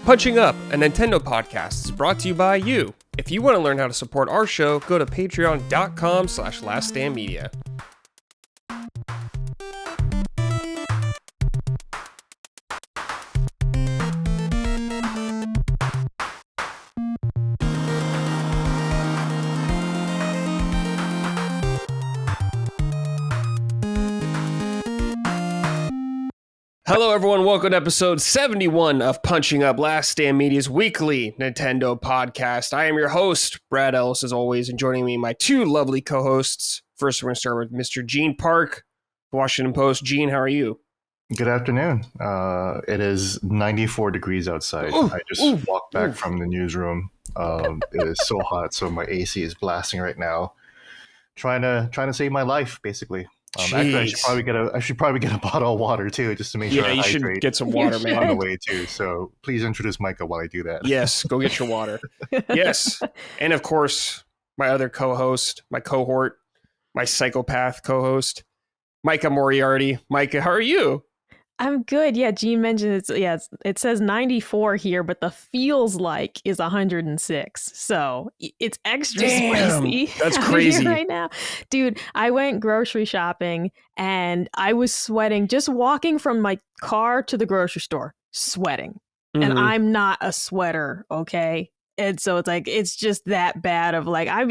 Punching Up, a Nintendo podcast, is brought to you by you. If you want to learn how to support our show, go to patreon.com/laststandmedia. Hello everyone, welcome to episode 71 of Punching Up, Last Stand Media's weekly Nintendo podcast. I am your host, Brad Ellis, as always, and joining me, my two lovely co-hosts. First, we're going to start with Mr. Gene Park, Washington Post. Gene, how are you? Good afternoon. It is 94 degrees outside. I just walked back from the newsroom. It is so hot, so my AC is blasting right now. Trying to save my life, basically. Actually, I should probably get a bottle of water too, just to make sure I hydrate. Should get some water, man, on the way too. So please introduce Micah while I do that. Yes, go get your water. Yes, and of course, my other co-host, my cohort, my psychopath co-host, Micah Moriarty. Micah, how are you? I'm good. Yeah, Gene mentioned it says 94 here, but the feels like is 106. So it's extra spicy. That's crazy right now. Dude, I went grocery shopping and I was sweating just walking from my car to the grocery store, sweating. Mm-hmm. And I'm not a sweater, okay? And so it's like it's just that bad of like I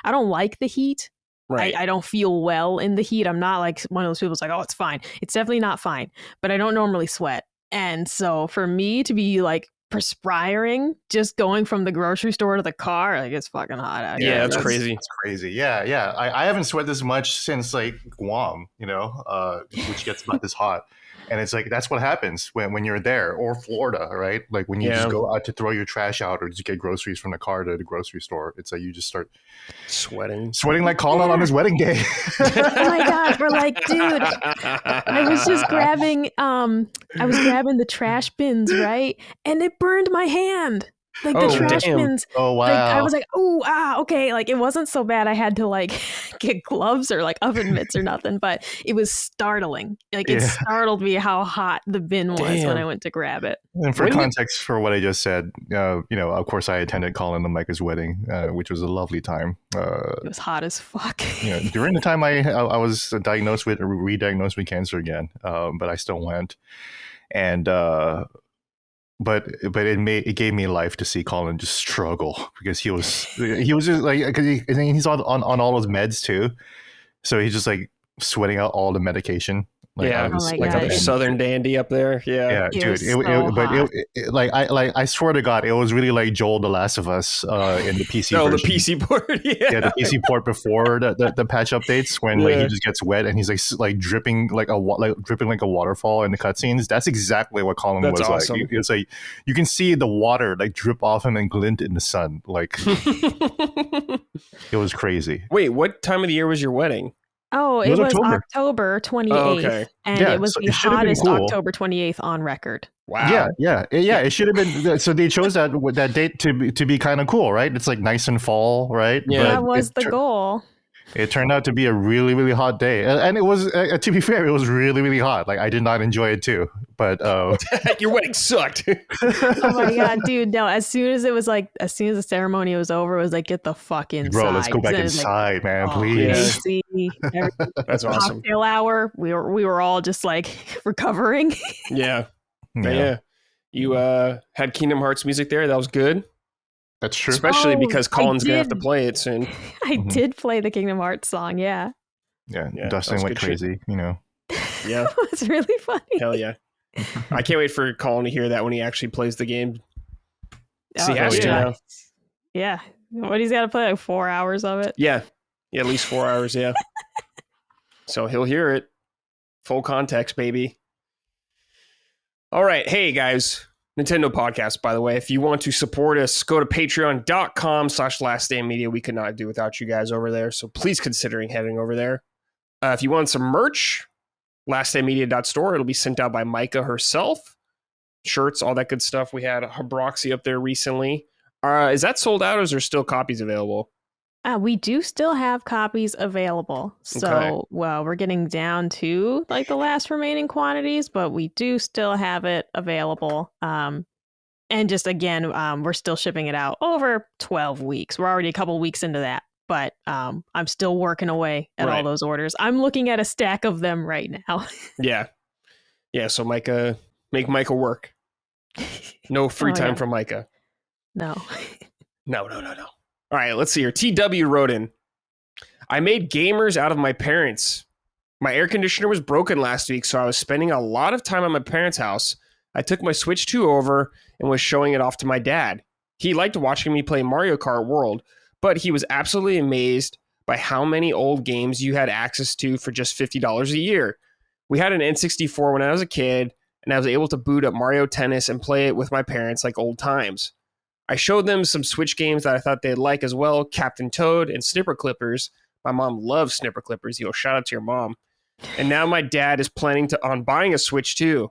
don't like the heat. Right. I don't feel well in the heat. I'm not like one of those people who's like, oh, it's fine. It's definitely not fine. But I don't normally sweat. And so for me to be like perspiring, just going from the grocery store to the car, like it's fucking hot out here. Yeah, that's crazy. It's crazy. Yeah. I haven't sweat this much since like Guam, which gets about this hot. And it's like, that's what happens when you're there, or Florida, right? Like when you just go out to throw your trash out or just get groceries from the car to the grocery store. It's like you just start sweating like Colin on his wedding day. Oh my God. We're like, dude, I was just grabbing the trash bins, right? And it burned my hand. Like the trash bins. Oh, wow. Like, I was like, okay. Like it wasn't so bad. I had to like get gloves or like oven mitts or nothing, but it was startling. Like it startled me how hot the bin was when I went to grab it. And for context for what I just said, of course I attended Colin and Micah's wedding, which was a lovely time. It was hot as fuck. During the time I was re-diagnosed with cancer again, but I still went. And But it gave me life to see Colin just struggle because he was just like, cause he's on all those meds too, so he's just like sweating out all the medication. Like, Southern dandy up there. Yeah, dude. I swear to God, it was really like Joel, The Last of Us in the PC. No, version. the PC port. Yeah, the PC port before the patch updates when like he just gets wet and he's like dripping like a waterfall in the cutscenes. That's exactly what Colin was awesome. Like. It's like you can see the water like drip off him and glint in the sun. Like it was crazy. Wait, what time of the year was your wedding? Oh, it was October 28th, okay. And it was the hottest October 28th on record. Wow. Yeah. It should have been. So they chose that date to be kind of cool, right? It's like nice and fall, right? Yeah, that was the goal. It turned out to be a really, really hot day. And it was, to be fair, it was really, really hot. Like, I did not enjoy it, too. But your wedding sucked. Oh, my God, dude. No, as soon as the ceremony was over, it was like, get the fuck inside. Bro, let's go back inside, man, please. That's awesome. Cocktail hour. We were all just like recovering. Yeah. You had Kingdom Hearts music there. That was good. That's true. Especially because Colin's going to have to play it soon. I did play the Kingdom Hearts song, yeah. Yeah, Dustin went crazy, Yeah. It's really funny. Hell yeah. I can't wait for Colin to hear that when he actually plays the game. He has to now. Yeah. What, he's got to play like 4 hours of it? Yeah, at least 4 hours, yeah. So he'll hear it. Full context, baby. All right. Hey, guys. Nintendo podcast, by the way. If you want to support us, go to patreon.com/laststandmedia. We could not do without you guys over there. So please considering heading over there. If you want some merch, laststandmedia.store. It'll be sent out by Micah herself. Shirts, all that good stuff. We had Habroxy up there recently. Is that sold out or is there still copies available? We do still have copies available. So, well, we're getting down to like the last remaining quantities, but we do still have it available. And just again, we're still shipping it out over 12 weeks. We're already a couple weeks into that, but I'm still working away at all those orders. I'm looking at a stack of them right now. Yeah. Yeah, so Micah, make Micah work. No free time for Micah. No. No. All right, let's see here. TW wrote in, I made gamers out of my parents. My air conditioner was broken last week, so I was spending a lot of time at my parents' house. I took my Switch 2 over and was showing it off to my dad. He liked watching me play Mario Kart World, but he was absolutely amazed by how many old games you had access to for just $50 a year. We had an N64 when I was a kid, and I was able to boot up Mario Tennis and play it with my parents like old times. I showed them some Switch games that I thought they'd like as well, Captain Toad and Snipper Clippers. My mom loves Snipper Clippers. Yo, shout out to your mom. And now my dad is planning on buying a Switch too.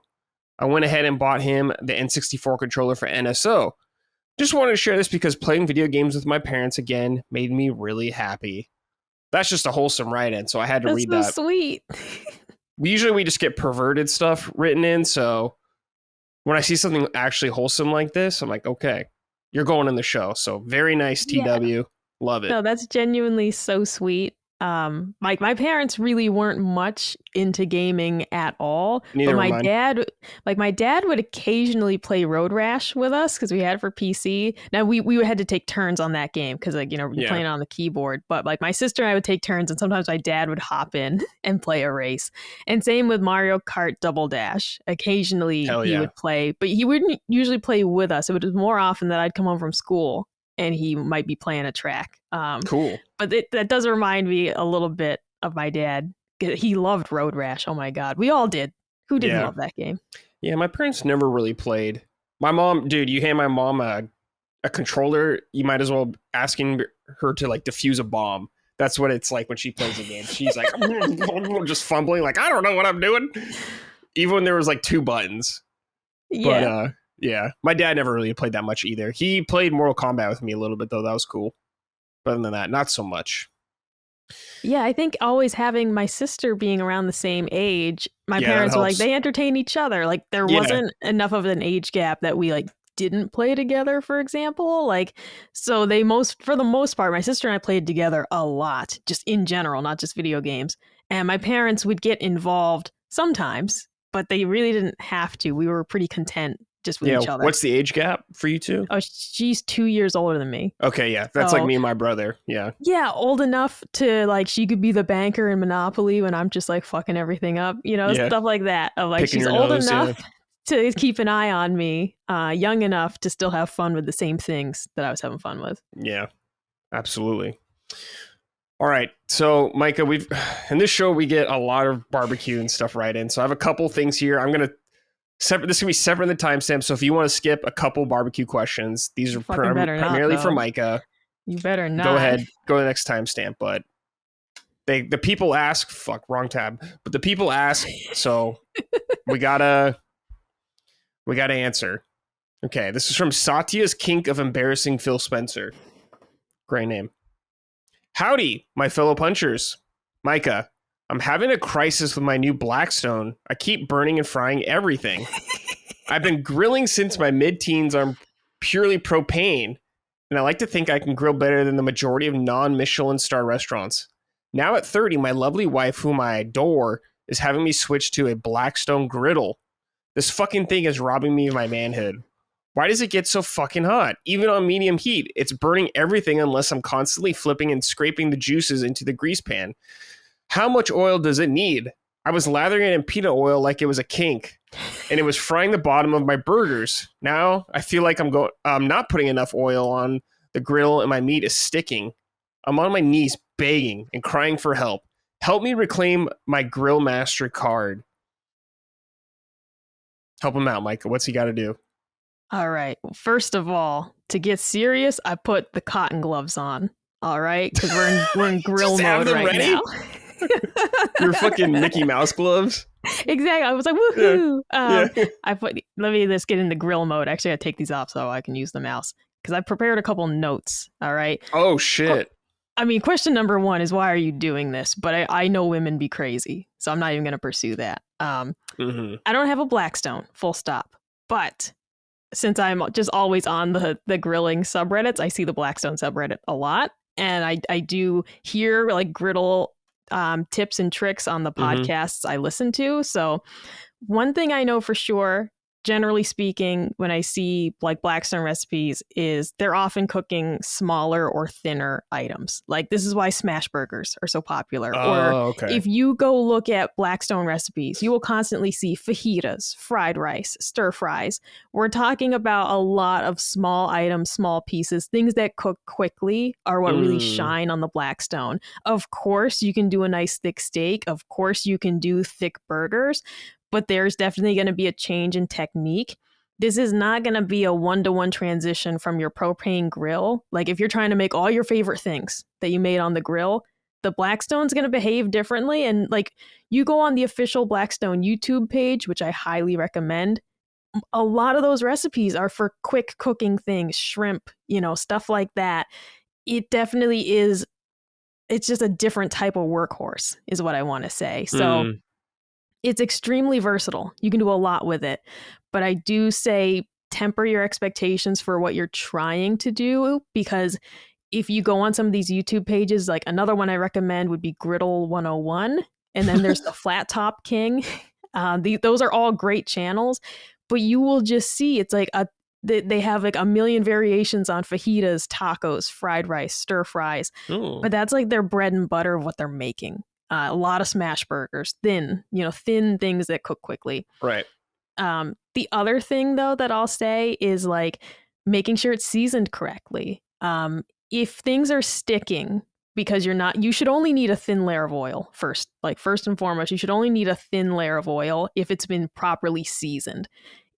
I went ahead and bought him the N64 controller for NSO. Just wanted to share this because playing video games with my parents again made me really happy. That's just a wholesome write-in, so I had to read that. That's so sweet. Usually we just get perverted stuff written in, so when I see something actually wholesome like this, I'm like, okay, you're going in the show. So very nice, TW. Yeah. Love it. No, that's genuinely so sweet. My parents really weren't much into gaming at all. Neither but were mine. my dad would occasionally play Road Rash with us because we had it for PC. Now we had to take turns on that game because you're playing on the keyboard. But like my sister and I would take turns, and sometimes my dad would hop in and play a race. And same with Mario Kart Double Dash. Occasionally he would play, but he wouldn't usually play with us. It was more often that I'd come home from school and he might be playing a track. Cool. But that does remind me a little bit of my dad. He loved Road Rash. Oh my God. We all did. Who didn't love that game? Yeah, my parents never really played. My mom, dude, you hand my mom a controller, you might as well asking her to like defuse a bomb. That's what it's like when she plays a game. She's like, just fumbling, like, I don't know what I'm doing. Even when there was like 2 buttons. Yeah. But yeah, my dad never really played that much either. He played Mortal Kombat with me a little bit, though. That was cool. But other than that, not so much. Yeah, I think always having my sister being around the same age, my parents were like, they entertain each other. Like, there wasn't enough of an age gap that we like didn't play together, for example. Like, so for the most part, my sister and I played together a lot, just in general, not just video games. And my parents would get involved sometimes, but they really didn't have to. We were pretty content just with each other. What's the age gap for you two? Oh, she's 2 years older than me. Okay, yeah. That's like me and my brother. Yeah. Yeah, old enough to like she could be the banker in Monopoly when I'm just like fucking everything up, stuff like that. Of like she's old enough to keep an eye on me, young enough to still have fun with the same things that I was having fun with. Yeah. Absolutely. All right. So, Micah, in this show we get a lot of barbecue and stuff right in. So I have a couple things here. This is going to be separate in the timestamp, so if you want to skip a couple barbecue questions, these are primarily for Micah. You better not. Go ahead. Go to the next timestamp, but the people ask, wrong tab. But the people ask, so we gotta answer. Okay, this is from Satya's Kink of Embarrassing Phil Spencer. Great name. Howdy, my fellow punchers. Micah, I'm having a crisis with my new Blackstone. I keep burning and frying everything. I've been grilling since my mid-teens on purely propane, and I like to think I can grill better than the majority of non-Michelin star restaurants. Now at 30, my lovely wife, whom I adore, is having me switch to a Blackstone griddle. This fucking thing is robbing me of my manhood. Why does it get so fucking hot? Even on medium heat, it's burning everything unless I'm constantly flipping and scraping the juices into the grease pan. How much oil does it need? I was lathering it in peanut oil like it was a kink, and it was frying the bottom of my burgers. Now I feel like I'm not putting enough oil on the grill and my meat is sticking. I'm on my knees begging and crying for help. Help me reclaim my Grill Master card. Help him out, Micah. What's he got to do? All right. First of all, to get serious, I put the cotton gloves on. All right, because we're in grill mode right now. Your fucking Mickey Mouse gloves. Exactly. I was like, woohoo! Let me just get into grill mode. Actually, I take these off so I can use the mouse because I prepared a couple notes. All right. Oh shit. I mean, question number 1 is why are you doing this? But I know women be crazy, so I'm not even going to pursue that. I don't have a Blackstone. Full stop. But since I'm just always on the grilling subreddits, I see the Blackstone subreddit a lot. And I do hear like griddle tips and tricks on the podcasts I listen to. So one thing I know for sure, generally speaking, when I see like Blackstone recipes, is they're often cooking smaller or thinner items. Like this is why smash burgers are so popular. If you go look at Blackstone recipes, you will constantly see fajitas, fried rice, stir fries. We're talking about a lot of small items, small pieces, things that cook quickly are what really shine on the Blackstone. Of course, you can do a nice thick steak. Of course, you can do thick burgers. But there's definitely going to be a change in technique. This is not going to be a one-to-one transition from your propane grill. Like if you're trying to make all your favorite things that you made on the grill, the Blackstone's going to behave differently. And like you go on the official Blackstone YouTube page, which I highly recommend. A lot of those recipes are for quick cooking things, shrimp, stuff like that. It definitely is. It's just a different type of workhorse is what I want to say. So it's extremely versatile. You can do a lot with it. But I do say temper your expectations for what you're trying to do, because if you go on some of these YouTube pages, like another one I recommend would be Griddle 101. And then there's the Flat Top King. Those are all great channels. But you will just see it's like they have like a million variations on fajitas, tacos, fried rice, stir fries. Ooh. But that's like their bread and butter of what they're making. A lot of smash burgers, thin things that cook quickly. Right. The other thing, though, that I'll say is like making sure it's seasoned correctly. If things are sticking because you should only need a thin layer of oil first. Like first and foremost, you should only need a thin layer of oil if it's been properly seasoned.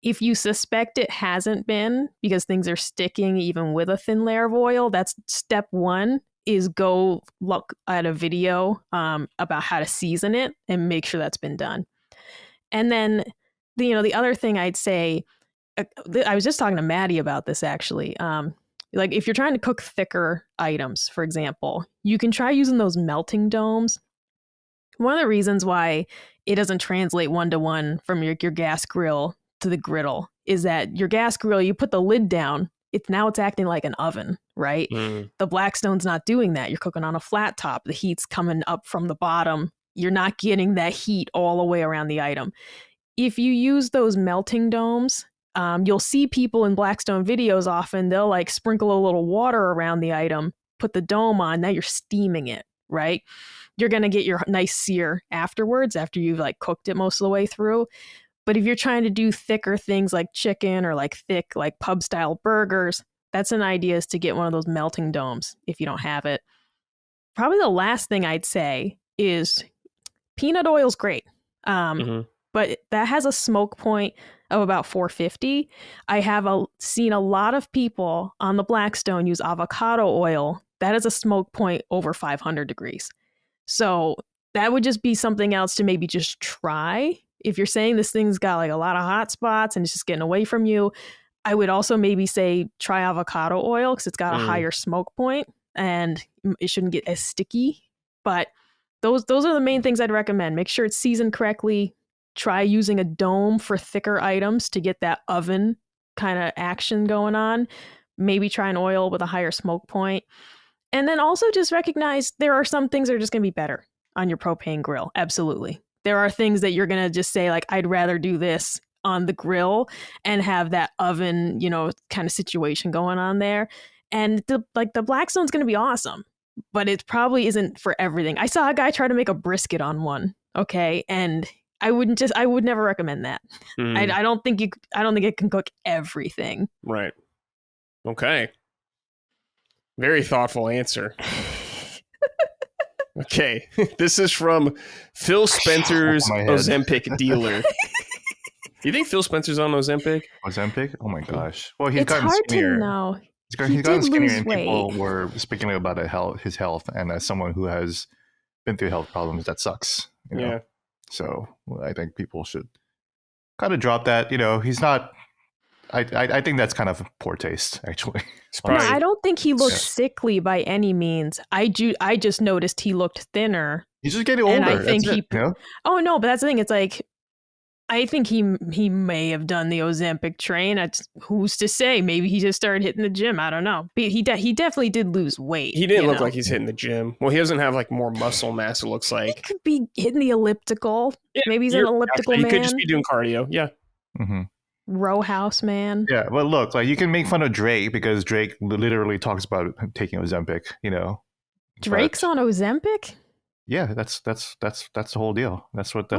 If you suspect it hasn't been because things are sticking even with a thin layer of oil, that's step one. Is go look at a video about how to season it and make sure that's been done. And then, the other thing I'd say, I was just talking to Maddie about this actually. Like if you're trying to cook thicker items, for example, you can try using those melting domes. One of the reasons why it doesn't translate one-to-one from your gas grill to the griddle is that your gas grill, you put the lid down, it's acting like an oven, right? The Blackstone's not doing that. You're cooking on a flat top. The heat's coming up from the bottom. You're not getting that heat all the way around the item. If you use those melting domes, you'll see people in Blackstone videos often, they'll like sprinkle a little water around the item, put the dome on, now you're steaming it, right? You're going to get your nice sear afterwards after you've like cooked it most of the way through. But if you're trying to do thicker things like chicken or like thick, like pub style burgers, that's an idea, is to get one of those melting domes if you don't have it. Probably the last thing I'd say is peanut oil's great. But that has a smoke point of about 450. I have seen a lot of people on the Blackstone use avocado oil. That is a smoke point over 500 degrees. So that would just be something else to maybe just try. If you're saying this thing's got like a lot of hot spots and it's just getting away from you, I would also maybe say try avocado oil because it's got a higher smoke point and it shouldn't get as sticky. But those are the main things I'd recommend. Make sure it's seasoned correctly. Try using a dome for thicker items to get that oven kind of action going on. Maybe try an oil with a higher smoke point. And then also just recognize there are some things that are just going to be better on your propane grill. Absolutely. There are things that you're going to just say, like, I'd rather do this on the grill and have that oven, kind of situation going on there. And the Blackstone's going to be awesome, but it probably isn't for everything. I saw a guy try to make a brisket on one. Okay. And I would never recommend that. I don't think it can cook everything. Right. Okay. Very thoughtful answer. Okay. This is from Phil Spencer's Ozempic dealer. Do you think Phil Spencer's on Ozempic? Ozempic? Oh my gosh. Well, he's it's gotten hard skinnier. To know. He's gotten skinnier, and people were speaking about his health. And as someone who has been through health problems, that sucks. Yeah. So I think people should kind of drop that. He's not. I think that's kind of poor taste, actually. No, I don't think he looked sickly by any means. I just noticed he looked thinner. He's just getting older. And I think Oh no, but that's the thing. It's like I think he may have done the Ozempic train. Who's to say? Maybe he just started hitting the gym. I don't know. But he definitely did lose weight. He didn't look like he's hitting the gym. Well, he doesn't have like more muscle mass, it looks like. He could be hitting the elliptical. Yeah, maybe he's an elliptical man. He could just be doing cardio. Yeah. Mm-hmm. Row house man. Yeah, but look, like you can make fun of Drake because Drake literally talks about taking Ozempic, you know. Drake's on Ozempic? Yeah, that's the whole deal. That's what the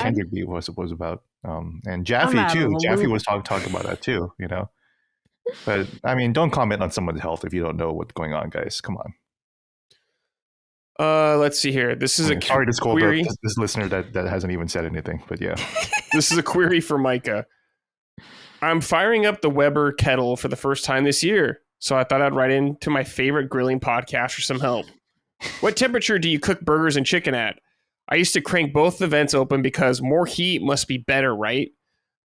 Kendrick beat was about. And Jaffe too. Jaffe was talking about that too, you know. But I mean, don't comment on someone's health if you don't know what's going on, guys. Come on. Let's see here. This is sorry to scold this listener that hasn't even said anything, but yeah. This is a query for Micah. I'm firing up the Weber kettle for the first time this year, so I thought I'd write into my favorite grilling podcast for some help. What temperature do you cook burgers and chicken at? I used to crank both the vents open because more heat must be better, right?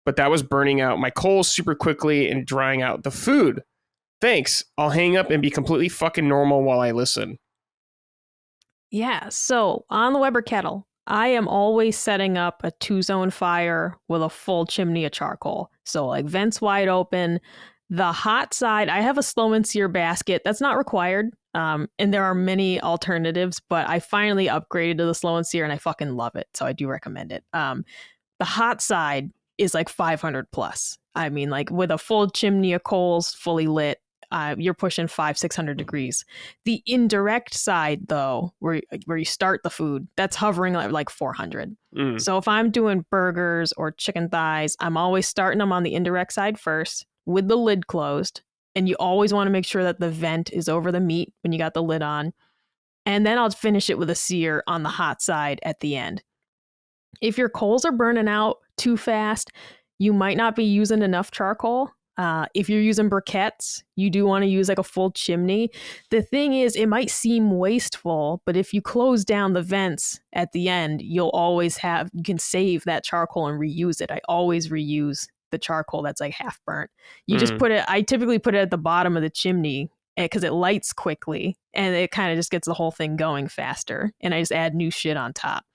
But that was burning out my coals super quickly and drying out the food. Thanks. I'll hang up and be completely fucking normal while I listen. Yeah, so on the Weber kettle, I am always setting up a 2-zone fire with a full chimney of charcoal. So like vents wide open. The hot side, I have a slow and sear basket. That's not required. And there are many alternatives, but I finally upgraded to the slow and sear and I fucking love it. So I do recommend it. The hot side is like 500 plus. I mean, like with a full chimney of coals fully lit, you're pushing 500-600 degrees. The indirect side, though, where you start the food, that's hovering at like 400. So if I'm doing burgers or chicken thighs, I'm always starting them on the indirect side first with the lid closed. And you always want to make sure that the vent is over the meat when you got the lid on. And then I'll finish it with a sear on the hot side at the end. If your coals are burning out too fast, you might not be using enough charcoal. If you're using briquettes, you do want to use like a full chimney. The thing is, it might seem wasteful, but if you close down the vents at the end, you can save that charcoal and reuse it. I always reuse the charcoal that's like half burnt. You just I typically put it at the bottom of the chimney because it lights quickly and it kind of just gets the whole thing going faster. And I just add new shit on top.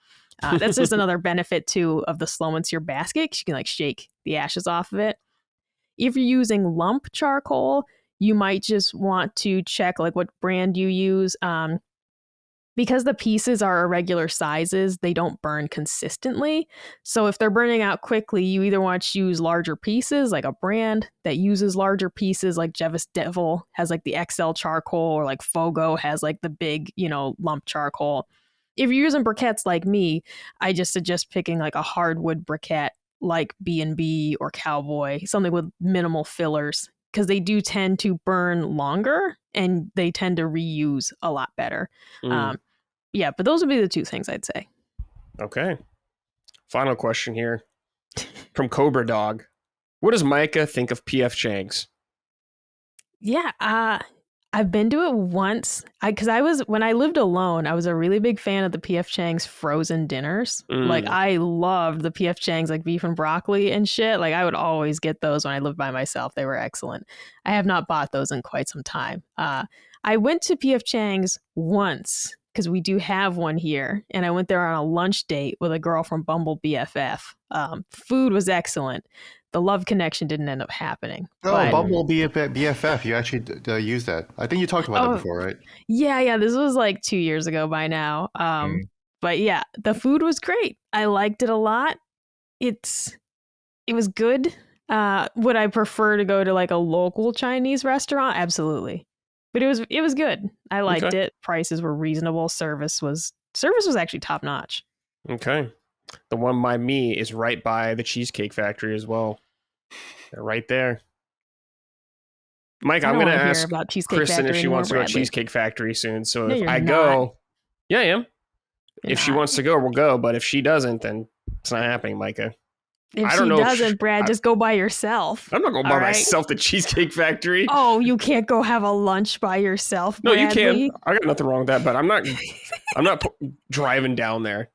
That's just another benefit too of the slow and sear basket. You can like shake the ashes off of it. If you're using lump charcoal, you might just want to check like what brand you use. Because the pieces are irregular sizes, they don't burn consistently. So if they're burning out quickly, you either want to use larger pieces, like a brand that uses larger pieces, like Jevis Devil has like the XL charcoal, or like Fogo has like the big, lump charcoal. If you're using briquettes like me, I just suggest picking like a hardwood briquette like B&B or Cowboy, something with minimal fillers, because they do tend to burn longer and they tend to reuse a lot better. Yeah, but those would be the two things I'd say. Okay. Final question here from Cobra Dog. What does Micah think of P.F. Chang's? Yeah, I've been to it once. When I lived alone, I was a really big fan of the P.F. Chang's frozen dinners. Like I loved the P.F. Chang's like beef and broccoli and shit. Like I would always get those when I lived by myself. They were excellent. I have not bought those in quite some time. I went to P.F. Chang's once because we do have one here, and I went there on a lunch date with a girl from Bumble BFF. Food was excellent. The love connection didn't end up happening. Oh, Bumble BFF. You actually used that. I think you talked about that before, right? Yeah. This was like 2 years ago by now. But yeah, the food was great. I liked it a lot. It was good. Would I prefer to go to like a local Chinese restaurant? Absolutely. But it was good. I liked it. Prices were reasonable. Service was actually top notch. Okay. The one by me is right by the Cheesecake Factory as well. They're right there. Mike, I'm going to ask Kristen if she wants to go to Cheesecake Factory soon. So if I go, yeah, I am. If she wants to go, we'll go. But if she doesn't, then it's not happening, Micah. If she doesn't, Brad, just go by yourself. I'm not going by myself to Cheesecake Factory. Oh, you can't go have a lunch by yourself, Bradley? No, you can. I got nothing wrong with that, but I'm not driving down there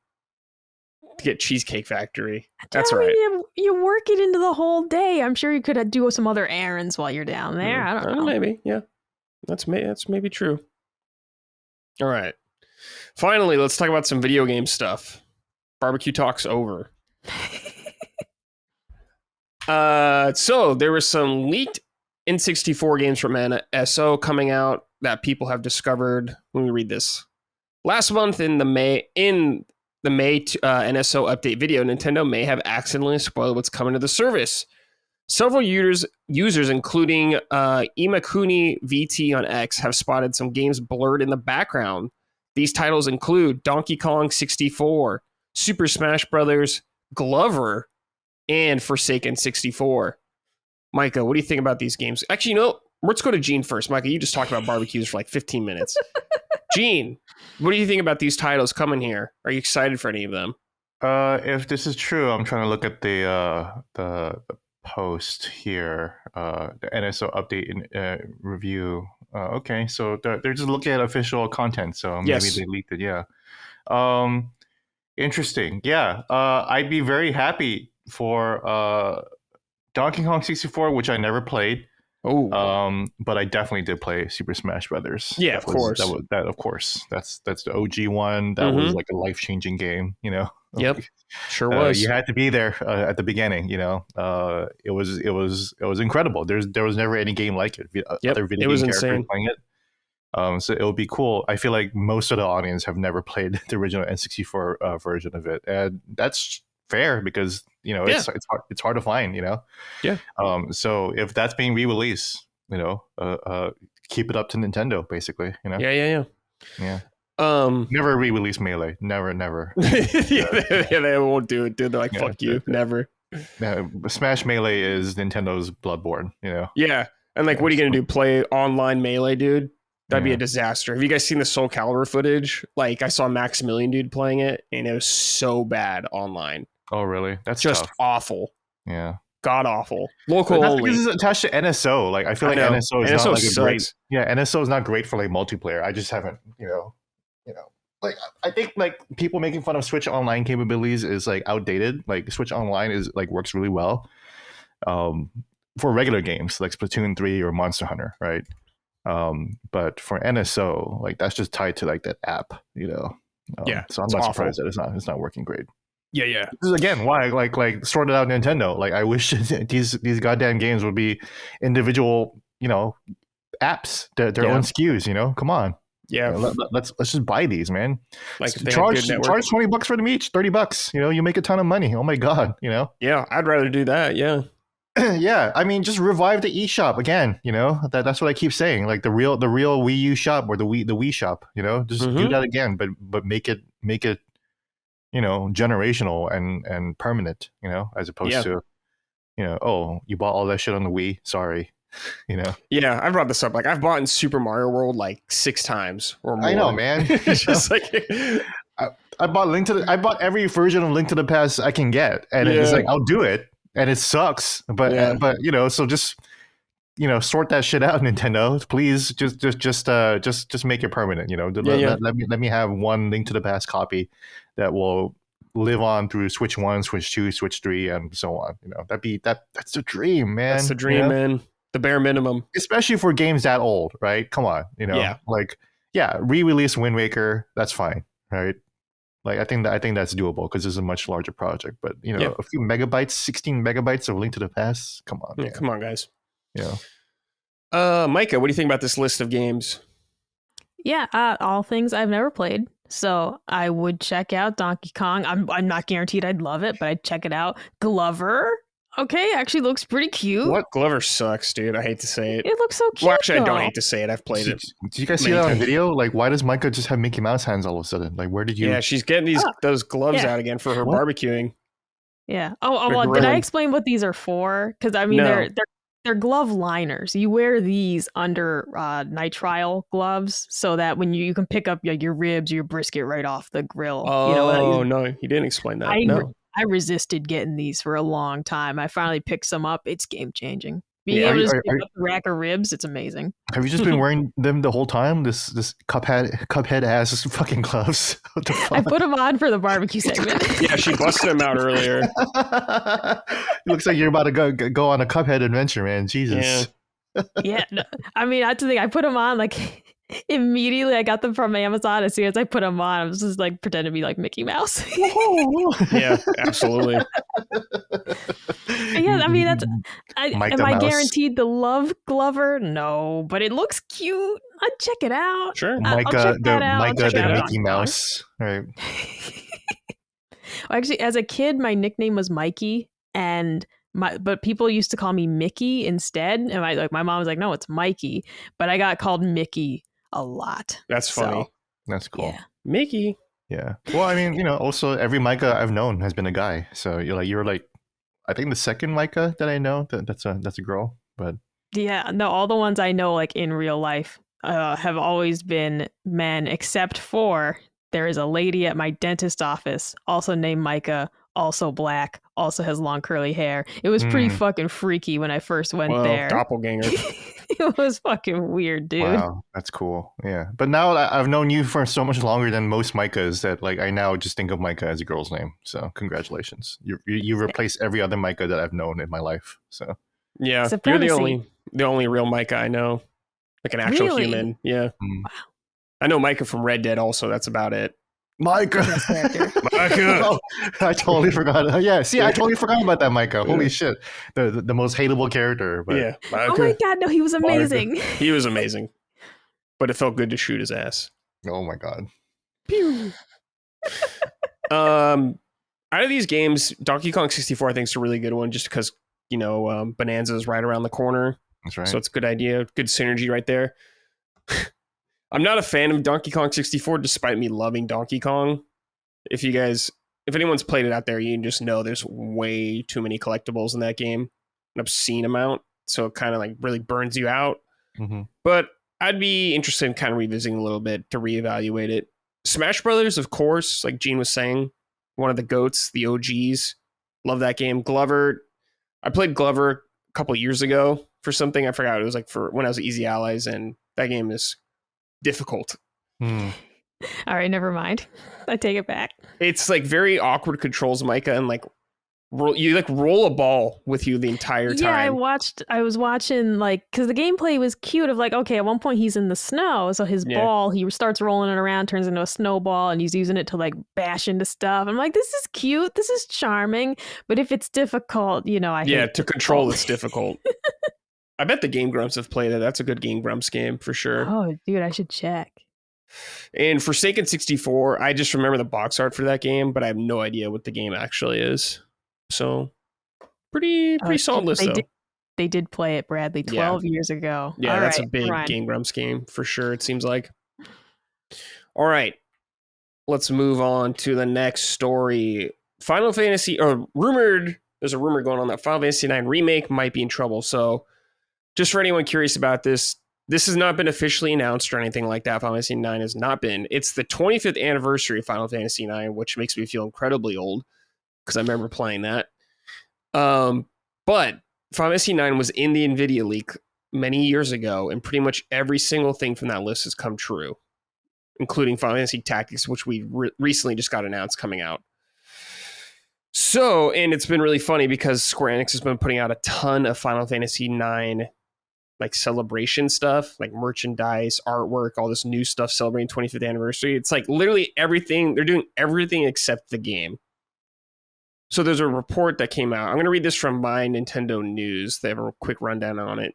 to get Cheesecake Factory. That's right. You work it into the whole day. I'm sure you could do some other errands while you're down there. I don't know. Maybe, yeah. That's maybe true. All right. Finally, let's talk about some video game stuff. Barbecue talk's over. So there was some leaked N64 games from NSO coming out that people have discovered. Let me read this. Last month in the May NSO update video, Nintendo may have accidentally spoiled what's coming to the service. Several users including Imakuni VT on X, have spotted some games blurred in the background. These titles include Donkey Kong 64, Super Smash Bros., Glover, and Forsaken 64. Micah, what do you think about these games? Actually, let's go to Gene first. Micah, you just talked about barbecues for like 15 minutes. Gene, what do you think about these titles coming here? Are you excited for any of them? If this is true, I'm trying to look at the post here, the NSO update review. Okay, so they're just looking at official content, so maybe Yes. they leaked it. Yeah. Interesting. Yeah. I'd be very happy for Donkey Kong 64, which I never played. Oh, But I definitely did play Super Smash Brothers. Yeah, of course. Of course. That's the OG one. That was like a life-changing game. Yep, sure was. You had to be there at the beginning. It was incredible. There was never any game like it. Other video it was game characters insane. playing it. So it would be cool. I feel like most of the audience have never played the original N64 version of it, and that's fair because it's hard to find. Yeah. So if that's being re-released, keep it up to Nintendo, basically. Yeah. Never re-release Melee. Never. They won't do it, dude. They're like, fuck you, never. Smash Melee is Nintendo's Bloodborne. Yeah, and like, what are you gonna do? Play online Melee, dude? That'd be a disaster. Have you guys seen the Soul Calibur footage? Like, I saw Maximilian dude playing it, and it was so bad online. Oh, really? That's just tough. Awful. Yeah. God awful. Local that's only. because it's attached to NSO. Like, I feel like NSO is not like a great. Yeah, NSO is not great for like multiplayer. I just haven't, like, I think like people making fun of Switch Online capabilities is like outdated. Like, Switch Online is like works really well, for regular games like Splatoon 3 or Monster Hunter, right? But for NSO, like that's just tied to like that app, Yeah. So I'm not surprised that it's not working great. Yeah. This is again why like sorted out Nintendo. Like, I wish these goddamn games would be individual, apps, their own SKUs. Come on. Yeah. Let's just buy these, man. Like, charge $20 for them each, $30. You make a ton of money. Oh my god. Yeah, I'd rather do that. Yeah. Yeah, I mean, just revive the eShop again. That's what I keep saying. Like the real Wii U shop or the Wii shop. Just do that again, but make it generational and permanent. As opposed to oh, you bought all that shit on the Wii. Sorry. Yeah, I brought this up. Like, I've bought in Super Mario World like 6 times or more. I know, man. It's just like I bought every version of Link to the Past I can get, and it's like, I'll do it. And it sucks, but so just sort that shit out, Nintendo. Please, just make it permanent. Let me have one Link to the Past copy that will live on through Switch 1, Switch 2, Switch 3, and so on. That's the dream, man. That's the dream, man. The bare minimum, especially for games that old, right? Come on, re-release Wind Waker. That's fine, right? Like, I think that's doable because it's a much larger project. But a few megabytes, 16 megabytes of Link to the Past. Come on, come on, guys. Yeah. Micah, what do you think about this list of games? Yeah, all things I've never played, so I would check out Donkey Kong. I'm not guaranteed I'd love it, but I'd check it out. Glover, okay, actually looks pretty cute. What? Glover sucks, dude. I hate to say it. It looks so cute. Well, actually, though. I don't hate to say it. I've played it. Did you guys see that on video? Like, why does Micah just have Mickey Mouse hands all of a sudden? Like, where did you? Yeah, she's getting those gloves out again for her barbecuing. Yeah. Well, did I explain what these are for? Because I mean, they're glove liners. You wear these under nitrile gloves so that when you can pick up your ribs or your brisket right off the grill. Oh, no, he didn't explain that. I resisted getting these for a long time. I finally picked some up. It's game changing. Being able to pick up the rack of ribs, it's amazing. Have you just been wearing them the whole time? This cuphead ass fucking gloves. What the fuck? I put them on for the barbecue segment. Yeah, she busted them out earlier. It looks like you're about to go on a Cuphead adventure, man. Jesus. Yeah. No, I mean, that's the thing. I put them on like Immediately, I got them from Amazon. As soon as I put them on, I was just like pretending to be like Mickey Mouse. Yeah, absolutely. Yeah, I mean that's. Micah Am I Mouse. guaranteed to love Glover? No, but it looks cute. I'd check it out. Sure. I'll check that out. I'll check The it out on Mickey Donkey Kong. Mouse. Right. Well, actually, as a kid, my nickname was Mikey, and but people used to call me Mickey instead. And my mom was like, "No, it's Mikey," but I got called Mickey a lot. That's funny. That's cool. Yeah. Mickey. Yeah. Well, I mean, also every Micah I've known has been a guy. So you're like, I think the second Micah that I know that's a girl. But Yeah, no, all the ones I know like in real life have always been men, except for there is a lady at my dentist office, also named Micah, also black, also has long curly hair. It was pretty fucking freaky when I first went there. Doppelganger. It was fucking weird, dude. wow, that's cool. Yeah. But now I've known you for so much longer than most Micahs that like I now just think of Micah as a girl's name. So congratulations, you replace every other Micah that I've known in my life. So Yeah, Supremacy. you're the only real Micah I know, like an actual Really? human. Yeah. Mm. I know Micah from Red Dead. Also, that's about it. Micah. Best character. Micah. Oh, I totally forgot. Yeah, see, I totally forgot about that Micah. Holy shit, the most hateable character. But Yeah. Oh my god, no, he was amazing. He was amazing, but it felt good to shoot his ass. oh my god. Pew. Out of these games, Donkey Kong 64 I think is a really good one, just because Bonanza is right around the corner. That's right. So it's a good idea, good synergy right there. I'm not a fan of Donkey Kong 64, despite me loving Donkey Kong. If anyone's played it out there, you just know there's way too many collectibles in that game, an obscene amount. So it kind of like really burns you out. Mm-hmm. But I'd be interested in kind of revisiting a little bit to reevaluate it. Smash Brothers, of course, like Gene was saying, one of the GOATs, the OGs. Love that game. Glover, I played Glover a couple years ago for something. I forgot. It was like for when I was at Easy Allies, and that game is difficult. All right, never mind. I take it back. It's like very awkward controls, Micah, and like roll a ball with you the entire time. Yeah, I was watching like because the gameplay was cute. Of like, okay, at one point he's in the snow, so his ball he starts rolling it around, turns into a snowball, and he's using it to like bash into stuff. I'm like, this is cute, this is charming. But if it's difficult, I hate to control it's difficult. I bet the Game Grumps have played it. That's a good Game Grumps game for sure. Oh, dude, I should check. And Forsaken 64, I just remember the box art for that game, but I have no idea what the game actually is. So pretty solid list though. They did play it, Bradley, 12 years ago. Yeah, that's a big Game Grumps game for sure, it seems like. All right. Let's move on to the next story. Final Fantasy, there's a rumor going on that Final Fantasy IX Remake might be in trouble. So just for anyone curious about this has not been officially announced or anything like that. Final Fantasy IX has not been. It's the 25th anniversary of Final Fantasy IX, which makes me feel incredibly old because I remember playing that. But Final Fantasy IX was in the NVIDIA leak many years ago, and pretty much every single thing from that list has come true, including Final Fantasy Tactics, which we recently just got announced coming out. So, and it's been really funny because Square Enix has been putting out a ton of Final Fantasy IX like celebration stuff, like merchandise, artwork, all this new stuff celebrating 25th anniversary. It's like literally everything. They're doing everything except the game. So there's a report that came out. I'm going to read this from My Nintendo News. They have a quick rundown on it.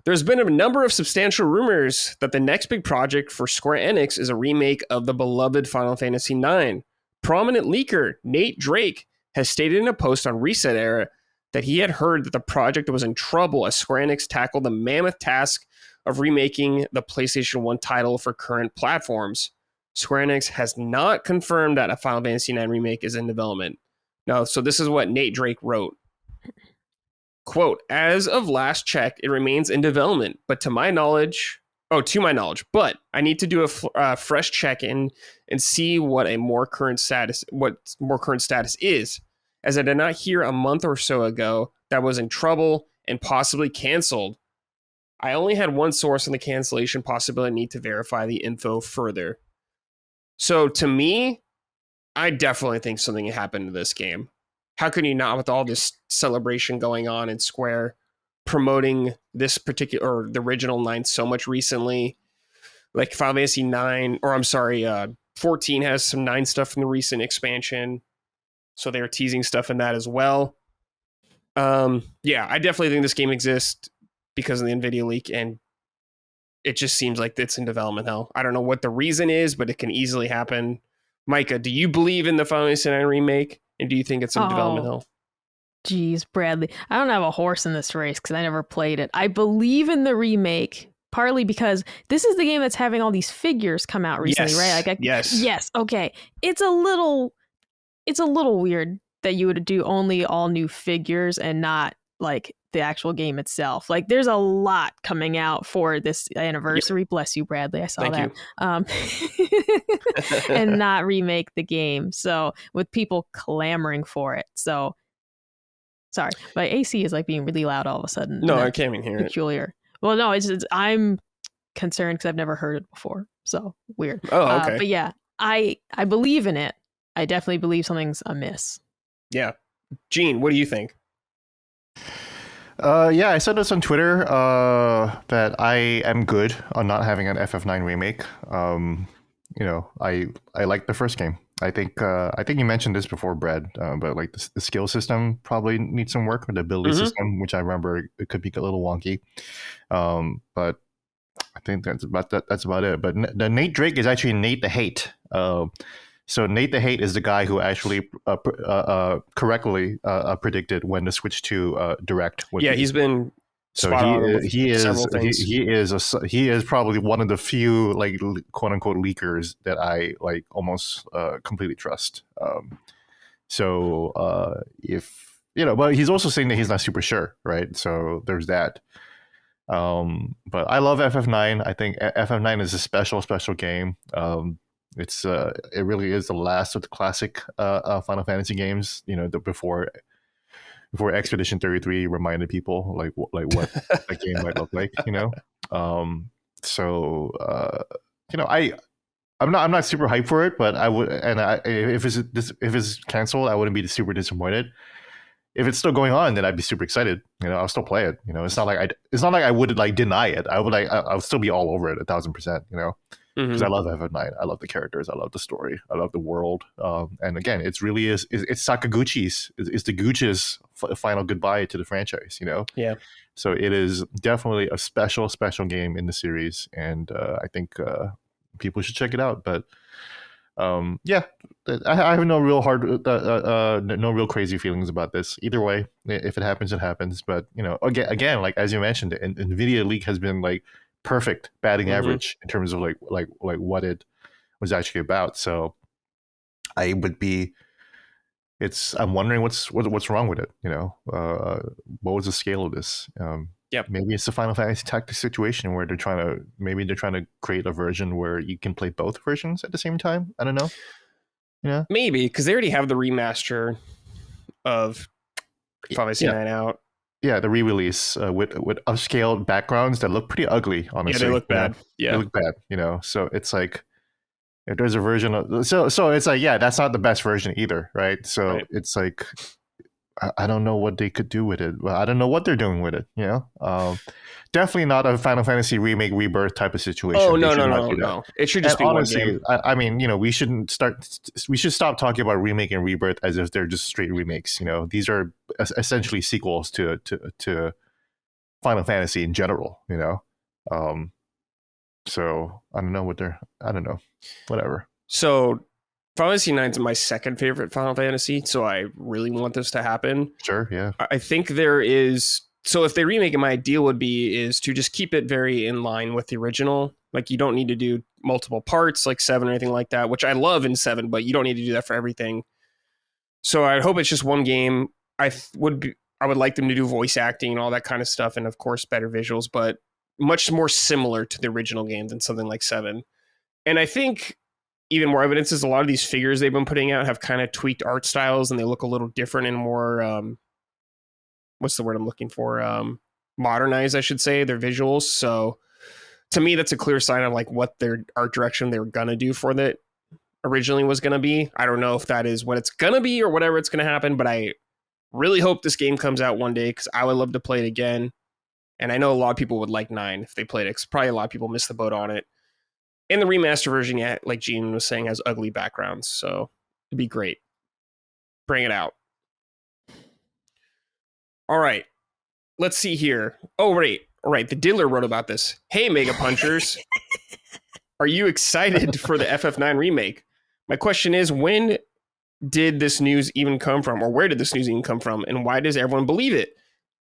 There's been a number of substantial rumors that the next big project for Square Enix is a remake of the beloved Final Fantasy IX. Prominent leaker Nate Drake has stated in a post on Reset Era that he had heard that the project was in trouble as Square Enix tackled the mammoth task of remaking the PlayStation 1 title for current platforms. Square Enix has not confirmed that a Final Fantasy IX remake is in development. No, so this is what Nate Drake wrote. Quote, as of last check, it remains in development, but to my knowledge, but I need to do a fresh check-in and see what more current status is, as I did not hear a month or so ago that was in trouble and possibly canceled. I only had one source on the cancellation possibility. I need to verify the info further. So to me, I definitely think something happened to this game. How can you not, with all this celebration going on in Square, promoting this particular, or the original 9 so much recently? like Final Fantasy 9, or I'm sorry, 14 has some 9 stuff from the recent expansion. So they were teasing stuff in that as well. Yeah, I definitely think this game exists because of the NVIDIA leak, and it just seems like it's in development hell. I don't know what the reason is, but it can easily happen. Micah, do you believe in the Final Fantasy IX remake, and do you think it's in development hell? Geez, Bradley, I don't have a horse in this race because I never played it. I believe in the remake, partly because this is the game that's having all these figures come out recently, Yes. right? Yes. Okay. It's a little weird that you would do only all new figures and not like the actual game itself. Like there's a lot coming out for this anniversary. Yep. Bless you, Bradley. I saw that. And not remake the game. So with people clamoring for it. So sorry, my AC is like being really loud all of a sudden. No, I can't even hear it. Peculiar. Well, no, it's I'm concerned because I've never heard it before. So weird. Oh, okay. But yeah, I believe in it. I definitely believe something's amiss. Yeah. Gene, what do you think? Yeah, I said this on Twitter that I am good on not having an FF9 remake. I like the first game. I think you mentioned this before, Brad, but like the skill system probably needs some work with the ability system, which I remember it could be a little wonky. But I think that's about it. But the Nate Drake is actually Nate the Hate. So Nate the Hate is the guy who actually correctly predicted when to switch to direct. He's been he is probably one of the few like quote unquote leakers that I like almost completely trust. If but he's also saying that he's not super sure, right? So there's that. But I love FF9. I think FF9 is a special game. It really is the last of the classic Final Fantasy games. Before Expedition 33 reminded people like what a game might look like. I'm not super hyped for it, but I would, and if it's canceled, I wouldn't be super disappointed. If it's still going on, then I'd be super excited. I'll still play it. It's not like I would like deny it. I would still be all over it 1,000%. Because I love FF9. I love the characters. I love the story. I love the world. And again, it's Sakaguchi's. It's the Gooch's final goodbye to the franchise. Yeah. So it is definitely a special game in the series, and I think people should check it out. But I have no real crazy feelings about this. Either way, if it happens, it happens. But again, like as you mentioned, the NVIDIA leak has been like perfect batting average in terms of like what it was actually about. So I'm wondering what's wrong with it. What was the scale of this? Maybe it's the Final Fantasy Tactics situation where they're trying to create a version where you can play both versions at the same time. I don't know. Maybe because they already have the remaster of Final Fantasy IX out. Yeah, the re-release with upscaled backgrounds that look pretty ugly, honestly. Yeah, they look bad. Yeah, they look bad. So it's like if there's a version of so it's like that's not the best version either, right? So it's like I don't know what they could do with it. Well, I don't know what they're doing with it. Definitely not a Final Fantasy remake rebirth type of situation. Oh no! It should just be honestly, one game. I mean, we should stop talking about remake and rebirth as if they're just straight remakes. These are essentially sequels to Final Fantasy in general. So I don't know whatever. So Final Fantasy IX is my second favorite Final Fantasy, so I really want this to happen. Sure, yeah. I think there is. So if they remake it, my ideal would be is to just keep it very in line with the original. Like you don't need to do multiple parts like 7 or anything like that, which I love in 7, but you don't need to do that for everything. So I hope it's just one game. I would like them to do voice acting and all that kind of stuff, and of course better visuals, but much more similar to the original game than something like 7. And I think even more evidence is a lot of these figures they've been putting out have kind of tweaked art styles, and they look a little different and more what's the word I'm looking for? Modernized, I should say, their visuals. So to me, that's a clear sign of like what their art direction they were going to do for that originally was going to be. I don't know if that is what it's going to be or whatever it's going to happen, but I really hope this game comes out one day because I would love to play it again. And I know a lot of people would like 9 if they played it, because probably a lot of people missed the boat on it. And the remaster version, yeah, like Gene was saying, has ugly backgrounds, so it'd be great. Bring it out. All right. Let's see here. Oh, right. All right. The Diddler wrote about this. Hey, Mega Punchers. Are you excited for the FF9 remake? My question is, when did this news even come from? Or where did this news even come from? And why does everyone believe it?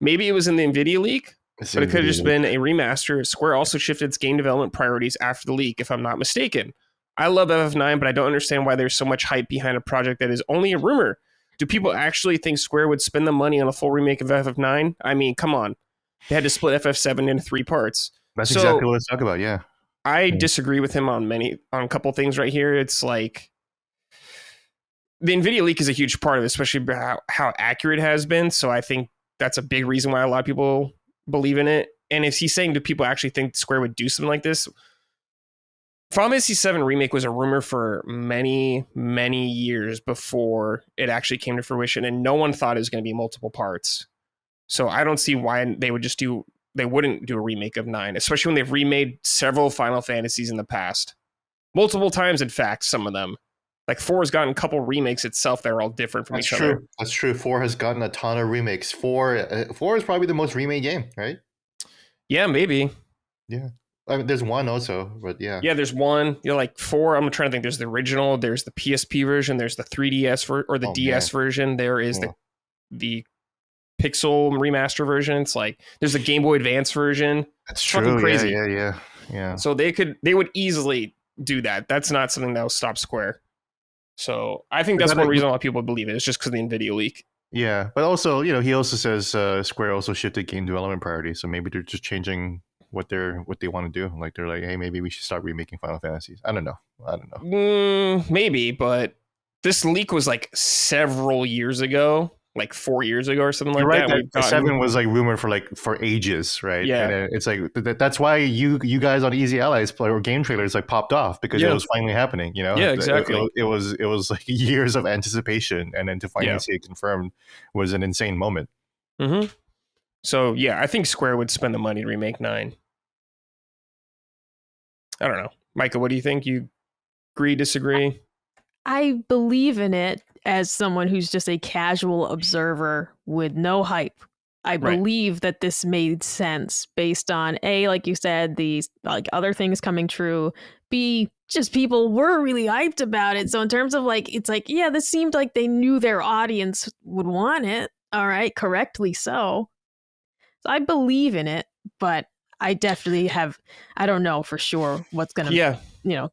Maybe it was in the NVIDIA leak, but it could have just been a remaster. Square also shifted its game development priorities after the leak, if I'm not mistaken. I love FF9, but I don't understand why there's so much hype behind a project that is only a rumor. Do people actually think Square would spend the money on a full remake of FF9? I mean, come on. They had to split FF7 into 3 parts. That's exactly what let's talk about, yeah. I disagree with him on a couple things right here. It's like the NVIDIA leak is a huge part of it, especially how accurate it has been. So I think that's a big reason why a lot of people believe in it. And if he's saying, do people actually think Square would do something like this? Fantasy VII Remake was a rumor for many, many years before it actually came to fruition, and no one thought it was going to be multiple parts. So I don't see why they wouldn't do a remake of 9, especially when they've remade several Final Fantasies in the past. Multiple times, in fact, some of them. Like 4 has gotten a couple remakes itself that are all different from each other. That's true. 4 has gotten a ton of remakes. 4 is probably the most remade game, right? Yeah, maybe. Yeah. I mean, there's 1 also, but yeah. Yeah, there's 1. You're like 4. I'm trying to think. There's the original. There's the PSP version. There's the 3DS or the DS version. There is the Pixel remaster version. It's like there's the Game Boy Advance version. That's true. Crazy. Yeah. So they would easily do that. That's not something that will stop Square. So I think that's one reason why people believe it. It's just because of the NVIDIA leak. Yeah, but also, he also says Square also shifted game development priorities. So maybe they're just changing what they want to do. Like they're like, hey, maybe we should start remaking Final Fantasies. I don't know. Maybe, but this leak was like several years ago, like 4 years ago or something like right, that. 7 was like rumored for ages, right? Yeah, and it's like that's why you guys on Easy Allies or game trailers like popped off because it was finally happening. Yeah, exactly. It was like years of anticipation, and then to finally see it confirmed was an insane moment. Mm-hmm. So yeah, I think Square would spend the money to remake 9. I don't know, Micah. What do you think? You agree? Disagree? I believe in it as someone who's just a casual observer with no hype. I believe that this made sense based on A, like you said, these like other things coming true. B, just people were really hyped about it. So in terms of like, it's like, yeah, this seemed like they knew their audience would want it. All right, correctly so. So I believe in it, but I definitely I don't know for sure what's going to,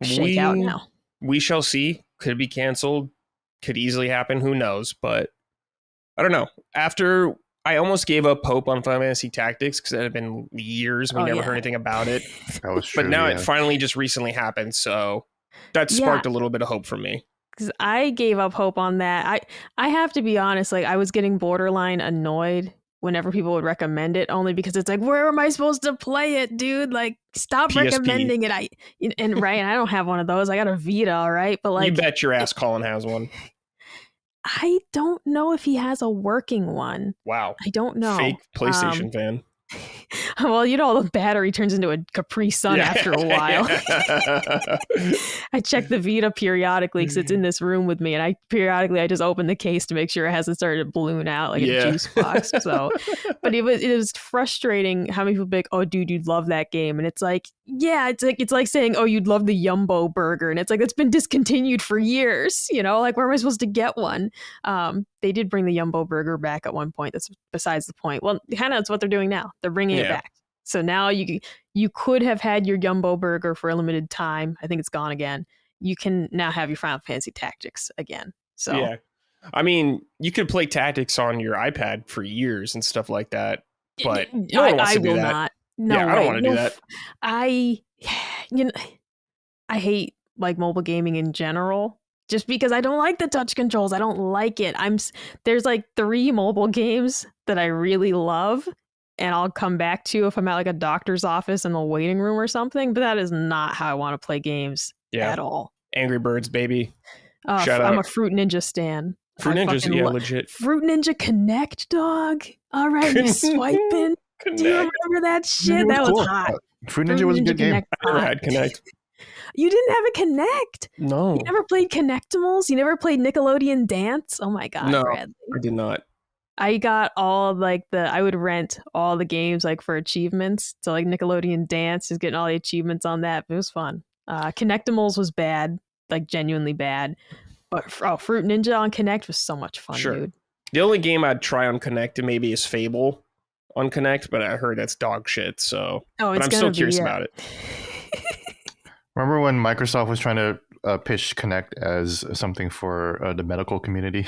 shake out now. We shall see. Could be canceled. Could easily happen. Who knows? But I don't know. After I almost gave up hope on Final Fantasy Tactics because it had been years. We never heard anything about it. That was true, but now it finally just recently happened. So that sparked a little bit of hope from me. Because I gave up hope on that. I have to be honest. Like I was getting borderline annoyed whenever people would recommend it, only because it's like, where am I supposed to play it, dude? Like, stop PSP. Recommending it. And I don't have one of those. I got a Vita, all right? But like, you bet your ass Colin has one. I don't know if he has a working one. Wow. I don't know. Fake PlayStation fan. Well, the battery turns into a Capri Sun after a while. I check the Vita periodically because it's in this room with me, and I just open the case to make sure it hasn't started to balloon out like a juice box. So, but it was frustrating how many people be like, "Oh, dude, you'd love that game," and it's like, yeah, it's like saying, "Oh, you'd love the Yumbo burger," and it's like it's been discontinued for years. Like where am I supposed to get one? They did bring the Yumbo burger back at one point. That's besides the point. Well, kind of that's what they're doing now. They're bringing it back. So now you could have had your Yumbo burger for a limited time. I think it's gone again. You can now have your Final Fantasy Tactics again. So yeah, I mean, you could play Tactics on your iPad for years and stuff like that. But no one wants to do that. Not. No, I don't want to do that. I hate like mobile gaming in general. Just because I don't like the touch controls. I don't like it. There's like 3 mobile games that I really love and I'll come back to if I'm at like a doctor's office in the waiting room or something, but that is not how I want to play games at all. Angry Birds, baby. I'm a Fruit Ninja stan. Fruit Ninja's legit. Fruit Ninja Connect, dog. All right, you swiping. Do you remember that shit? That was hot. Fruit Ninja was a good game. I never had Connect. You didn't have a Connect? No. You never played Connectimals? You never played Nickelodeon Dance? Oh my god, No, Bradley. I did not. I got all like I would rent all the games like for achievements. So like Nickelodeon Dance is getting all the achievements on that. It was fun. Connectimals was bad, like genuinely bad. But Fruit Ninja on Connect was so much fun, Sure. dude. The only game I'd try on Connect maybe is Fable on Connect, but I heard that's dog shit. So, but I'm still curious about it. Remember when Microsoft was trying to pitch Connect as something for the medical community?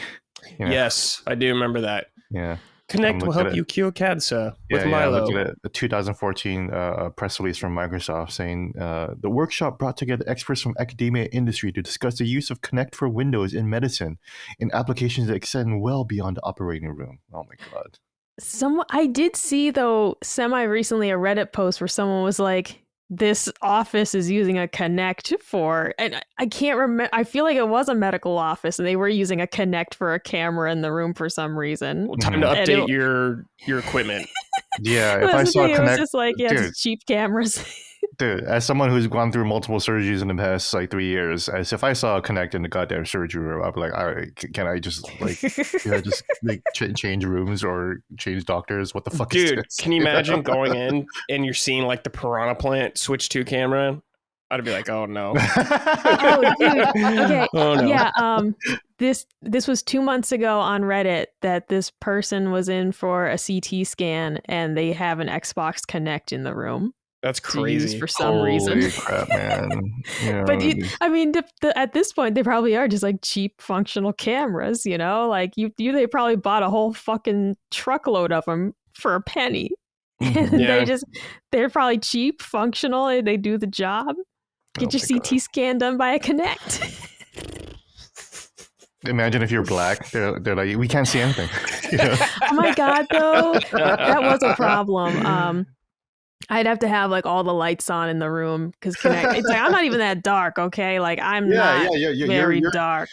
You know? Yes, I do remember that. Yeah. Connect will help you cure cancer with Milo. Look at a 2014 press release from Microsoft saying the workshop brought together experts from academia and industry to discuss the use of Connect for Windows in medicine in applications that extend well beyond the operating room. Oh my god. I did see though semi-recently a Reddit post where someone was like, this office is using a Connect for, and I can't remember. I feel like it was a medical office, and they were using a Connect for a camera in the room for some reason. Well, time to update your equipment. Yeah, if I saw Connect, it was just like just cheap cameras. Dude, as someone who's gone through multiple surgeries in the past like 3 years, as if I saw a Connect in the goddamn surgery room, I'd be like, all right, can I just like, just like change rooms or change doctors? What the fuck is this? Dude, can you imagine going in and you're seeing like the Piranha Plant switch to camera? I'd be like, oh no. Oh, dude. Okay. Oh, no. Yeah. This was 2 months ago on Reddit that this person was in for a CT scan and they have an Xbox Connect in the room. That's crazy. For some reason. Holy crap, man. You know, But at this point, they probably are just like cheap functional cameras, you know? Like they probably bought a whole fucking truckload of them for a penny. And they're probably cheap, functional, and they do the job. Get your CT scan done by a Connect. Imagine if you're black, they're like, we can't see anything. You know? Oh my god, though, that was a problem. I'd have to have like all the lights on in the room because Connect. It's like I'm not even that dark, okay? Like I'm not very dark.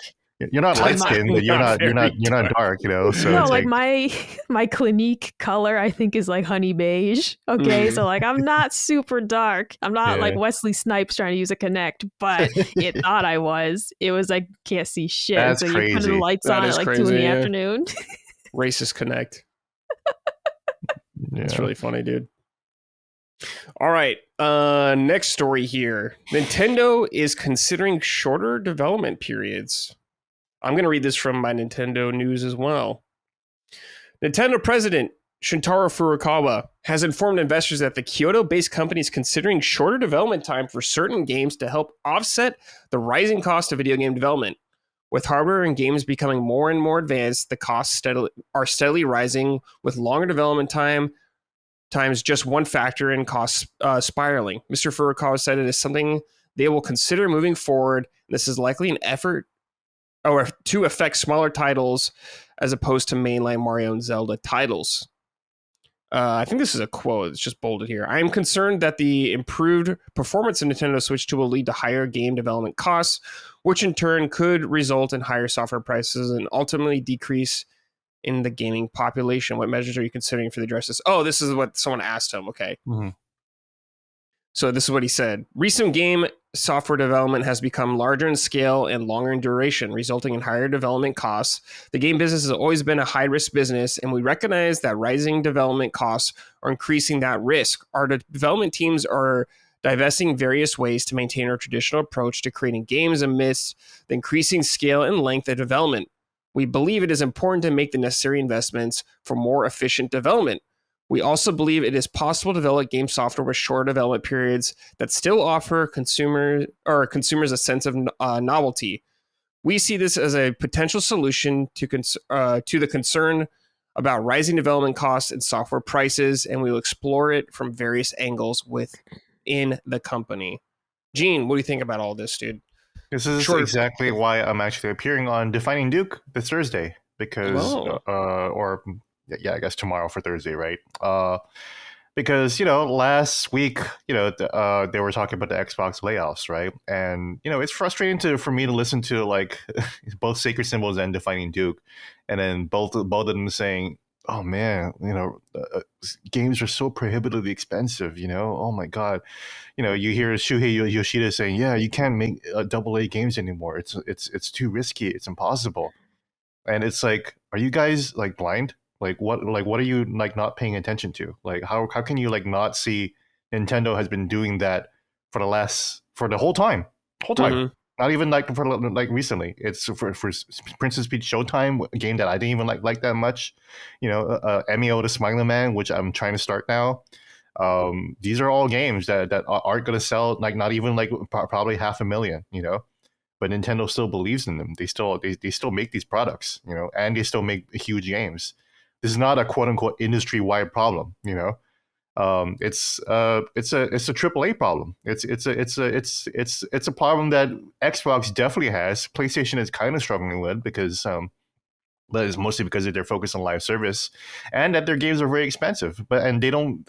You're not light skinned, but you're not dark, you know. So no, like my Clinique color I think is like honey beige. Okay, so like I'm not super dark. I'm not like Wesley Snipes trying to use a Connect, but it thought I was. It was like can't see shit. That's so crazy. You put the lights on at like crazy, 2 in the afternoon. Racist Connect. It's really funny, dude. All right, next story here. Nintendo is considering shorter development periods. I'm going to read this from my Nintendo news as well. Nintendo president Shintaro Furukawa has informed investors that the Kyoto-based company is considering shorter development time for certain games to help offset the rising cost of video game development. With hardware and games becoming more and more advanced, the costs are steadily rising, with longer development times just one factor in costs spiraling. Mr. Furukawa said it is something they will consider moving forward. This is likely an effort to affect smaller titles as opposed to mainline Mario and Zelda titles. I think this is a quote. It's just bolded here. I am concerned that the improved performance of Nintendo Switch 2 will lead to higher game development costs, which in turn could result in higher software prices and ultimately decrease in the gaming population. What measures are you considering for the address this? Oh, this is what someone asked him. Okay. Mm-hmm. So this is what he said. Recent game software development has become larger in scale and longer in duration, resulting in higher development costs. The game business has always been a high-risk business, and we recognize that rising development costs are increasing that risk. Our development teams are divesting various ways to maintain our traditional approach to creating games amidst the increasing scale and length of development. We believe it is important to make the necessary investments for more efficient development. We also believe it is possible to develop game software with short development periods that still offer consumers a sense of novelty. We see this as a potential solution to the concern about rising development costs and software prices, and we will explore it from various angles within the company. Gene, what do you think about all this, dude? This is exactly why I'm actually appearing on Defining Duke this Thursday, because I guess tomorrow for Thursday, right? Because, last week, they were talking about the Xbox layoffs, right? And, it's frustrating for me to listen to, like, both Sacred Symbols and Defining Duke, and then both of them saying, oh man, games are so prohibitively expensive. Oh my god, you hear Shuhei Yoshida saying, "Yeah, you can't make AA games anymore. It's too risky. It's impossible." And it's like, are you guys like blind? Like what are you like not paying attention to? Like how can you like not see Nintendo has been doing that for the whole time, whole time. Mm-hmm. Not even like for like recently. It's for Princess Peach Showtime, a game that I didn't even like that much. MEO the Smiling Man, which I'm trying to start now. These are all games that aren't going to sell like not even like probably 500,000. But Nintendo still believes in them. They still make these products, and they still make huge games. This is not a quote unquote industry wide problem, it's a triple A problem. It's a problem that Xbox definitely has. PlayStation is kind of struggling with because but it's mostly because of their focus on live service, and that their games are very expensive. And they don't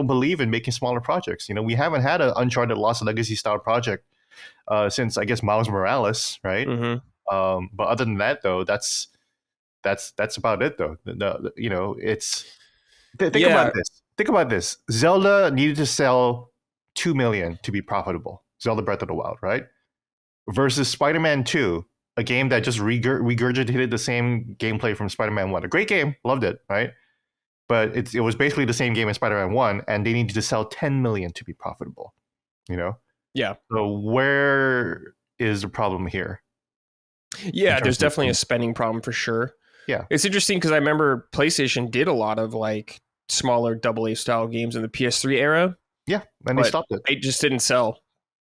believe in making smaller projects. We haven't had an Uncharted Lost Legacy style project since I guess Miles Morales, right? Mm-hmm. But other than that, though, that's about it, though. It's think about Yeah. this. Think about this. Zelda needed to sell 2 million to be profitable. Zelda Breath of the Wild, right? Versus Spider-Man 2, a game that just regurgitated the same gameplay from Spider-Man 1. A great game, loved it, right? But it was basically the same game as Spider-Man 1, and they needed to sell 10 million to be profitable. Yeah. So where is the problem here? Yeah, there's definitely a spending problem for sure. Yeah. It's interesting because I remember PlayStation did a lot of like smaller AA style games in the PS3 era. Yeah, and they stopped it. They just didn't sell.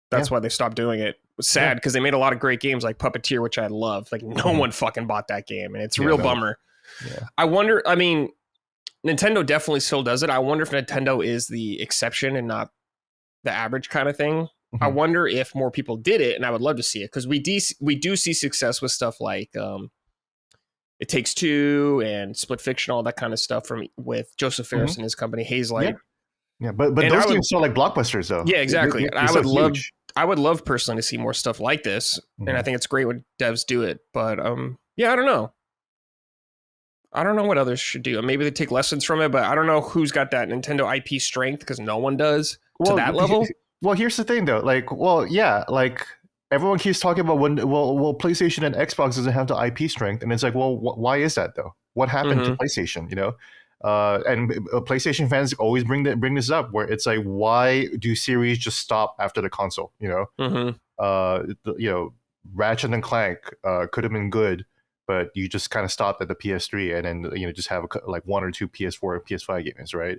That's why they stopped doing it. It was sad because they made a lot of great games like Puppeteer, which I love. Like no one fucking bought that game, and it's a real bummer. Yeah. I wonder, I mean, Nintendo definitely still does it. I wonder if Nintendo is the exception and not the average kind of thing. I wonder if more people did it, and I would love to see it because we do see success with stuff like It Takes Two and Split Fiction, all that kind of stuff with Joseph Fares and his company Hazelight. Yeah, but those games sell like blockbusters, though. Yeah, exactly. They're I would love personally to see more stuff like this, and I think it's great when devs do it. But yeah, I don't know. I don't know what others should do. Maybe they take lessons from it, but I don't know who's got that Nintendo IP strength because no one does to that level. Well, here's the thing, though. Like everyone keeps talking about PlayStation and Xbox doesn't have the IP strength, and it's like, well, why is that though? What happened to PlayStation? And PlayStation fans always bring this up, where it's like, why do series just stop after the console? Ratchet and Clank could have been good, but you just kind of stopped at the PS3, and then just have like one or two PS4 and PS5 games, right?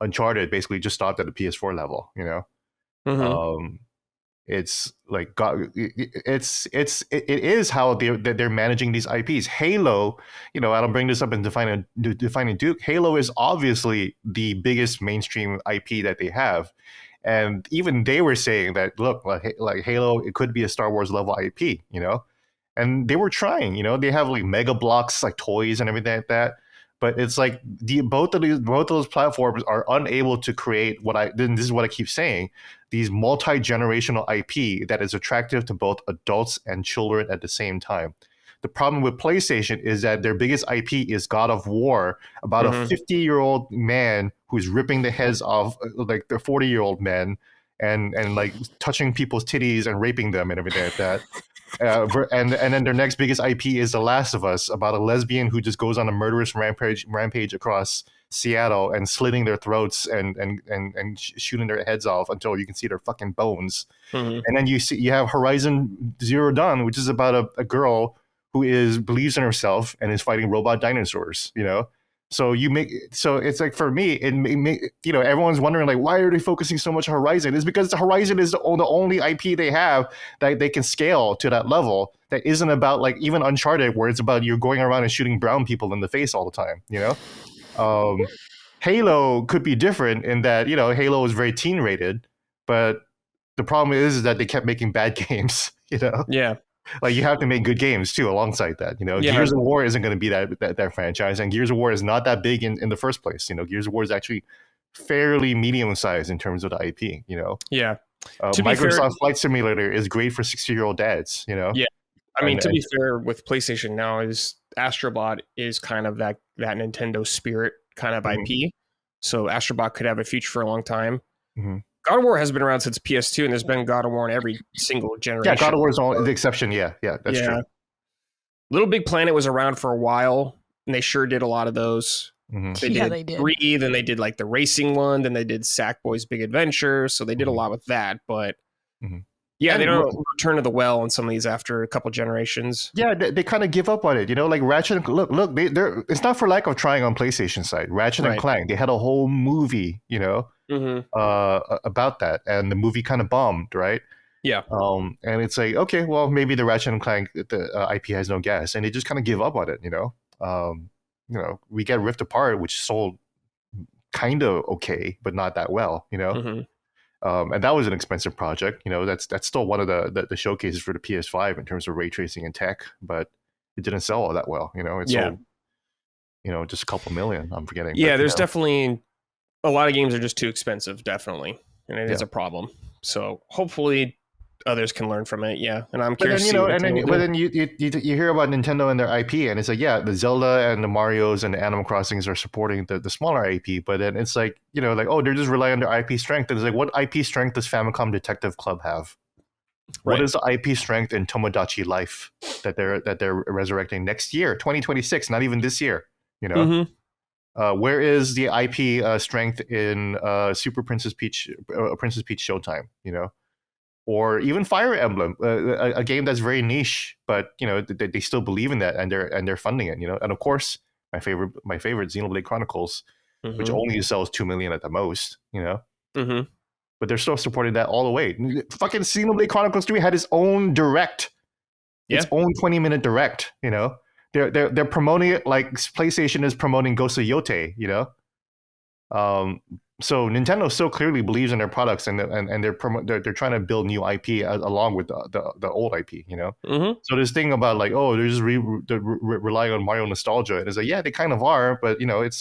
Uncharted basically just stopped at the PS4 level, It's like it is how they're managing these IPs. Halo, I don't bring this up in defining Duke. Halo is obviously the biggest mainstream IP that they have, and even they were saying that, look, like Halo, it could be a Star Wars level IP, and they were trying. They have like Mega Bloks, like toys and everything like that. But it's like both of those platforms are unable to create this is what I keep saying, these multi-generational IP that is attractive to both adults and children at the same time. The problem with PlayStation is that their biggest IP is God of War, about a 50-year-old man who's ripping the heads off like the 40-year-old men and like touching people's titties and raping them and everything like that. And then their next biggest IP is The Last of Us, about a lesbian who just goes on a murderous rampage across Seattle and slitting their throats and shooting their heads off until you can see their fucking bones. And then you have Horizon Zero Dawn, which is about a girl who believes in herself and is fighting robot dinosaurs. So it's like, for me, everyone's wondering like, why are they focusing so much on Horizon? It's because Horizon is the only IP they have that they can scale to that level. That isn't about like even Uncharted, where it's about you're going around and shooting brown people in the face all the time. Halo could be different in that Halo is very teen rated, but the problem is that they kept making bad games. Yeah. Like you have to make good games too alongside that. Gears of War isn't going to be that franchise, and Gears of War is not that big in the first place. Gears of War is actually fairly medium sized in terms of the IP. Yeah. Microsoft Flight Simulator is great for 60-year-old dads. Yeah. I mean, to be fair, with PlayStation now, is Astrobot is kind of that Nintendo spirit kind of IP. So Astrobot could have a future for a long time. God of War has been around since PS2, and there's been God of War in every single generation. Yeah, God of War is the exception. Yeah, that's true. Little Big Planet was around for a while, and they sure did a lot of those. They did Breathe, and they did like the racing one, then they did Sackboy's Big Adventure, so they did a lot with that, but yeah, they don't return to the well on some of these after a couple generations. Yeah, they kind of give up on it, like Ratchet and look, it's not for lack of trying on PlayStation side. Ratchet and Clank, they had a whole movie, about that, and the movie kind of bombed, right? Yeah. And it's like, okay, well, maybe the Ratchet and Clank, the IP has no gas, and they just kind of give up on it, we get Rift Apart, which sold kind of okay, but not that well, and that was an expensive project. That's still one of the showcases for the PS5 in terms of ray tracing and tech, but it didn't sell all that well. It sold, just a couple million. I'm forgetting. Yeah, there's definitely a lot of games are just too expensive, definitely, and it is a problem. So hopefully others can learn from it. Yeah, and I'm curious. But then you hear about Nintendo and their IP, and it's like, yeah, the Zelda and the Marios and the Animal Crossings are supporting the smaller IP, but then it's like, oh, they're just relying on their IP strength. And it's like, what IP strength does Famicom Detective Club have? Right. What is the IP strength in Tomodachi Life that they're resurrecting next year, 2026? Not even this year. Where is the IP strength in Super Princess Peach Showtime? Or even Fire Emblem, a game that's very niche, but they still believe in that, and they're funding it. And of course, my favorite Xenoblade Chronicles, which only sells 2 million at the most. But they're still supporting that all the way. Fucking Xenoblade Chronicles 3 had its own direct, its own 20-minute direct. They're promoting it like PlayStation is promoting Ghost of Yote. So Nintendo so clearly believes in their products, and they're trying to build new IP along with the old IP, So this thing about like, oh, they're just relying on Mario nostalgia, and it's like, yeah, they kind of are, but it's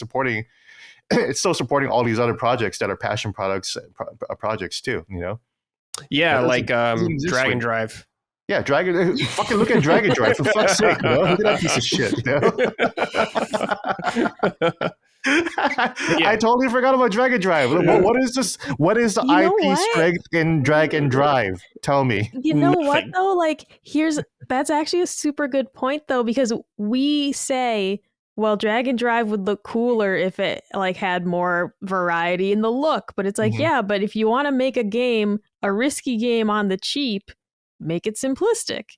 still supporting all these other projects that are passion projects too, Yeah, like Dragon Drive. Yeah, fucking look at Dragon Drive, for fuck's sake, Look at that piece of shit, I totally forgot about Dragon Drive. What is this? What is the IP strength in Dragon Drive? Tell me. You know what though? Like, that's actually a super good point though, because we say, well, Dragon Drive would look cooler if it like had more variety in the look, but it's like, yeah, but if you want to make a risky game on the cheap, make it simplistic.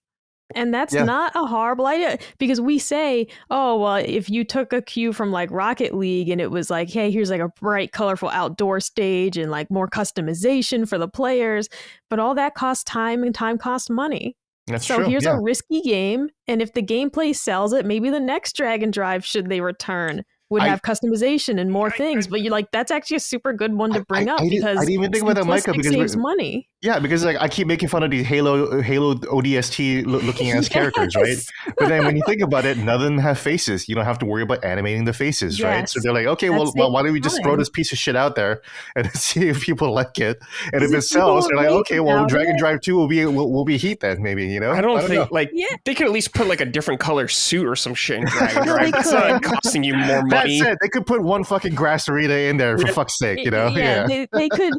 And that's not a horrible idea, because we say, oh, well, if you took a cue from like Rocket League and it was like, hey, here's like a bright, colorful outdoor stage and like more customization for the players, but all that costs time, and time costs money. That's so true. Here's a risky game, and if the gameplay sells it, maybe the next Dragon Drive, should they return, would have customization and more things. But you're like, that's actually a super good one to bring up, because I didn't even think about that, Micah, because saves money. Yeah, because like I keep making fun of these Halo ODST looking ass characters, right? But then when you think about it, none of them have faces. You don't have to worry about animating the faces, right? So they're like, okay, well, why don't we just throw this piece of shit out there and see if people like it? And if it sells, they're like, okay, well, Dragon Drive 2 will be heat then, maybe, I don't think know. They could at least put like a different color suit or some shit in Dragon Drive. It's not costing you more money. That's it. They could put one fucking grass arena in there, for fuck's sake, Yeah. They could.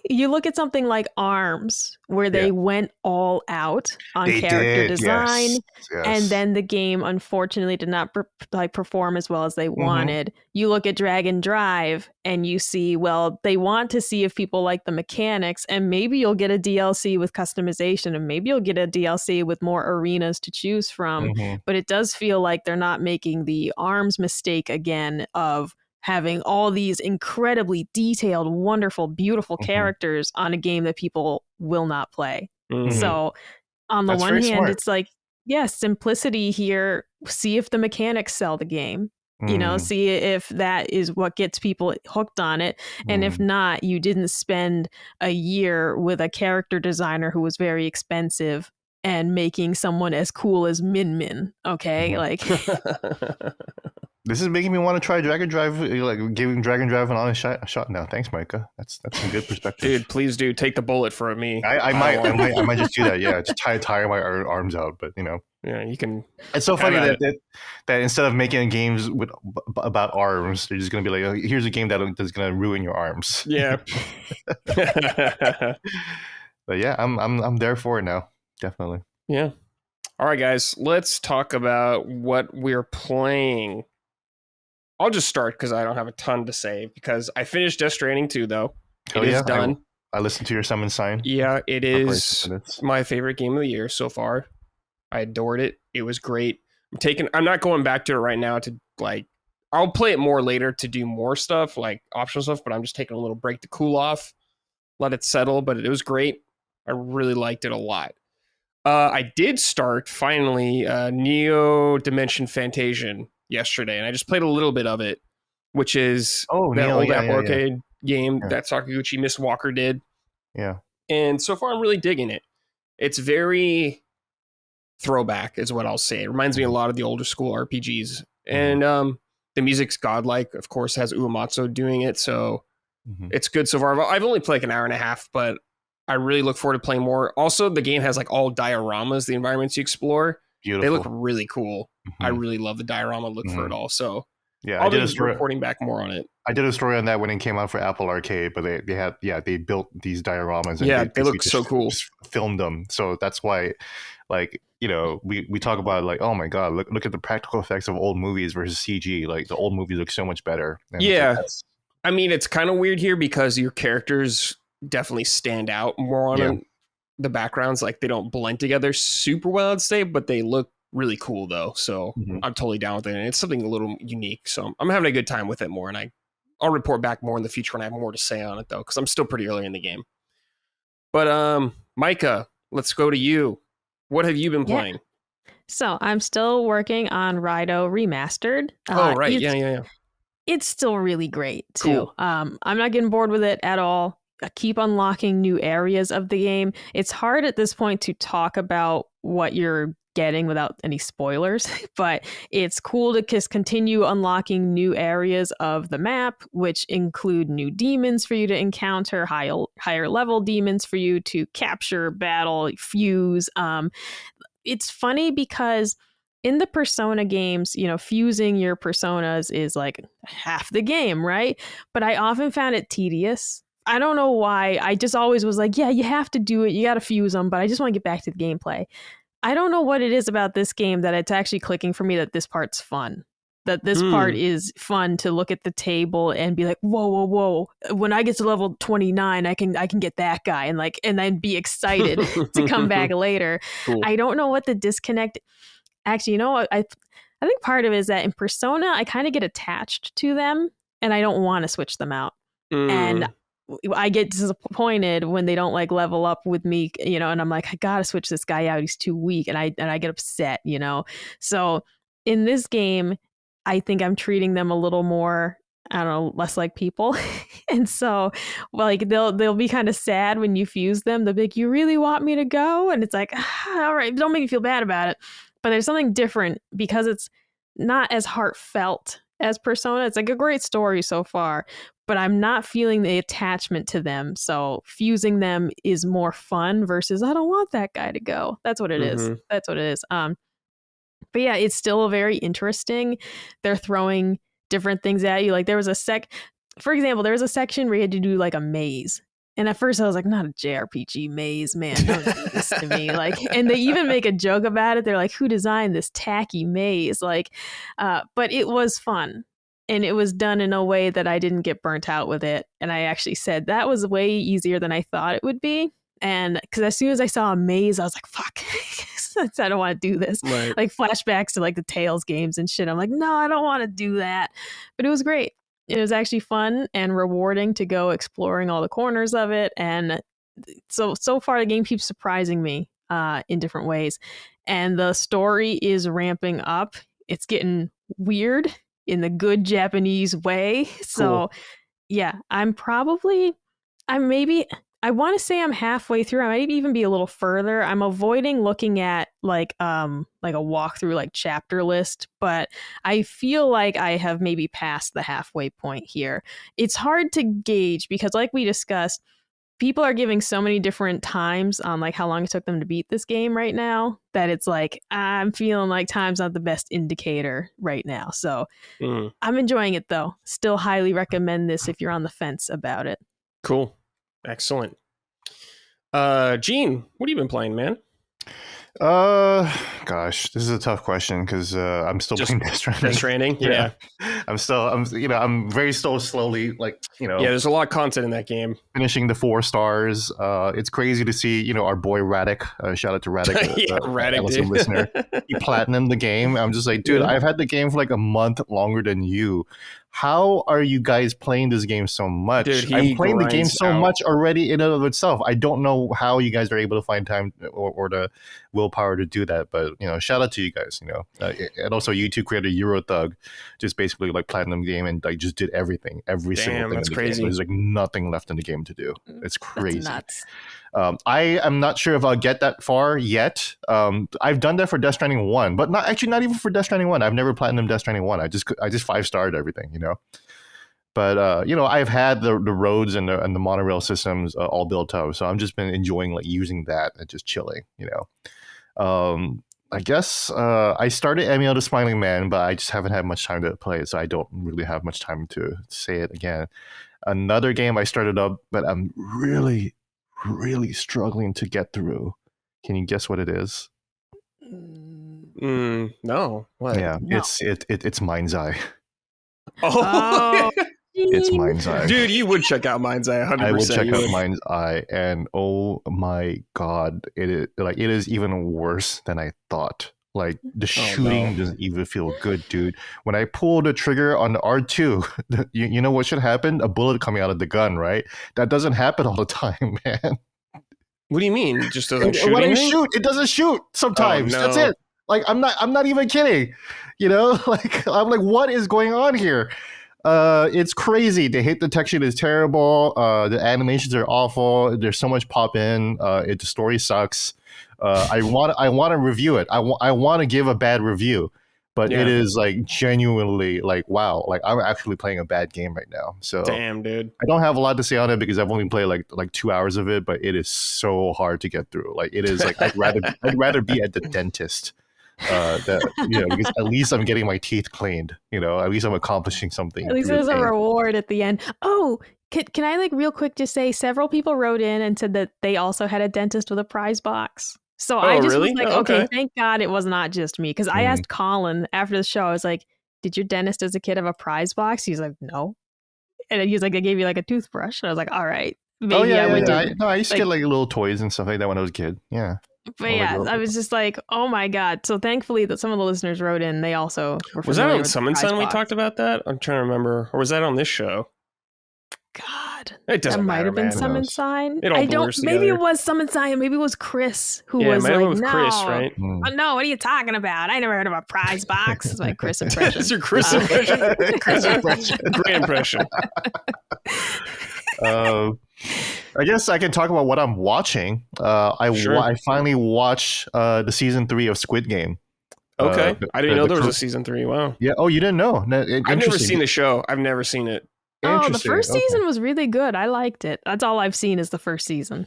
You look at something like ARMS, where they went all out on character design, and then the game unfortunately did not perform as well as they wanted. You look at Dragon Drive and you see, well, they want to see if people like the mechanics, and maybe you'll get a DLC with customization, and maybe you'll get a DLC with more arenas to choose from. But it does feel like they're not making the ARMS mistake again of having all these incredibly detailed, wonderful, beautiful characters on a game that people will not play. So on the one hand, it's like, simplicity here. See if the mechanics sell the game. See if that is what gets people hooked on it. And if not, you didn't spend a year with a character designer who was very expensive and making someone as cool as Min Min. Okay, like... This is making me want to try Drag and Drive, like giving Drag and Drive an honest shot now. Thanks, Micah. That's some good perspective. Dude, please do take the bullet for me. I might just do that. Yeah, just tire my arms out. But Yeah, you can. It's so funny that instead of making games about arms, they're just gonna be like, oh, here's a game that's gonna ruin your arms. Yeah. But yeah, I'm there for it now. Definitely. Yeah. All right, guys. Let's talk about what we're playing. I'll just start because I don't have a ton to say because I finished Death Stranding 2, though. It is done. I listened to your summon sign. Yeah, it is my favorite game of the year so far. I adored it. It was great. I'm not going back to it right now to I'll play it more later to do more stuff, like optional stuff, but I'm just taking a little break to cool off, let it settle, but it was great. I really liked it a lot. I did start finally Neo Dimension Fantasian yesterday, and I just played a little bit of it, which is that old Apple Arcade game that Sakaguchi Miss Walker did. Yeah. And so far, I'm really digging it. It's very throwback, is what I'll say. It reminds me a lot of the older school RPGs, and the music's godlike. Of course, it has Uematsu doing it, so it's good so far. I've only played like an hour and a half, but I really look forward to playing more. Also, the game has like all dioramas, the environments you explore. Beautiful. They look really cool. I really love the diorama look for it all. So yeah, I'll be reporting back more on it. I did a story on that when it came out for Apple Arcade, but they built these dioramas and they look so cool. Just filmed them. So that's why, like, we talk about like, oh my god, look at the practical effects of old movies versus CG. Like the old movies look so much better. And I mean, it's kind of weird here because your characters definitely stand out more on the backgrounds. Like they don't blend together super well, I'd say, but they look really cool though. So I'm totally down with it. And it's something a little unique. So I'm having a good time with it more. And I'll report back more in the future when I have more to say on it though, because I'm still pretty early in the game. But Micah, let's go to you. What have you been playing? So I'm still working on Rido Remastered. Oh, right. Yeah. It's still really great too. Cool. I'm not getting bored with it at all. I keep unlocking new areas of the game. It's hard at this point to talk about what you're getting without any spoilers, but it's cool to just continue unlocking new areas of the map, which include new demons for you to encounter, higher level demons for you to capture, battle, fuse. It's funny because in the Persona games, fusing your personas is like half the game, right? But I often found it tedious. I don't know why. I just always was like, yeah, you have to do it. You got to fuse them, but I just want to get back to the gameplay. I don't know what it is about this game that it's actually clicking for me that this part's fun. That this part is fun to look at the table and be like, whoa. When I get to level 29, I can get that guy and then be excited to come back later. Cool. I don't know what the disconnect. Actually, I think part of it is that in Persona, I kind of get attached to them and I don't want to switch them out. And I get disappointed when they don't level up with me, and I'm like, I gotta switch this guy out. He's too weak. And I get upset, So in this game, I think I'm treating them a little more, I don't know, less like people. And so they'll be kind of sad when you fuse them. They'll be like, you really want me to go? And it's like, all right, don't make me feel bad about it. But there's something different because it's not as heartfelt as Persona. It's like a great story so far, but I'm not feeling the attachment to them. So fusing them is more fun versus I don't want that guy to go. That's what it is. That's what it is. But yeah, it's still very interesting. They're throwing different things at you. Like there was for example, there was a section where you had to do a maze. And at first I was like, not a JRPG maze, man. Don't do this to me. And they even make a joke about it. They're like, who designed this tacky maze? But it was fun. And it was done in a way that I didn't get burnt out with it. And I actually said that was way easier than I thought it would be. And because as soon as I saw a maze, I was like, fuck, I don't want to do this. Right. Flashbacks to the Tales games and shit. I'm like, no, I don't want to do that. But it was great. It was actually fun and rewarding to go exploring all the corners of it. And so far the game keeps surprising me in different ways. And the story is ramping up. It's getting weird in the good Japanese way. So yeah, I'm maybe I want to say I'm halfway through. I might even be a little further. I'm avoiding looking at like a walkthrough like chapter list, but I feel like I have maybe passed the halfway point here. It's hard to gauge because, like we discussed, people are giving so many different times on like how long it took them to beat this game right now that it's like I'm feeling like time's not the best indicator right now. So I'm enjoying it though. Still highly recommend this if you're on the fence about it. Cool. Excellent. Gene, what have you been playing, man? Gosh, this is a tough question because I'm still playing Death Stranding. Death Stranding, yeah. I'm very still slowly, like, Yeah, there's a lot of content in that game. Finishing the 4 stars. It's crazy to see, our boy Radek. Shout out to Radek, Radek, listener. He platinumed the game. I'm just like, dude, I've had the game for like a month longer than you. How are you guys playing this game so much? Dude, I'm playing the game so much already in and of itself. I don't know how you guys are able to find time or the willpower to do that. But, shout out to you guys, and also YouTube creator Eurothug just basically like platinum game and like just did everything, every single thing. That's in the crazy. Game. There's like nothing left in the game to do. It's crazy. That's nuts. I am not sure if I'll get that far yet. I've done that for Death Stranding 1, but not even for Death Stranding 1. I've never platinumed Death Stranding 1. I just 5-starred everything, But I've had the roads and the monorail systems all built up, so I've just been enjoying like using that and just chilling, I guess I started Amiel the Smiling Man, but I just haven't had much time to play it, so I don't really have much time to say it again. Another game I started up, but I'm really, really struggling to get through. Can you guess what it is? No. What? Yeah, No. it's Mind's Eye. Oh. It's Mind's Eye. Dude, you would check out Mind's Eye 100%. I will check out Mind's Eye, and oh my god, it is even worse than I thought. Like the shooting doesn't even feel good, dude. When I pull the trigger on the R2, you know what should happen? A bullet coming out of the gun, right? That doesn't happen all the time, man. What do you mean? It just doesn't shoot? When I shoot, it doesn't shoot sometimes. Oh, no. That's it. Like I'm not even kidding. Like I'm like, what is going on here? It's crazy. The hit detection is terrible. The animations are awful. There's so much pop in. The story sucks. I want to review it. I want to give a bad review, but it is like genuinely like, wow, like I'm actually playing a bad game right now. So damn, dude. I don't have a lot to say on it because I've only played like 2 hours of it, but it is so hard to get through. Like it is like I'd rather be at the dentist. Because at least I'm getting my teeth cleaned. At least I'm accomplishing something. At least there's a reward at the end. Oh, can I like real quick just say several people wrote in and said that they also had a dentist with a prize box. So I just was like, okay, thank God it was not just me. Because I asked Colin after the show, I was like, did your dentist as a kid have a prize box? He's like, no. And he's like, I gave you like a toothbrush. And I was like, all right. Maybe I used to get like little toys and stuff like that when I was a kid. Yeah. But yeah, I was just like, oh my God. So thankfully that some of the listeners wrote in, they also were Was that on Summon Sun we talked about that? I'm trying to remember. Or was that on this show? God. It doesn't that matter, might have been Summon Sign. I don't maybe it was Summon Sign, maybe it was Chris who was like, no. Chris, right? No, what are you talking about? I never heard of a prize box. It's my Chris impression. That's your Chris impression. Chris impression. Great impression. I guess I can talk about what I'm watching. I finally watched the season 3 of Squid Game. Okay. I didn't know there was a season 3. Wow. Yeah. Oh, you didn't know? I've never seen the show. I've never seen it. Oh, the first season was really good. I liked it. That's all I've seen is the first season.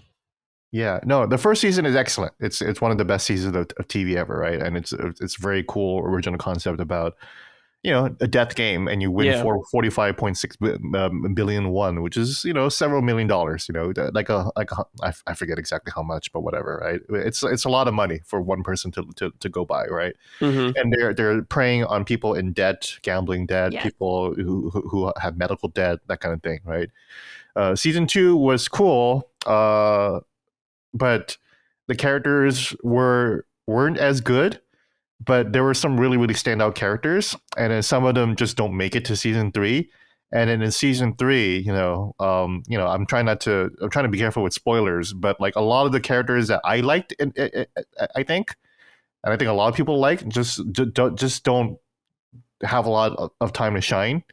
Yeah, no, the first season is excellent. It's one of the best seasons of TV ever, right? And it's very cool original concept about a death game, and you win for 45.6 billion won, which is several $1 million. I forget exactly how much, but whatever, right? It's a lot of money for one person to go by, right? Mm-hmm. And they're preying on people in debt, gambling debt, people who have medical debt, that kind of thing, right? Season 2 was cool, but the characters weren't as good. But there were some really, really standout characters, and then some of them just don't make it to season 3. And then in season 3, I'm trying to be careful with spoilers, but like a lot of the characters that I liked, I think a lot of people just don't have a lot of time to shine,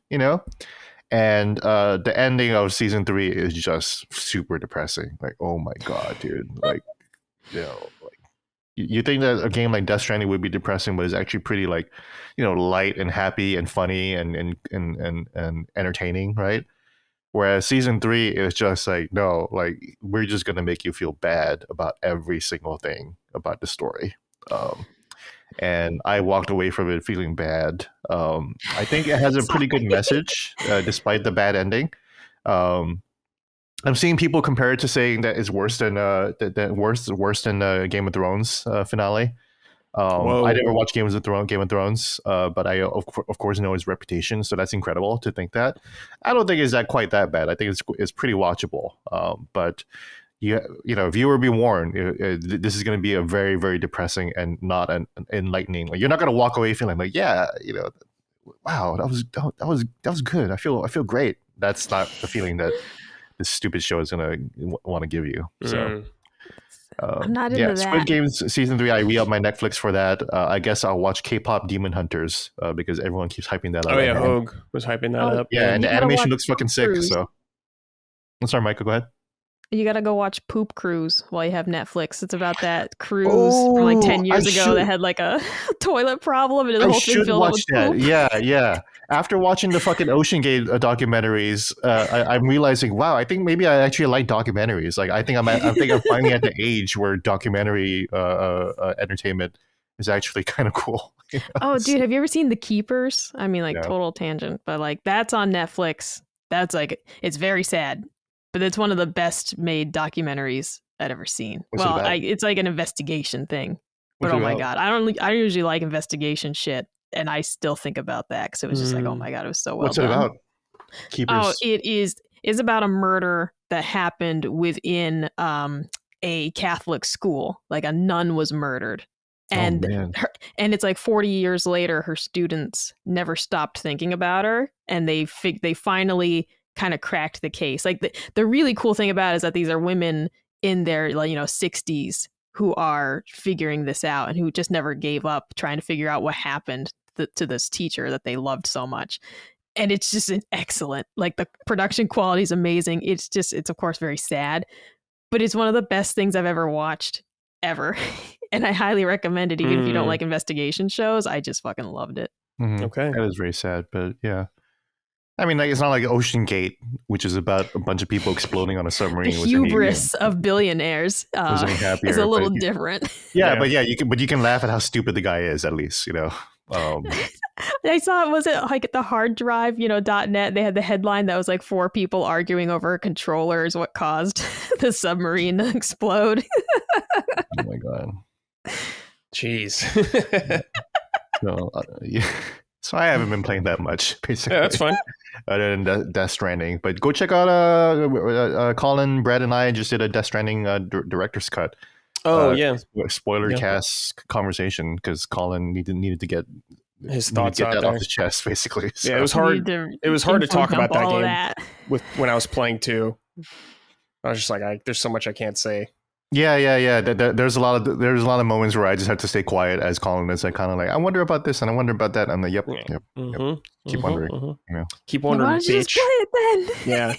And the ending of season 3 is just super depressing. Like, oh my god, dude! Like, like you think that a game like Death Stranding would be depressing, but it's actually pretty like, light and happy and funny and entertaining, right? Whereas season 3 is just like, no, like we're just gonna make you feel bad about every single thing about the story. And I walked away from it feeling bad. I think it has a pretty good message, despite the bad ending. I'm seeing people compare it to saying that it's worse than worse than the Game of Thrones finale. I never watched Game of Thrones, but I of course know his reputation, so that's incredible to think that. I don't think it's that quite that bad. I think it's pretty watchable. But viewer be warned. This is going to be a very, very depressing and not an enlightening. Like, you're not going to walk away feeling like, yeah, wow, that was good. I feel great. That's not the feeling that this stupid show is going to want to give you. So. I'm not into that. Squid Games season 3. I re-up my Netflix for that. I guess I'll watch K-pop Demon Hunters because everyone keeps hyping that up. Oh yeah, Hogue was hyping that up. Yeah, and the animation looks fucking sick. So, I'm sorry, Michael. Go ahead. You gotta go watch Poop Cruise while you have Netflix. It's about that cruise from like 10 years ago that had like a toilet problem and the whole thing filled up with poop. Yeah. After watching the fucking Ocean Gate documentaries, I'm realizing, wow, I think maybe I actually like documentaries. Like, I think I'm finally at the age where documentary entertainment is actually kind of cool. Oh, dude, have you ever seen The Keepers? I mean, like, total tangent, but like that's on Netflix. That's like, it's very sad, but it's one of the best made documentaries I'd ever seen. It's like an investigation thing. But oh my god, I usually like investigation shit, and I still think about that because it was just like, oh my god, it was so well What's done. It about? Keepers. Oh, it is about a murder that happened within a Catholic school. Like, a nun was murdered, and it's like 40 years later, her students never stopped thinking about her, and they finally kind of cracked the case. Like, the really cool thing about it is that these are women in their 60s who are figuring this out and who just never gave up trying to figure out what happened to this teacher that they loved so much. And it's just excellent. Like, the production quality is amazing. It's of course very sad, but it's one of the best things I've ever watched ever. And I highly recommend it, even if you don't like investigation shows. I just fucking loved it. Mm-hmm. Okay. That is very sad, but yeah. I mean, like, it's not like Ocean Gate, which is about a bunch of people exploding on a submarine. The hubris of billionaires is a little different. Yeah, but you can laugh at how stupid the guy is, at least, I saw, was it like at the hard drive, .net, they had the headline that was like 4 people arguing over a controller is what caused the submarine to explode. Oh my god. Jeez. So I haven't been playing that much, basically. Yeah, that's fine. Other than Death Stranding. But go check out Colin, Brad, and I just did a Death Stranding director's cut. Oh, yeah. Spoiler cast conversation, because Colin needed to get his thoughts out that off his chest, basically. So. Yeah, it was hard. It was hard to talk about that game when I was playing too. I was just like, there's so much I can't say. Yeah. There's a lot of moments where I just have to stay quiet as Colin is like, kind of like, I wonder about this and I wonder about that. I'm like, yep. Keep wondering. Keep wondering, bitch. Just play it then. Yeah.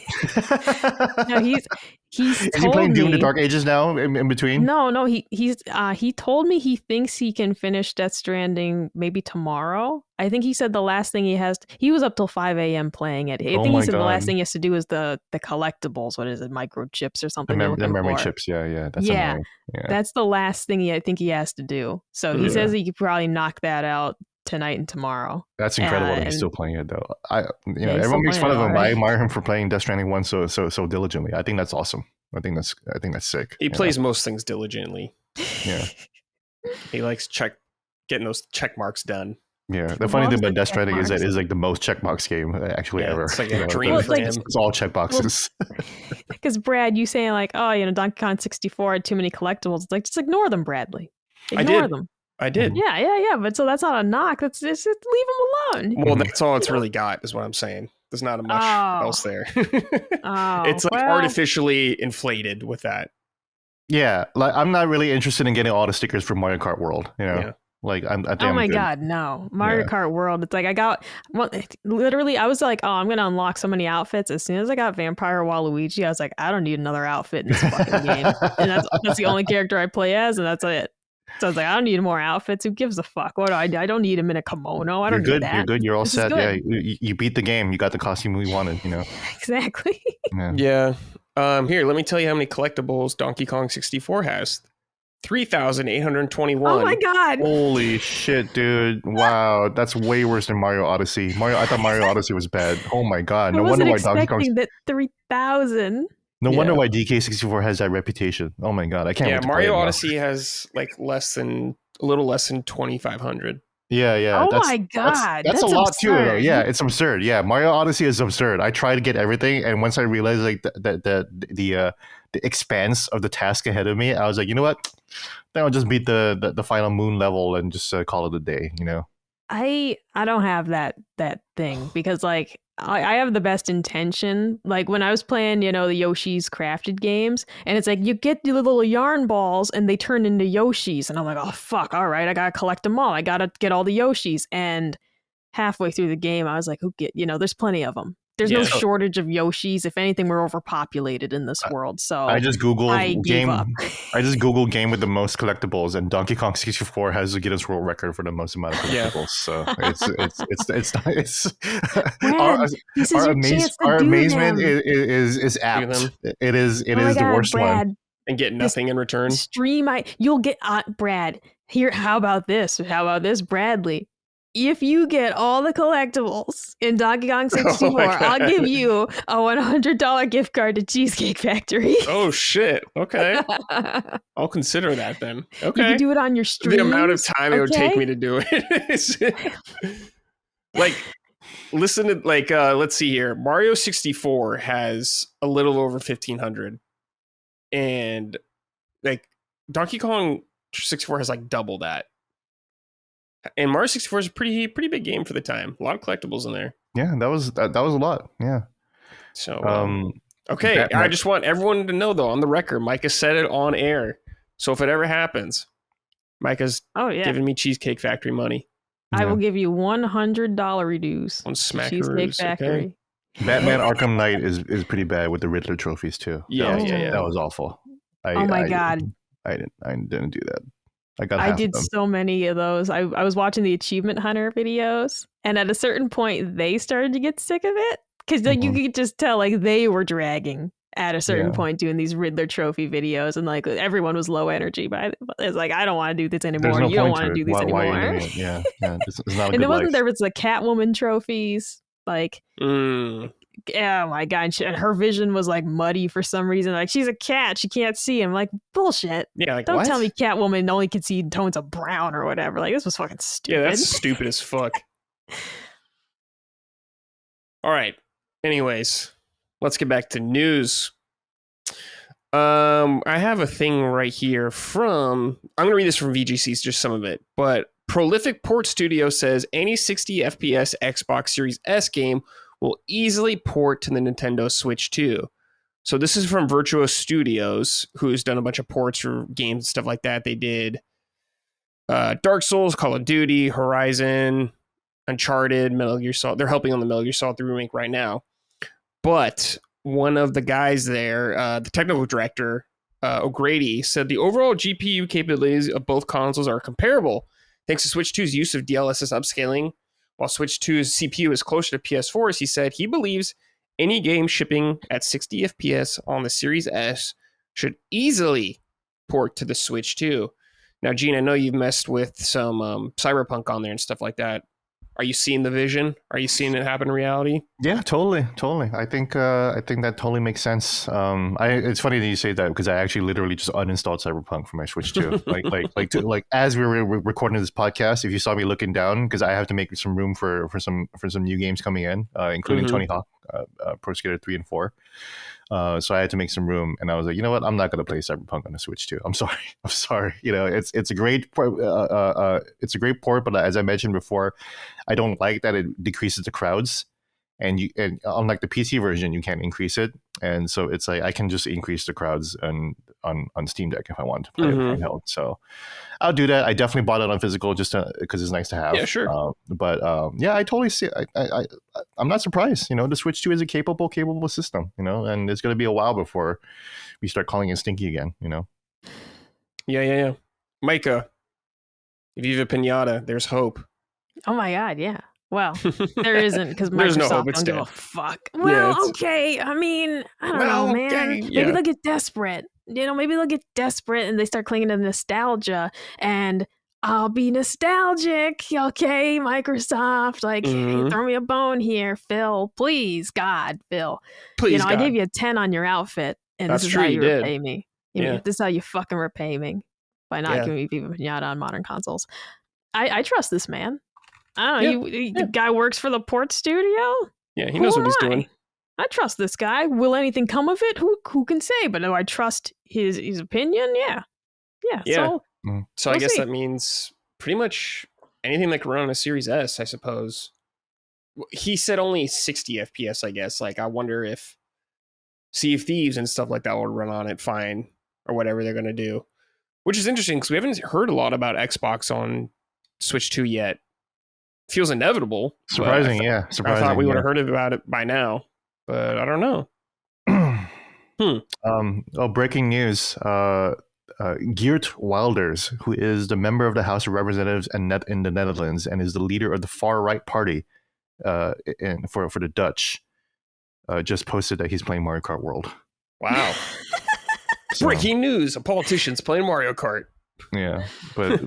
No, he's is he playing Doom: The Dark Ages now in between? No, he told me he thinks he can finish Death Stranding maybe tomorrow. I think he said the last thing he was up till 5 a.m. playing it. I think he said the last thing he has to do is the collectibles. What is it, microchips or something? The memory chips, yeah. That's annoying. Yeah, that's the last thing I think he has to do. So he says he could probably knock that out tonight and tomorrow. That's incredible that he's still playing it, though. Everyone makes fun of him, but I admire him for playing Death Stranding 1 so diligently. I think that's awesome. I think that's sick. He plays most things diligently. Yeah. He likes getting those check marks done. Yeah, the funny thing about Death Stranding is that it is like the most checkbox game actually ever. It's like a dream for him. It's all checkboxes. Because Brad, you saying like, oh, Donkey Kong 64 had too many collectibles. It's like, just ignore them, Bradley. Ignore them. I did. Yeah. But so that's not a knock. That's just leave them alone. Well, that's all it's really got, is what I'm saying. There's not much else there. It's like artificially inflated with that. Yeah, like I'm not really interested in getting all the stickers from Mario Kart World. Like I think Oh I'm my good. god, no. Mario Yeah. Kart World. It's like literally I was like, oh, I'm gonna unlock so many outfits. As soon as I got Vampire Waluigi, I was like, I don't need another outfit in this fucking game. And that's the only character I play as, and that's it. So I was like, I don't need more outfits. Who gives a fuck? What do I do? I don't need him in a kimono. I You're don't need good. that. You're good. You're all This is set. Yeah, good. you beat the game. You got the costume we wanted. Exactly. Yeah. Yeah. Here, let me tell you how many collectibles Donkey Kong 64 has. 3,821. Oh my god. Holy shit, dude! Wow, that's way worse than Mario Odyssey. I thought Mario Odyssey was bad. Oh my god! I No wonder wasn't why Donkey Kong. expecting that 3,000. No Yeah. wonder why DK64 has that reputation. Oh my god, I can't Yeah, wait to Mario play it now. Odyssey has like a little less than 2,500. Yeah. Oh that's, my god. That's a lot too, though. absurd. Yeah, it's absurd. Yeah, Mario Odyssey is absurd. I try to get everything, and once I realized like the expanse of the task ahead of me, I was like, you know what? Then I'll just beat the final moon level and just call it a day. I don't have that thing because like I have the best intention. Like when I was playing, the Yoshi's Crafted games, and it's like you get the little yarn balls and they turn into Yoshis, and I'm like, oh fuck, all right, I gotta collect them all. I gotta get all the Yoshis. And halfway through the game, I was like, there's plenty of them. There's no Yeah. shortage of Yoshis. If anything, we're overpopulated in this world. So I just Googled I gave game. up. I just Googled game with the most collectibles, and Donkey Kong 64 has the Guinness World Record for the most amount of Yeah. collectibles. So it's Brad, this is your chance to our do amazement them. is apt. them. It is Oh my the God, worst one. Brad, And get nothing in return. you'll get Brad. Here, how about this? Bradley? If you get all the collectibles in Donkey Kong 64, God. I'll give you a $100 gift card to Cheesecake Factory. Oh shit. Okay. I'll consider that then. Okay. You can do it on your stream. The amount of time it would take me to do it is like listen to like let's see here. Mario 64 has a little over 1,500, and like Donkey Kong 64 has like double that. And Mario 64 is a pretty big game for the time. A lot of collectibles in there. Yeah, that was a lot. Yeah. So okay, I just want everyone to know though, on the record, Micah said it on air. So if it ever happens, Micah's giving me Cheesecake Factory money. I will give you $100 reduce On Smackaroos, Cheesecake Factory. Okay. Batman Arkham Knight is pretty bad with the Riddler trophies too. Yeah. That was awful. Oh my God. I didn't do that. I did so many of those. I was watching the Achievement Hunter videos, and at a certain point, they started to get sick of it because like you could just tell like they were dragging at a certain point doing these Riddler trophy videos, and like everyone was low energy. But it's like I don't want to do this anymore. No you don't want to do this anymore. Why are you doing it? Yeah, it's not a and good life. there was the Catwoman trophies, like. Oh my god! And her vision was like muddy for some reason. Like she's a cat, she can't see. I'm like bullshit. Yeah, like, don't what? tell me Catwoman only can see tones of brown or whatever. Like this was fucking stupid. Yeah, that's stupid as fuck. All right. Anyways, let's get back to news. I have a thing right here from. I'm gonna read this from VGC, just some of it. But Prolific Port Studio says any 60 FPS Xbox Series S game will easily port to the Nintendo Switch 2. So this is from Virtua Studios, who's done a bunch of ports for games and stuff like that. They did Dark Souls, Call of Duty, Horizon, Uncharted, Metal Gear Solid. They're helping on the Metal Gear Solid 3 remake right now. But one of the guys there, the technical director, O'Grady, said the overall GPU capabilities of both consoles are comparable thanks to Switch 2's use of DLSS upscaling. While Switch 2's CPU is closer to PS4's, he said he believes any game shipping at 60 FPS on the Series S should easily port to the Switch 2. Now, Gene, I know you've messed with some Cyberpunk on there and stuff like that. Are you seeing the vision? Are you seeing it happen in reality? Yeah, totally. I think that totally makes sense. It's funny that you say that because I actually literally just uninstalled Cyberpunk from my Switch too. like as we were recording this podcast, if you saw me looking down, because I have to make some room for some new games coming in, including Tony Hawk, Pro Skater 3 and 4. So I had to make some room, and I was like, you know what? I'm not going to play Cyberpunk on the Switch 2. I'm sorry. It's a great port, but as I mentioned before, I don't like that it decreases the crowds, and unlike the PC version, you can't increase it, and so it's like I can just increase the crowds and on Steam Deck if I wanted to play it handheld. So I'll do that. I definitely bought it on physical just because it's nice to have. Yeah, sure. But I totally see. I'm not surprised. The Switch 2 is a capable system. And it's going to be a while before we start calling it stinky again. Yeah. Micah, if you have a pinata, there's hope. Oh my God, yeah. Well, there isn't because There's Microsoft no hope, it's don't give dead. a fuck. Well, it's- okay. I mean, I don't know, man. okay, Maybe yeah. they'll get desperate. Maybe they'll get desperate and they start clinging to nostalgia. And I'll be nostalgic, okay, Microsoft. Like, hey, throw me a bone here, Phil. Please, God, Phil. Please, I God. gave you a 10 on your outfit, and That's this is true, how you you did. repay me. Yeah. This is how you fucking repay me by not giving me Viva Pinata on modern consoles. I trust this man. I don't know. The guy works for the port studio. Yeah, he knows what he's doing. I trust this guy. Will anything come of it? Who can say? But do I trust his opinion? Yeah. So I guess see. that means pretty much anything that can run on a Series S, I suppose. He said only 60 FPS, I guess. Like, I wonder if Sea of Thieves and stuff like that will run on it fine or whatever they're going to do. Which is interesting because we haven't heard a lot about Xbox on Switch 2 yet. Feels inevitable. Surprising. I thought we would have heard about it by now, but I don't know. Breaking news. Geert Wilders, who is the member of the House of Representatives in the Netherlands and is the leader of the far-right party for the Dutch, just posted that he's playing Mario Kart World. Wow. Breaking news. A politician's playing Mario Kart. Yeah, but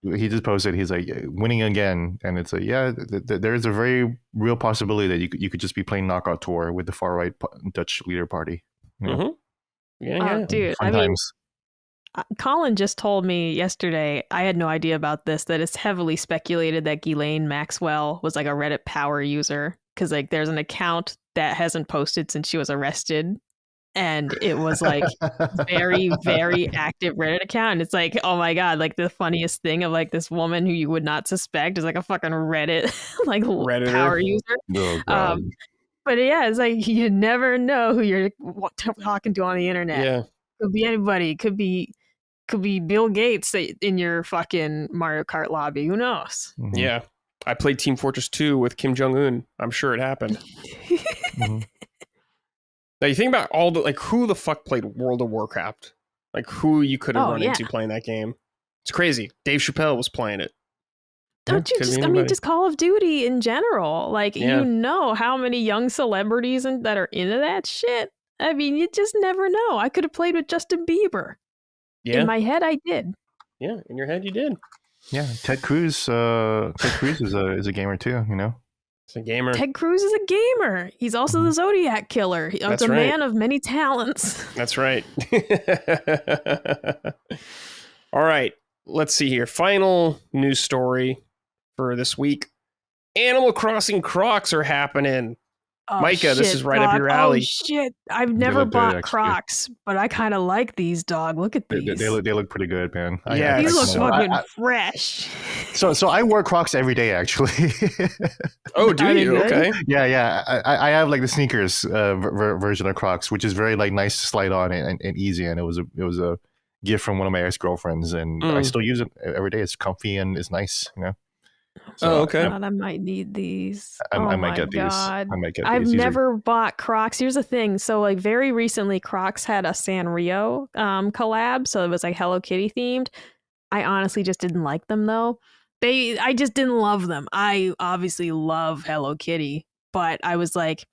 he just posted, he's like, winning again. And it's like, there's a very real possibility that you could just be playing Knockout Tour with the far-right Dutch leader party. Yeah. Dude, Fun times. Colin just told me yesterday, I had no idea about this, that it's heavily speculated that Ghislaine Maxwell was like a Reddit power user. Because like there's an account that hasn't posted since she was arrested. And it was like very, very active Reddit account. And it's like, oh my God, like the funniest thing of like this woman who you would not suspect is like a fucking Reddit, like Redditor. Power user. Oh, God. But yeah, it's like you never know who you're talking to on the internet. Yeah. Could be anybody. Could be Bill Gates in your fucking Mario Kart lobby. Who knows? Mm-hmm. Yeah. I played Team Fortress 2 with Kim Jong-un. I'm sure it happened. Now you think about all the, like, who the fuck played World of Warcraft? Like, who you could have run into playing that game. It's crazy. Dave Chappelle was playing it. Don't you just, just Call of Duty in general. Like, you know how many young celebrities that are into that shit? I mean, you just never know. I could have played with Justin Bieber. Yeah. In my head, I did. Yeah, in your head, you did. Yeah, Ted Cruz. Ted Cruz is a gamer too. It's a gamer. Ted Cruz is a gamer. He's also the Zodiac Killer. He's a man of many talents. That's right. All right. Let's see here. Final news story for this week. Animal Crossing Crocs are happening. Oh, Micah, this is right up your alley. Oh, shit. I've never bought Crocs, but I kind of like these, dog. Look at these. They look pretty good, man. These look fucking fresh. So I wear Crocs every day, actually. Oh, do you? Okay. Yeah. I have like the sneakers version of Crocs, which is very like nice to slide on and easy. And it was a gift from one of my ex-girlfriends, and I still use it every day. It's comfy and it's nice, So okay. I might need these. I might get these. I might get these. I've never bought Crocs. Here's the thing. So like very recently, Crocs had a Sanrio collab. So it was like Hello Kitty themed. I honestly just didn't like them though. I just didn't love them. I obviously love Hello Kitty, but I was like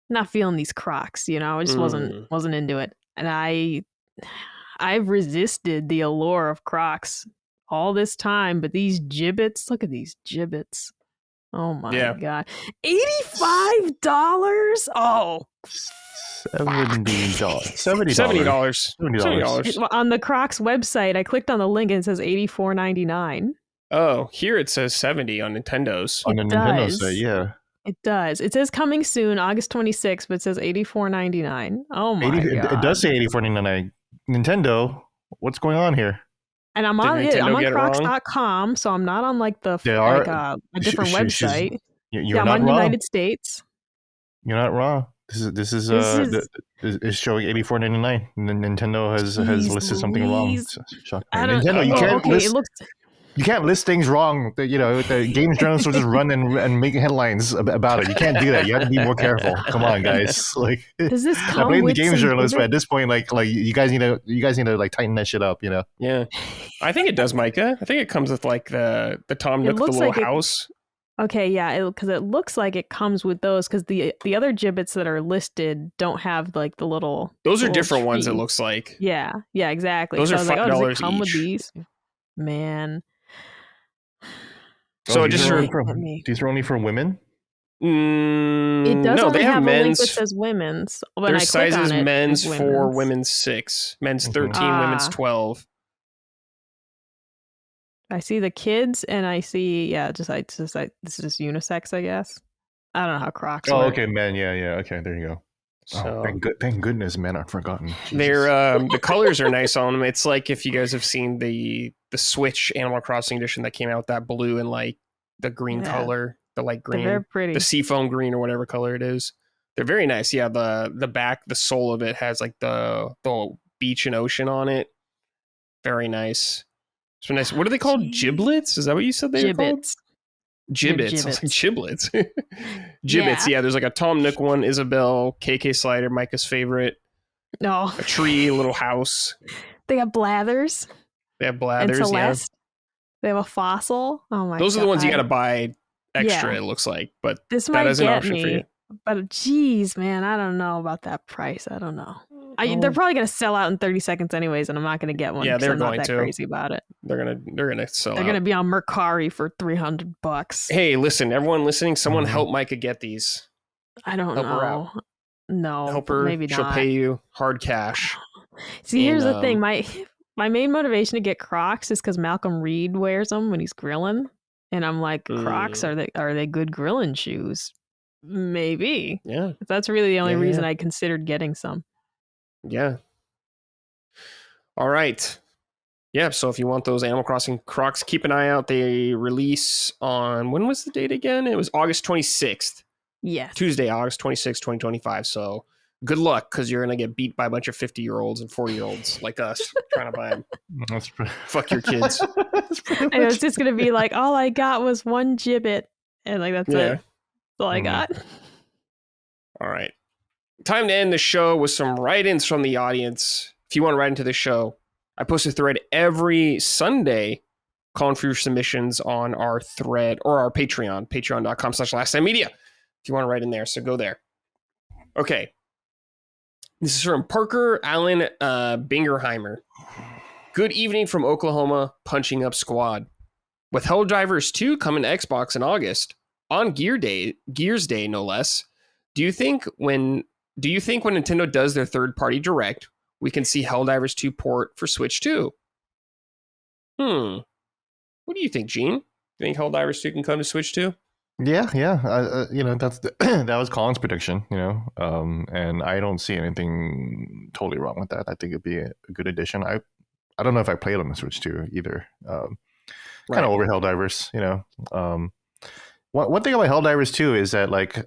not feeling these Crocs. I just wasn't into it. And I've resisted the allure of Crocs all this time, but these gibbets, look at these gibbets. Oh my God. $85? Oh. $70. On the Crocs website, I clicked on the link and it says $84.99. Oh, here it says 70 on Nintendo's. On the Nintendo site, yeah. It does. It says coming soon, August 26th, but it says $84.99. Oh my God. It does say $84.99. Nintendo, what's going on here? And I'm on Crocs.com, so I'm not on like a different website. You're I'm not on wrong. United States. You're not wrong. is showing $84.99. Nintendo has Jeez listed something wrong. Louise. Shocking. I don't. Nintendo, you can't Okay, it list. looks. You can't list things wrong. The games journalists will just run and make headlines about it. You can't do that. You have to be more careful. Come on, guys. Like, Does this I come blame the with games some journalists, but at gibbet? this point, like you guys need to like tighten that shit up. Yeah, I think it does, Micah. I think it comes with like the Tom It Nook, the looks little like it- house. Okay, yeah, because it looks like it comes with those. Because the other gibbets that are listed don't have like the little. Those the are little different ones. It tree. looks like Yeah, exactly. those So are I was like, oh, does it $5 come with each. these? Man. So these just are Dang only for at me. these are only for women. It does no, only they have have a link men's. that says women's. When Their I click sizes on it, men's it's 4, women's. women's 6, men's Mhm. 13, women's Ah. 12. I see the kids, and I see this is unisex, I guess. I don't know how Crocs Oh, work. okay, man. Yeah. Okay, there you go. So Thank goodness men aren't forgotten. they're Jesus. the colors are nice on them. It's like if you guys have seen the Switch Animal Crossing edition that came out, that blue and like the green Yeah. color, the light They're very green, pretty. the seafoam green or whatever color it is. They're very nice. Yeah, the back, the sole of it has like the beach and ocean on it. Very nice. So nice. What are they called? Jeez. Giblets? Is that what you said they were called? Gibbets. Gibbets. I was like, gibbets. giblets. Gibbets. Yeah, there's like a Tom Nook one, Isabel, KK Slider, Micah's favorite, No. a tree, a little house. They got Blathers They have and blathers. Yeah, Celeste. They have a fossil. Oh my god. those are the ones you got to buy extra. Yeah. It looks like, but This that might is an get option for you. me. But geez, man, I don't know about that price. I don't know. They're probably gonna sell out in 30 seconds anyways, and I'm not gonna get one. Yeah, 'cause they're I'm not going that to. crazy about it. They're gonna sell They're out. gonna be on Mercari for $300. Hey, listen, everyone listening, someone Mhm. help Micah get these. I don't help her know. No, Help her. maybe She'll not. pay you hard cash. See, here's And, the thing. My main motivation to get Crocs is because Malcolm Reed wears them when he's grilling, and I'm like, Crocs are they good grilling shoes? Maybe. Yeah, That's really the only Yeah, reason yeah. I considered getting some. yeah. All right. Yeah, so if you want those Animal Crossing Crocs, keep an eye out. They release on, when was the date again? It was August 26th. Yes. Tuesday, August 26th, 2025. So good luck, because you're going to get beat by a bunch of 50-year-olds and 40-year-olds like us trying to buy them. That's pretty. Fuck your kids. That's pretty And it's much- just gonna be like, all I got was one gibbet, and like that's Yeah. it. That's all I Mhm. got. All right. Time to end the show with some write-ins from the audience. If you want to write into the show, I post a thread every Sunday calling for your submissions on our thread or our Patreon, patreon.com/lasttimemedia. If you want to write in there, so go there. Okay. This is from Parker Allen Bingerheimer. Good evening from Oklahoma, punching up squad. With Helldivers 2 coming to Xbox in August, on Gears Day no less, do you think when Nintendo does their third-party direct, we can see Helldivers 2 port for Switch 2? What do you think, Gene? Do you think Helldivers 2 can come to Switch 2? Yeah. That's that was Colin's prediction. And I don't see anything totally wrong with that. I think it'd be a good addition. I don't know if I played on the Switch 2 either. Kind of over Helldivers. One thing about Helldivers 2 is that, like,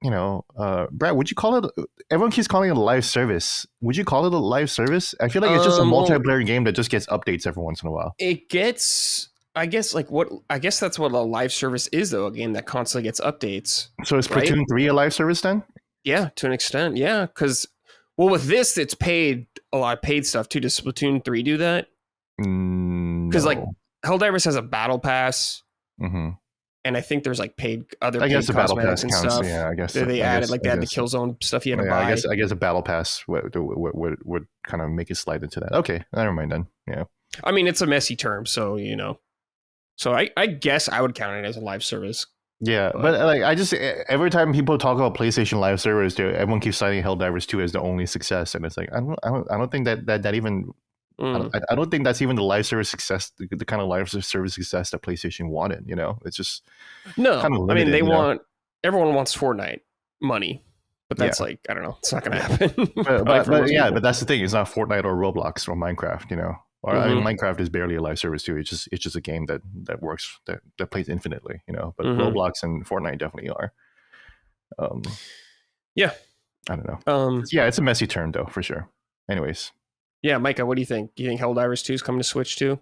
Brad, would you call it? Everyone keeps calling it a live service. Would you call it a live service? I feel like it's just a multiplayer game that just gets updates every once in a while. It gets, I guess that's what a live service is, though. A game that constantly gets updates. So is Right? Splatoon 3 a live service then? Yeah, to an extent. Yeah, because with this, it's paid, a lot of paid stuff too. Does Splatoon 3 do that? Because like Helldivers has a battle pass, Mm-hmm. and I think there's like paid I paid guess the battle cosmetics pass and counts. stuff. Yeah, I guess They added like they had the Killzone stuff you had to buy. I guess a battle pass would kind of make it slide into that. Okay, never mind then. Yeah. I mean, it's a messy term, so So I guess I would count it as a live service. Yeah, but like I just every time people talk about PlayStation Live servers, everyone keeps citing Helldivers 2 as the only success, and it's like I don't think that even I don't think that's even the live service success, the kind of live service success that PlayStation wanted. It's just No. kind of I mean, limited, everyone wants Fortnite money, but that's like, I don't know, it's not going to happen. but that's the thing. It's not Fortnite or Roblox or Minecraft. Or I mean, Minecraft is barely a live service too. It's just a game that works that plays infinitely. But Roblox and Fortnite definitely are. Yeah. I don't know. Um, Yeah, it's a messy turn though, for sure. Anyways, yeah, Micah, what do you think? Do you think Helldivers 2 is coming to Switch too?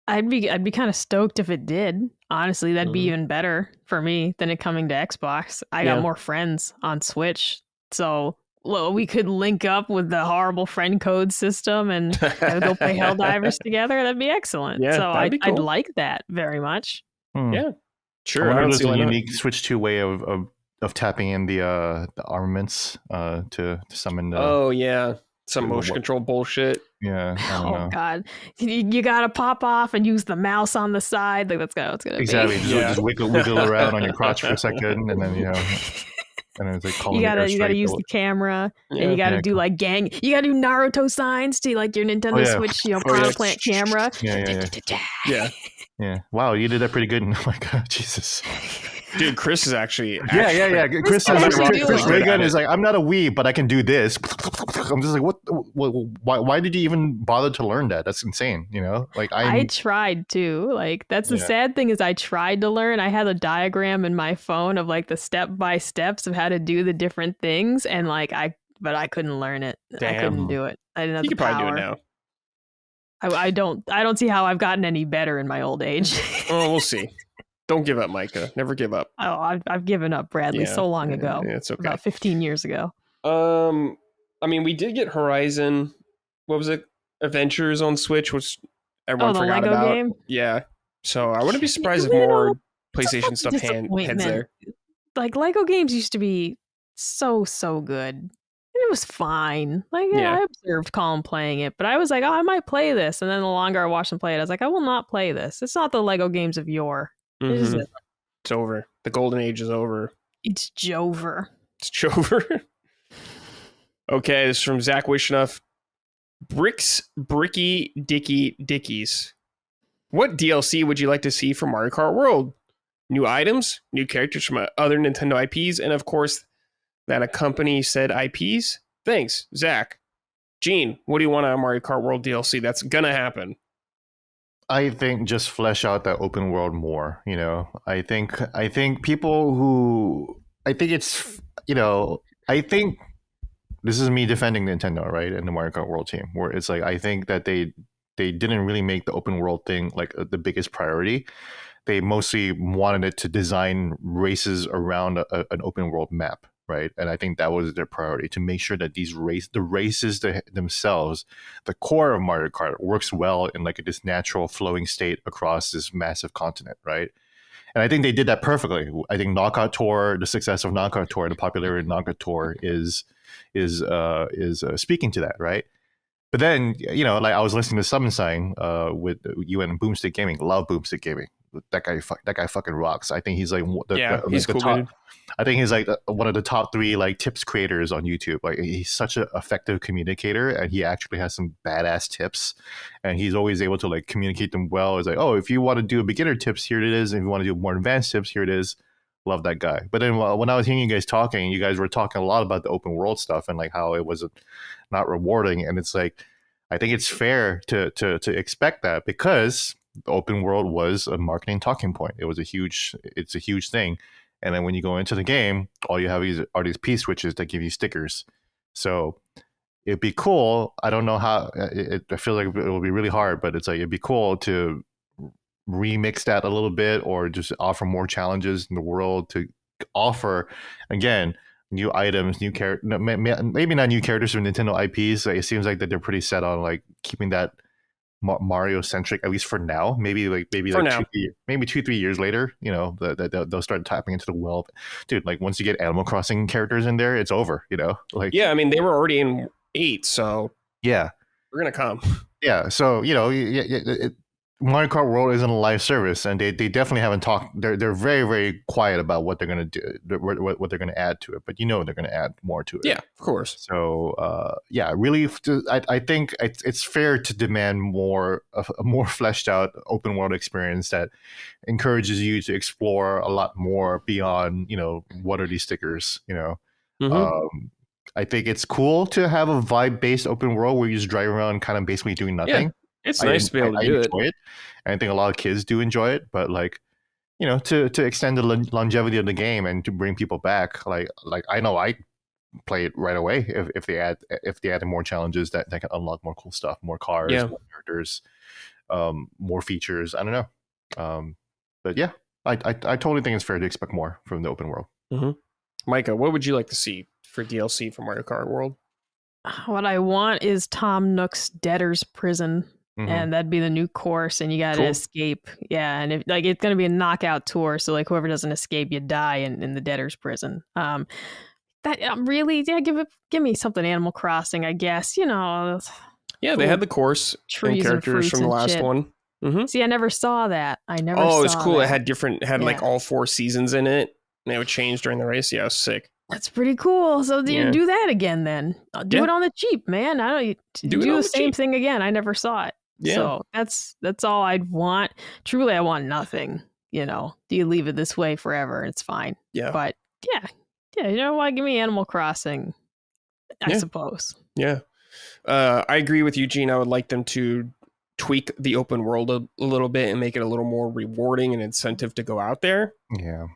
I'd be kind of stoked if it did. Honestly, that'd be Mhm. even better for me than it coming to Xbox. I got Yeah. more friends on Switch, so we could link up with the horrible friend code system and go play Helldivers together. That'd be excellent. Yeah, So that'd be I'd cool. like that very much. Yeah, I sure. I wonder if don't there's see a why not. unique Switch 2 way of tapping in the armaments to summon the. Oh yeah, some What- motion what- control bullshit. Yeah, I don't Oh know. God, you gotta pop off and use the mouse on the side. Like that's how it's gonna Exactly. be. Just, Yeah. just wiggle around on your crotch for a second, and then and then it's like calling You the gotta airstrike. use the camera, and Yeah. you gotta Yeah, do like gang. You gotta do Naruto signs to like your Nintendo yeah. Switch, Oh, power yeah. plant camera. Yeah, Yeah. Wow, you did that pretty good. Oh my God, Jesus. dude, Chris is actually. Yeah. Chris can says actually do Chris it. Reagan is like, I'm not a weeb, but I can do this. I'm just like, what? Why did you even bother to learn that? That's insane. Like I tried to. Like that's the Yeah. sad thing is I tried to learn. I had a diagram in my phone of like the step by steps of how to do the different things, and but I couldn't learn it. I Damn. couldn't do it. I didn't have You the could probably power. do it now. I don't see how I've gotten any better in my old age. Oh, we'll see. Don't give up, Micah. Never give up. Oh, I've given up, Bradley, Yeah. so long ago. Yeah, it's okay. About 15 years ago. I mean, we did get Horizon. What was it? Adventures on Switch, which everyone the forgot Lego about. game? Yeah. So I wouldn't be surprised if You know, more it's a PlayStation stuff fucking heads disappointment. there. Like Lego games used to be so good. And it was fine. Like Yeah. I observed Colin playing it, but I was like, oh, I might play this. And then the longer I watched him play it, I was like, I will not play this. It's not the Lego games of yore. It Mhm. isn't. It's over. The golden age is over. It's Jover. It's over. Okay, this is from Zach Wishnuff. Bricks, Bricky, Dicky, Dickies. What DLC would you like to see from Mario Kart World? New items, new characters from other Nintendo IPs, and of course, that accompany said IPs? Thanks, Zach. Gene, what do you want out of Mario Kart World DLC? That's gonna happen. I think just flesh out that open world more. I think people who I think it's I think this is me defending Nintendo, right, and the Mario Kart World team, where it's like I think that they didn't really make the open world thing like the biggest priority. They mostly wanted it to design races around an open world map, right? And I think that was their priority, to make sure that the races themselves, the core of Mario Kart, works well in like this natural flowing state across this massive continent, right? And I think they did that perfectly. I think Knockout Tour, the success of Knockout Tour, the popularity of Knockout Tour is speaking to that, right? But then, like I was listening to Summon Sign with you and Boomstick Gaming. Love Boomstick Gaming. That guy fucking rocks. I think he's like He's the cool, top. dude. I think he's like one of the top 3 like tips creators on YouTube. Like he's such an effective communicator, and he actually has some badass tips, and he's always able to like communicate them well. It's like, oh, if you want to do a beginner tips, here it is. If you want to do more advanced tips, here it is. Love that guy. But then when I was hearing you guys talking, you guys were talking a lot about the open world stuff and like how it was not rewarding, and it's like, I think it's fair to expect that, because the open world was a marketing talking point. It's a huge thing. And then when you go into the game, all you have are these P switches that give you stickers. So it'd be cool. I don't know how. I feel like it will be really hard, but it's like it'd be cool to remix that a little bit, or just offer more challenges in the world, to offer again new items, new character. Maybe not new characters from Nintendo IPs. It seems like that they're pretty set on like keeping that Mario centric, at least for now. Maybe For now. 2-3 years later, they'll start tapping into the well. Dude, like once you get Animal Crossing characters in there, it's over. Like Yeah, I mean, they were already in 8, so yeah, we're gonna come. yeah. So Mario Kart World isn't a live service, and they definitely haven't talked. They're very, very quiet about what they're going to do, what they're going to add to it. But they're going to add more to it. Yeah, of course. So really, I think it's fair to demand a more fleshed out open world experience that encourages you to explore a lot more beyond what are these stickers. Mhm. I think it's cool to have a vibe based open world where you just drive around, kind of basically doing nothing. It's nice to be able to do it. Enjoy it. And I think a lot of kids do enjoy it, but like, to extend the longevity of the game and to bring people back, like I know I play it right away if they added more challenges that can unlock more cool stuff, more cars, more characters, more features. I don't know, but yeah, I totally think it's fair to expect more from the open world. Mm-hmm. Micah, what would you like to see for DLC for Mario Kart World? What I want is Tom Nook's debtor's prison. Mm-hmm. And that'd be the new course, and you got to escape. Yeah, and if, like, it's going to be a knockout tour, so like whoever doesn't escape, you die in the debtor's prison. That really, yeah, give me something Animal Crossing, I guess. You know. Yeah, they had the course and characters from the last one. Mm-hmm. See, I never saw that. Oh, it's cool. That. It had like all 4 seasons in it, and it would change during the race. Yeah, it was sick. That's pretty cool. So do that again then. Do it on the cheap, man. I don't do the same thing again. I never saw it. Yeah. So that's all I'd want. Truly, I want nothing. You know, do you leave it this way forever? It's fine. Yeah. But yeah. You know what? Give me Animal Crossing. I suppose. Yeah. I agree with Eugene. I would like them to tweak the open world a little bit and make it a little more rewarding and incentive to go out there. Yeah.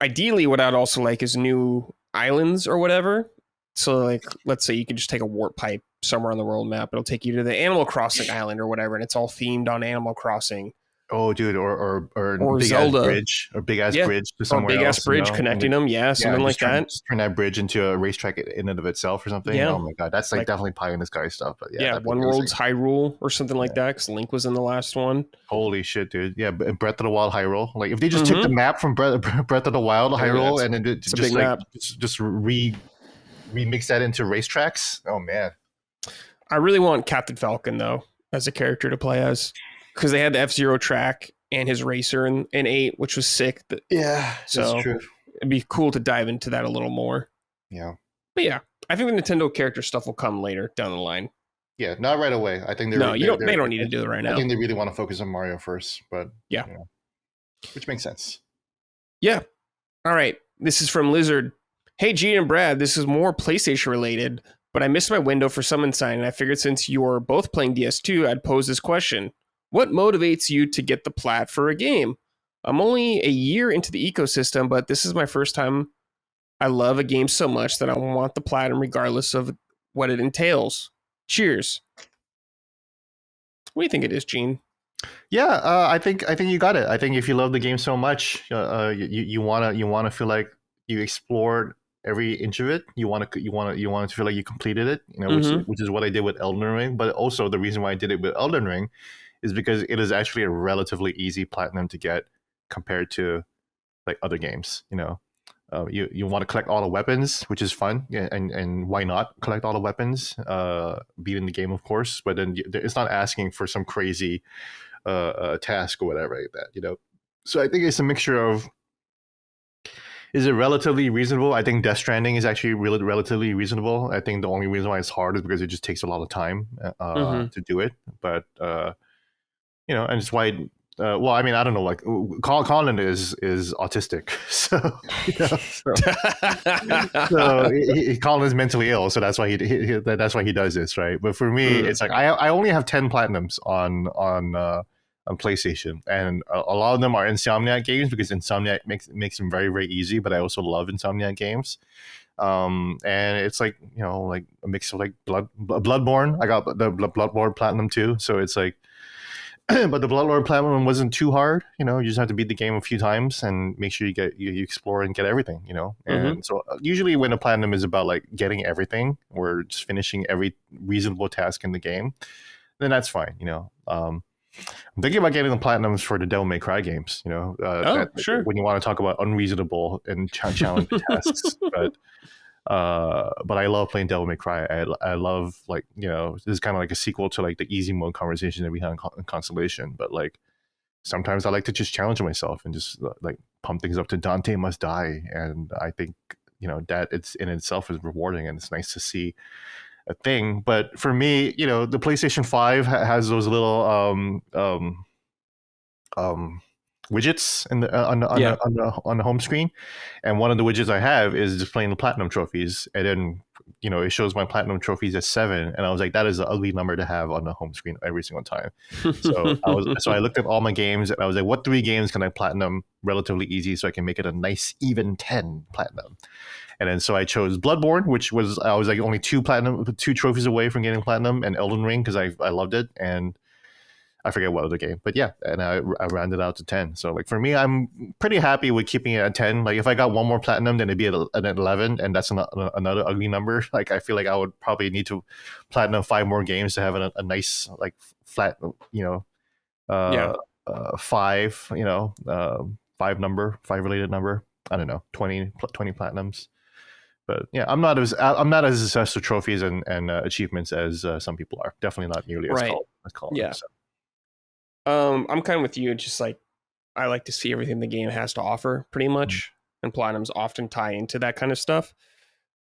Ideally, what I'd also like is new islands or whatever. So, like, let's say you could just take a warp pipe somewhere on the world map. It'll take you to the Animal Crossing island or whatever, and it's all themed on Animal Crossing. Oh, dude, or big Zelda bridge, or big ass bridge to somewhere big ass bridge connecting them. Yeah, something like that. Just turn that bridge into a racetrack in and of itself or something. Yeah. Oh my god, that's like definitely pie in the sky stuff. But One World's Hyrule or something like that, because Link was in the last one. Holy shit, dude! Yeah, Breath of the Wild Hyrule. Like if they just took the map from Breath of the Wild Hyrule and then just remix that into racetracks. Oh man, I really want Captain Falcon though as a character to play as. Because they had the F-Zero track and his racer in 8, which was sick. That's true. It'd be cool to dive into that a little more. Yeah. But yeah, I think the Nintendo character stuff will come later down the line. Yeah, not right away. I think they don't need to do it right now. I think they really want to focus on Mario first, but yeah, which makes sense. Yeah. All right. This is from Lizard. Hey, Gene and Brad, this is more PlayStation related, but I missed my window for Summon Sign, and I figured since you're both playing DS2, I'd pose this question. What motivates you to get the plat for a game? I'm only a year into the ecosystem, but this is my first time. I love a game so much that I want the platinum regardless of what it entails. Cheers. What do you think it is, Gene? Yeah, I think you got it. I think if you love the game so much, you wanna feel like you explored every inch of it. You want to feel like you completed it. You know, which is what I did with Elden Ring. But also the reason why I did it with Elden Ring is because it is actually a relatively easy platinum to get compared to like other games. You know, you want to collect all the weapons, which is fun, and why not collect all the weapons? Beating the game, of course, but then it's not asking for some crazy task or whatever like that. You know, so I think it's a mixture of. Is it relatively reasonable? I think Death Stranding is actually relatively reasonable. I think the only reason why it's hard is because it just takes a lot of time to do it. But you know, and it's why. Well, I mean, I don't know. Like, Colin is autistic, so Colin is mentally ill, so that's why he does this, right? But for me, it's like I only have 10 platinums on PlayStation, and a lot of them are Insomniac games because Insomniac makes them very, very easy. But I also love Insomniac games. And it's like, you know, like a mix of like Bloodborne. I got the Bloodborne Platinum too, so it's like. But the Bloodborne Platinum wasn't too hard. You know, you just have to beat the game a few times and make sure you explore and get everything. You know, and so usually when a Platinum is about like getting everything or just finishing every reasonable task in the game, then that's fine. You know, I'm thinking about getting the Platinums for the Devil May Cry games. You know, sure. When you want to talk about unreasonable and challenging tasks, but I love playing Devil May Cry. I love, like, you know, this is kind of like a sequel to like the easy mode conversation that we had in Constellation. But like sometimes I like to just challenge myself and just like pump things up to Dante Must Die. And I think, you know, that it's in itself is rewarding and it's nice to see a thing. But for me, you know, the PlayStation 5 has those little widgets in the on the home screen, and one of the widgets I have is displaying the platinum trophies, and then it shows my platinum trophies as 7, and I was like, that is an ugly number to have on the home screen every single time. So I looked at all my games, and I was like, what 3 games can I platinum relatively easy so I can make it a nice even 10 platinum? And then so I chose Bloodborne, which I was like only 2 trophies away from getting platinum, and Elden Ring because I loved it, and I forget what other game, but yeah, and I rounded out to 10. So like for me, I'm pretty happy with keeping it at 10. Like if I got one more platinum, then it'd be at 11, and that's another ugly number. Like I feel like I would probably need to platinum 5 more games to have a nice like flat, 5, 5 related number. I don't know, 20 platinums. But yeah, I'm not as obsessed with trophies and achievements as some people are. Definitely not nearly as called. Yeah. So. I'm kind of with you. It's just like I like to see everything the game has to offer, pretty much, and platinums often tie into that kind of stuff.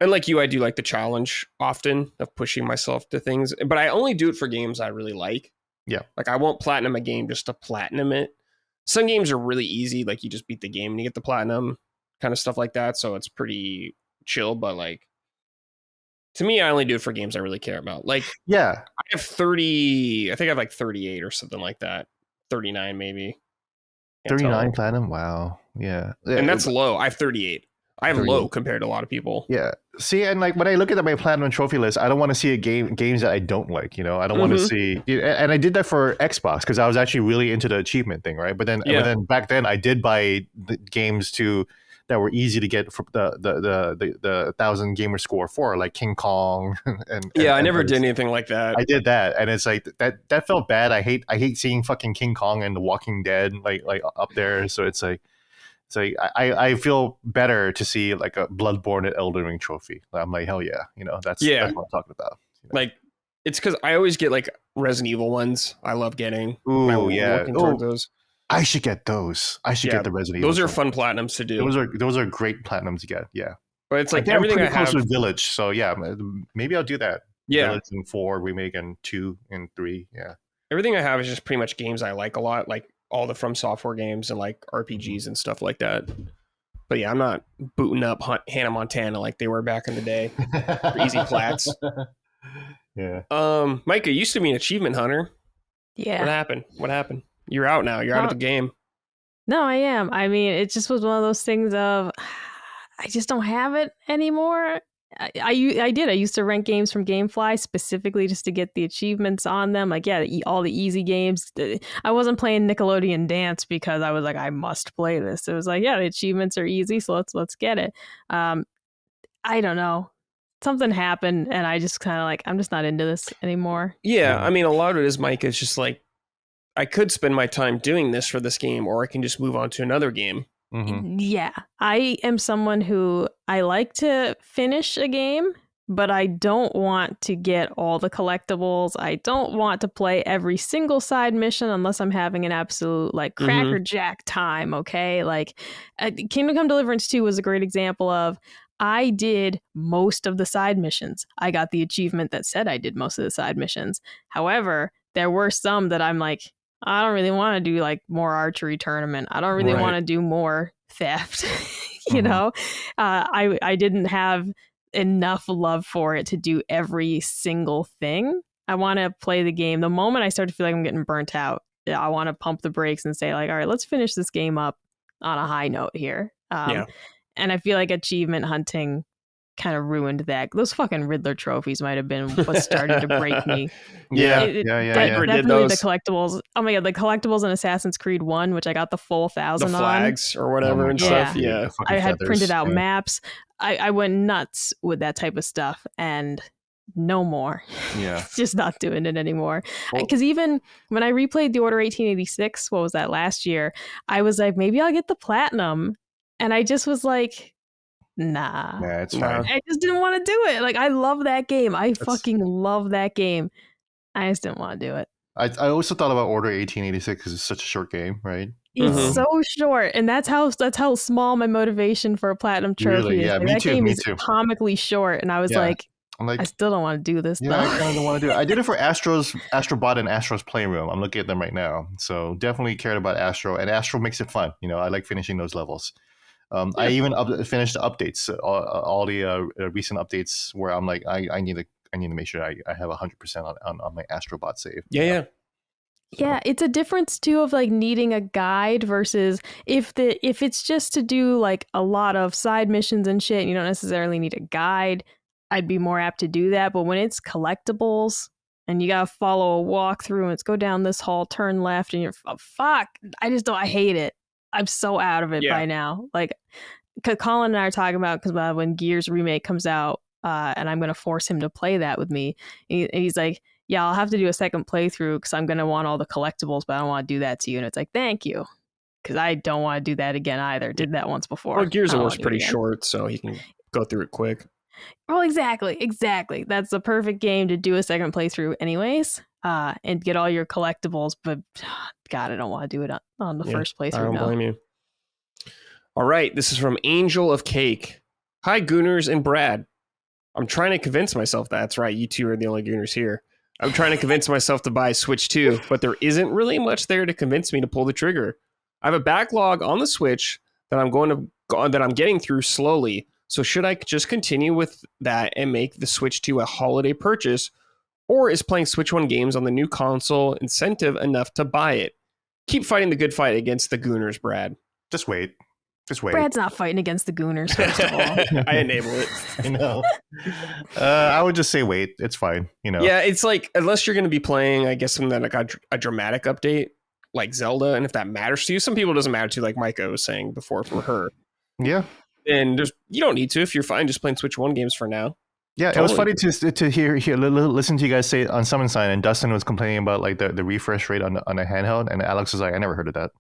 And like you, I do like the challenge often of pushing myself to things, but I only do it for games I really like. Yeah, like I won't platinum a game just to platinum it. Some games are really easy, like you just beat the game and you get the platinum, kind of stuff like that. So it's pretty chill. But like to me, I only do it for games I really care about. Like yeah, I have 30. I think I have like 38 or something like that. 39 maybe. 39 platinum. Wow. Yeah. And that's low. I have 38. I have low compared to a lot of people. Yeah. See, and like when I look at my platinum trophy list, I don't want to see games that I don't like. I don't want to see. And I did that for Xbox because I was actually really into the achievement thing, right? But then back then I did buy the games that were easy to get for the 1,000 gamer score for, like King Kong. I never did anything like that. I did that, and it's like that felt bad. I hate seeing fucking King Kong and The Walking Dead like up there. So it's like I feel better to see like a Bloodborne and Elden Ring trophy. I'm like, hell yeah, that's what I'm talking about. Like it's because I always get like Resident Evil ones. I love getting. Ooh, yeah. Those. I should get those. I should get the Resident Evil. Those are fun platinums to do. Those are great platinums to get. Yeah, but it's like everything I have. Close with Village, so yeah, maybe I'll do that. Yeah, Village and 4 remake and 2 and 3. Yeah, everything I have is just pretty much games I like a lot, like all the From Software games and like RPGs and stuff like that. But yeah, I'm not booting up Hannah Montana like they were back in the day for easy plats. Yeah. Micah used to be an achievement hunter. Yeah. What happened? You're out now. You're out of the game. No, I am. I mean, it just was one of those things of I just don't have it anymore. I used to rent games from GameFly specifically just to get the achievements on them. Like, yeah, all the easy games. I wasn't playing Nickelodeon Dance because I was like, I must play this. It was like, yeah, the achievements are easy, so let's get it. I don't know. Something happened, and I just kind of like, I'm just not into this anymore. Yeah, I mean, a lot of it is, Mike, it's just like, I could spend my time doing this for this game, or I can just move on to another game. Mm-hmm. Yeah, I am someone who I like to finish a game, but I don't want to get all the collectibles. I don't want to play every single side mission unless I'm having an absolute like crackerjack time. Okay, like Kingdom Come Deliverance 2 was a great example of. I did most of the side missions. I got the achievement that said I did most of the side missions. However, there were some that I'm like, I don't really want to do like more archery tournament. I don't really want to do more theft. you know, I didn't have enough love for it to do every single thing. I want to play the game. The moment I start to feel like I'm getting burnt out, I want to pump the brakes and say like, all right, let's finish this game up on a high note here. And I feel like achievement hunting kind of ruined that. Those fucking Riddler trophies might have been what started to break me. Definitely the collectibles. Oh my god, the collectibles in Assassin's Creed 1, which I got the full 1,000 on. The flags or whatever and stuff. Yeah. I had printed out maps. I went nuts with that type of stuff, and no more. Yeah. Just not doing it anymore. Because even when I replayed The Order 1886, what was that, last year, I was like, maybe I'll get the platinum. And I just was like, nah. Yeah, it's fine. I just didn't want to do it. Like, I love that game. I fucking love that game. I just didn't want to do it. I also thought about Order 1886 because it's such a short game, right? It's so short, and that's how small my motivation for a platinum trophy is. Yeah, like, me that too, game me is too. comically short, and I was like, I still don't want to do this. Yeah, though. I kind of don't want to do it. I did it for Astrobot and Astro's Playroom. I'm looking at them right now, so definitely cared about Astro, and Astro makes it fun. I like finishing those levels. I even finished the updates, all the recent updates where I'm like, I need to make sure I have 100% on my Astrobot save. Yeah. Yeah, it's a difference too of like needing a guide versus if it's just to do like a lot of side missions and shit, and you don't necessarily need a guide, I'd be more apt to do that. But when it's collectibles and you gotta follow a walkthrough and it's go down this hall, turn left, and you're fuck, I hate it. I'm so out of it by now. Like, cause Colin and I are talking about because when Gears Remake comes out, and I'm gonna force him to play that with me, and he's like, yeah, I'll have to do a second playthrough because I'm going to want all the collectibles, but I don't want to do that to you. And it's like, thank you. Because I don't want to do that again either. Did that once before. Well, Gears of War is pretty short, so he can go through it quick. Well, exactly. That's the perfect game to do a second playthrough anyways, and get all your collectibles. But God, I don't want to do it on the first playthrough. I don't blame you. All right, this is from Angel of Cake. Hi, Gooners and Brad. I'm trying to convince myself that's right. You two are the only Gooners here. I'm trying to convince myself to buy Switch 2, but there isn't really much there to convince me to pull the trigger. I have a backlog on the Switch that I'm getting through slowly. So should I just continue with that and make the Switch 2 a holiday purchase, or is playing Switch 1 games on the new console incentive enough to buy it? Keep fighting the good fight against the Gooners, Brad. Just wait. Brad's not fighting against the Gooners, first of all. I enable it. I would just say wait. It's fine. Yeah, it's like, unless you're going to be playing, I guess, something that got a dramatic update, like Zelda, and if that matters to you. Some people it doesn't matter to, like Micah was saying before for her. Yeah. And you don't need to if you're fine just playing Switch 1 games for now. Yeah, totally. It was funny to listen to you guys say it on Summon Sign, and Dustin was complaining about like the refresh rate on a handheld, and Alex was like, I never heard of that,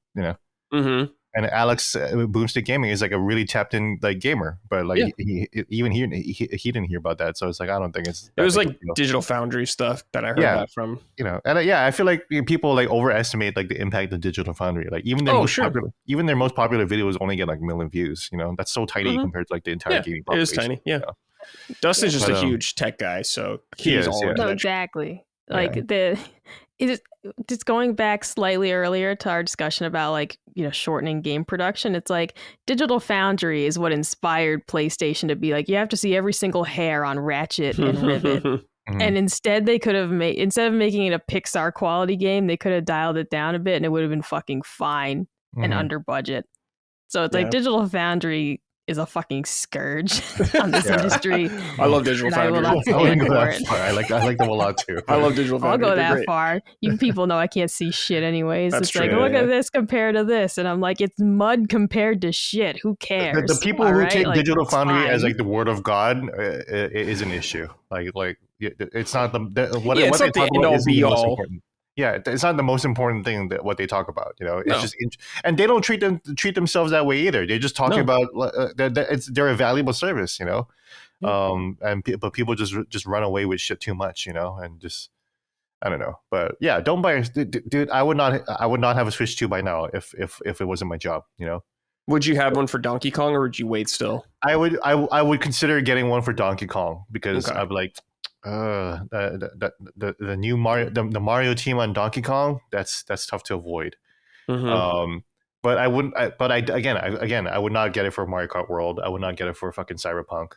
Mm-hmm. And Alex, Boomstick Gaming, is like a really tapped in like gamer, but like he didn't hear about that, so it's like I don't think it was like Digital Foundry stuff that I heard that from. And I feel like people like overestimate like the impact of Digital Foundry. Like even their most popular videos only get like 1 million views. That's so tiny compared to like the entire gaming population. It is tiny. Yeah, Dustin's just a huge tech guy, so he's all no, exactly. Like it's going back slightly earlier to our discussion about like shortening game production. It's like Digital Foundry is what inspired PlayStation to be like, you have to see every single hair on Ratchet and Rivet. And instead they could have instead of making it a Pixar quality game, they could have dialed it down a bit and it would have been fucking fine and under budget. So it's like Digital Foundry is a fucking scourge on this industry. I love Digital Foundry. I like them a lot too. I love Digital Foundry. I'll go that far. You people know I can't see shit anyways. That's it's true, like, look at this compared to this. And I'm like, it's mud compared to shit. Who cares? The people who take Digital Foundry as like the word of God is an issue. Like it's not what they talk about is the most important. Yeah, it's not the most important thing that what they talk about. It's just, and they don't treat themselves that way either. They're just talking about they're a valuable service, but people just run away with shit too much, and just I don't know. But yeah, don't buy, dude. I would not have a Switch 2 by now if it wasn't my job, Would you have one for Donkey Kong, or would you wait still? I would consider getting one for Donkey Kong because I'm like. The new Mario, the Mario team on Donkey Kong, that's tough to avoid. But I wouldn't. I would not get it for Mario Kart World. I would not get it for fucking Cyberpunk.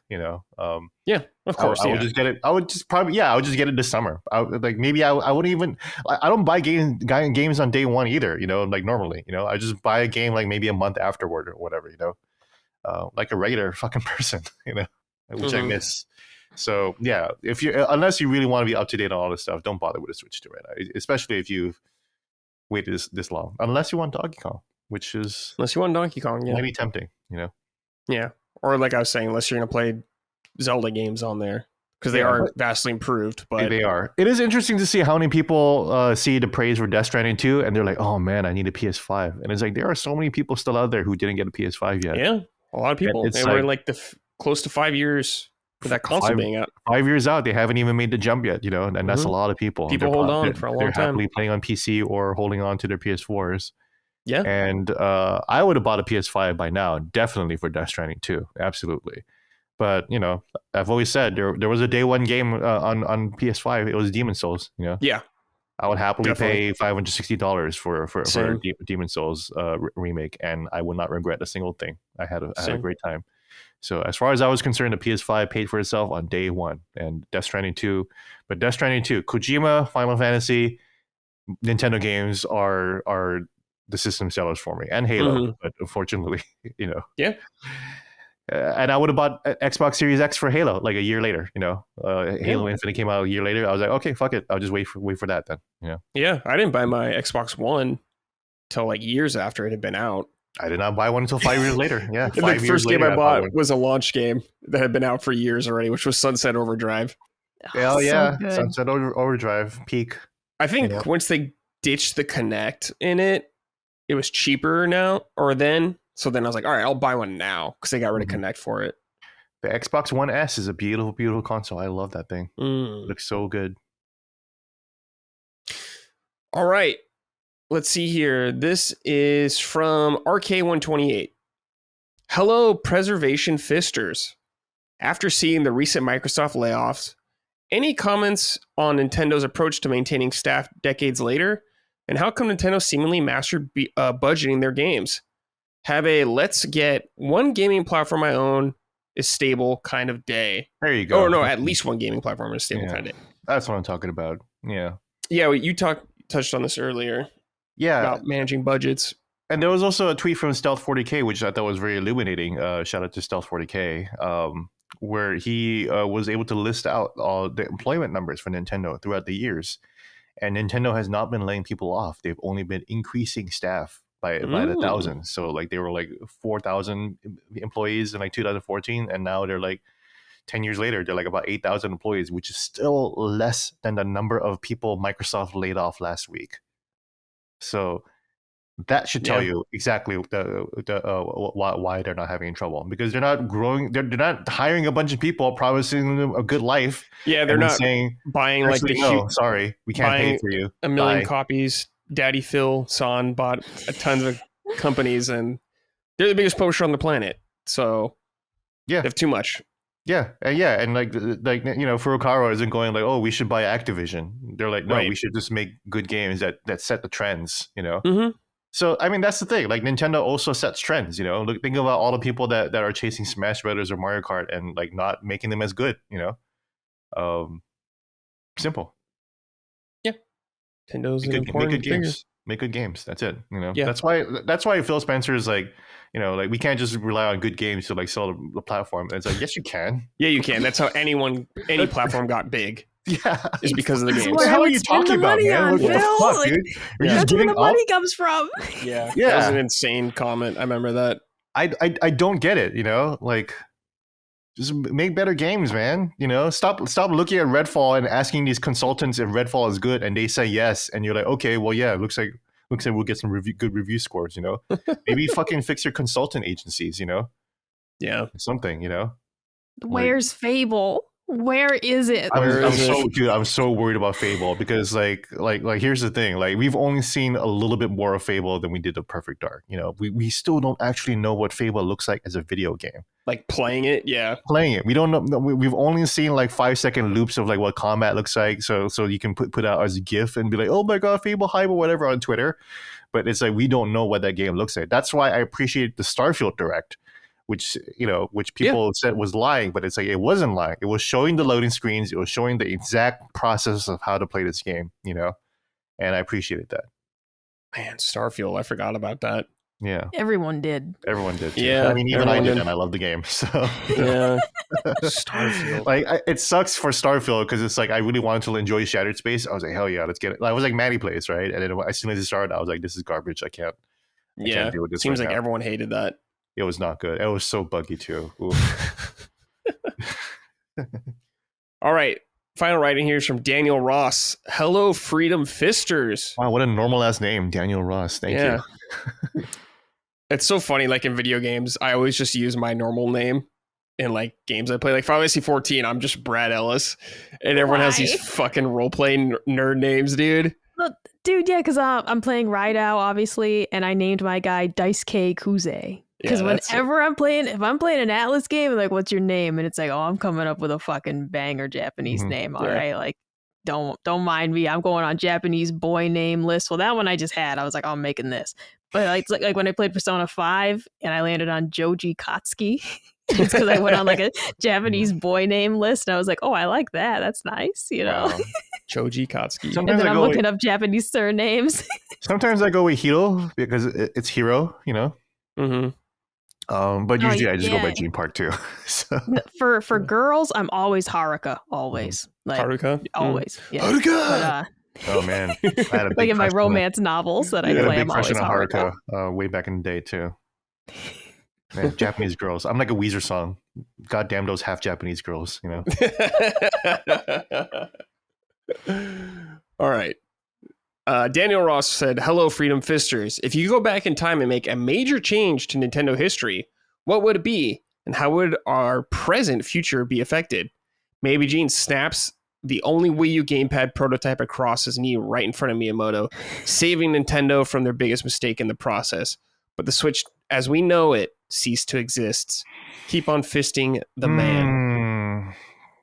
Of course. I would just get it. I would just get it this summer. I wouldn't even. I don't buy games on day one either. Like normally. I just buy a game like maybe a month afterward or whatever. Like a regular fucking person. Which I miss. So yeah, unless you really want to be up to date on all this stuff, don't bother with a Switch 2 right now. Especially if you've waited this long. Unless you want Donkey Kong, which is maybe tempting, Yeah, or like I was saying, unless you're gonna play Zelda games on there because they are vastly improved. But they are. It is interesting to see how many people see the praise for Death Stranding 2, and they're like, "Oh man, I need a PS5." And it's like there are so many people still out there who didn't get a PS5 yet. Yeah, a lot of people. And we're like close to 5 years. For that console being out 5 years out, they haven't even made the jump yet, and that's a lot of people. People hold on for a long time. They're happily playing on PC or holding on to their PS4s. Yeah, and I would have bought a PS5 by now, definitely for Death Stranding 2, absolutely. But I've always said there was a day one game on PS5. It was Demon's Souls. Yeah, I would happily Definitely. pay $560 for Same. Demon Souls remake, and I would not regret a single thing. I had a Same. great time. So as far as I was concerned, the PS5 paid for itself on day one, and Death Stranding 2. But Death Stranding 2, Kojima, Final Fantasy, Nintendo games are the system sellers for me, and Halo. But unfortunately, Yeah. And I would have bought Xbox Series X for Halo like a year later. Halo Infinite came out a year later. I was like, okay, fuck it, I'll just wait for that then. Yeah, I didn't buy my Xbox One till like years after it had been out. I did not buy one until 5 years later. Yeah, The 5 years first game later, I bought bought one. was a launch game that had been out for years already, which was Sunset Overdrive. Hell So yeah, good. Sunset Overdrive Peak. I think once they ditched the Kinect in it, it was cheaper now or then. So then I was like, all right, I'll buy one now because they got rid of Kinect for it. The Xbox One S is a beautiful, beautiful console. I love that thing. It looks so good. All right. Let's see here. This is from RK128. Hello, Preservation Fisters. After seeing the recent Microsoft layoffs, any comments on Nintendo's approach to maintaining staff decades later? And how come Nintendo seemingly mastered budgeting their games? Have a let's get one gaming platform I own is stable kind of day. There you go. Oh, no, at least one gaming platform is stable kind of day. That's what I'm talking about. Yeah. Yeah, you touched on this earlier. Yeah. About managing budgets. And there was also a tweet from Stealth 40K, which I thought was very illuminating. Shout out to Stealth 40K, where he was able to list out all the employment numbers for Nintendo throughout the years. And Nintendo has not been laying people off. They've only been increasing staff by the thousands. So like they were like 4,000 employees in like 2014, and now they're like 10 years later, they're like about 8,000 employees, which is still less than the number of people Microsoft laid off last week. So that should tell you exactly why they're not having trouble, because they're not growing. They're not hiring a bunch of people, promising them a good life. Yeah, they're not saying buying like the huge. Sorry, we can't pay for you. 1 million copies. Daddy Phil Son bought a tons of companies, and they're the biggest publisher on the planet. So they have too much. Yeah, and like Furukawa isn't going like, oh, we should buy Activision. They're like, no, we should just make good games that set the trends. So I mean, that's the thing. Like Nintendo also sets trends. Look, think about all the people that are chasing Smash Brothers or Mario Kart and like not making them as good. Simple. Yeah, Nintendo's an important figure. Make good games. That's it. That's why Phil Spencer is like, like we can't just rely on good games to like sell the platform. And it's like, yes, you can. Yeah, you can. That's how any platform got big. Yeah, is because of the games. What the hell are you talking about, man? What the fuck, dude? That's where the money comes from. Yeah, that was an insane comment. I remember that. I don't get it. Like, just make better games, man. Stop looking at Redfall and asking these consultants if Redfall is good, and they say yes, and you're like, okay, well, yeah, looks like we'll get some good review scores. Maybe fucking fix your consultant agencies. Yeah, something. Where's Fable? Where is it? I'm so worried about Fable, because like here's the thing, like we've only seen a little bit more of Fable than we did of Perfect Dark. We still don't actually know what Fable looks like as a video game. Like playing it, we don't know. We've only seen like 5-second loops of like what combat looks like, so you can put out as a GIF and be like, oh my god, Fable hype or whatever on Twitter. But it's like we don't know what that game looks like. That's why I appreciate the Starfield Direct, which people said was lying, but it's like it wasn't lying. It was showing the loading screens. It was showing the exact process of how to play this game, and I appreciated that. Man, Starfield, I forgot about that. Yeah, everyone did. Too. Yeah, I mean, even I did, and I love the game. So yeah, Starfield. Like it sucks for Starfield because it's like I really wanted to enjoy Shattered Space. I was like, hell yeah, let's get it. I was like Maddie plays, right, and then as soon as it started, I was like, this is garbage. I can't deal with this. Seems right like now. Everyone hated that. It was not good. It was so buggy too. All right. Final writing here is from Daniel Ross. Hello, Freedom Fisters. Wow, what a normal ass name, Daniel Ross. Thank you. It's so funny. Like in video games, I always just use my normal name in like games I play. Like Final Fantasy 14, I'm just Brad Ellis, and everyone has these fucking role playing nerd names, dude. Look, dude, yeah, because I'm playing Raidou, obviously, and I named my guy Dice K Kuze. Because whenever I'm playing, if I'm playing an Atlas game, like, what's your name? And it's like, oh, I'm coming up with a fucking banger Japanese name. All right. Like, don't mind me. I'm going on Japanese boy name list. Well, that one I just had. I was like, oh, I'm making this. But like when I played Persona 5 and I landed on Joji Katsuki, it's because I went on like a Japanese boy name list and I was like, oh, I like that. That's nice, you know. Wow. Choji Katsuki. And then I'm looking up Japanese surnames. Sometimes I go with Hiro because it's Hiro, you know. Mm-hmm. But usually I just go by Gene Park too. So. For girls, I'm always Haruka. Always. Like, Haruka? Always. Yeah. Haruka! Oh man, I had a big like in my crush romance novels that I had play, a big I'm crush always on Haruka. Haruka way back in the day too. Man, Japanese girls. I'm like a Weezer song. God damn those half Japanese girls, you know. All right. Daniel Ross said, "Hello, Freedom Fisters. If you go back in time and make a major change to Nintendo history, what would it be? And how would our present future be affected? Maybe Gene snaps the only Wii U gamepad prototype across his knee right in front of Miyamoto, saving Nintendo from their biggest mistake in the process. But the Switch, as we know it, ceased to exist. Keep on fisting the man."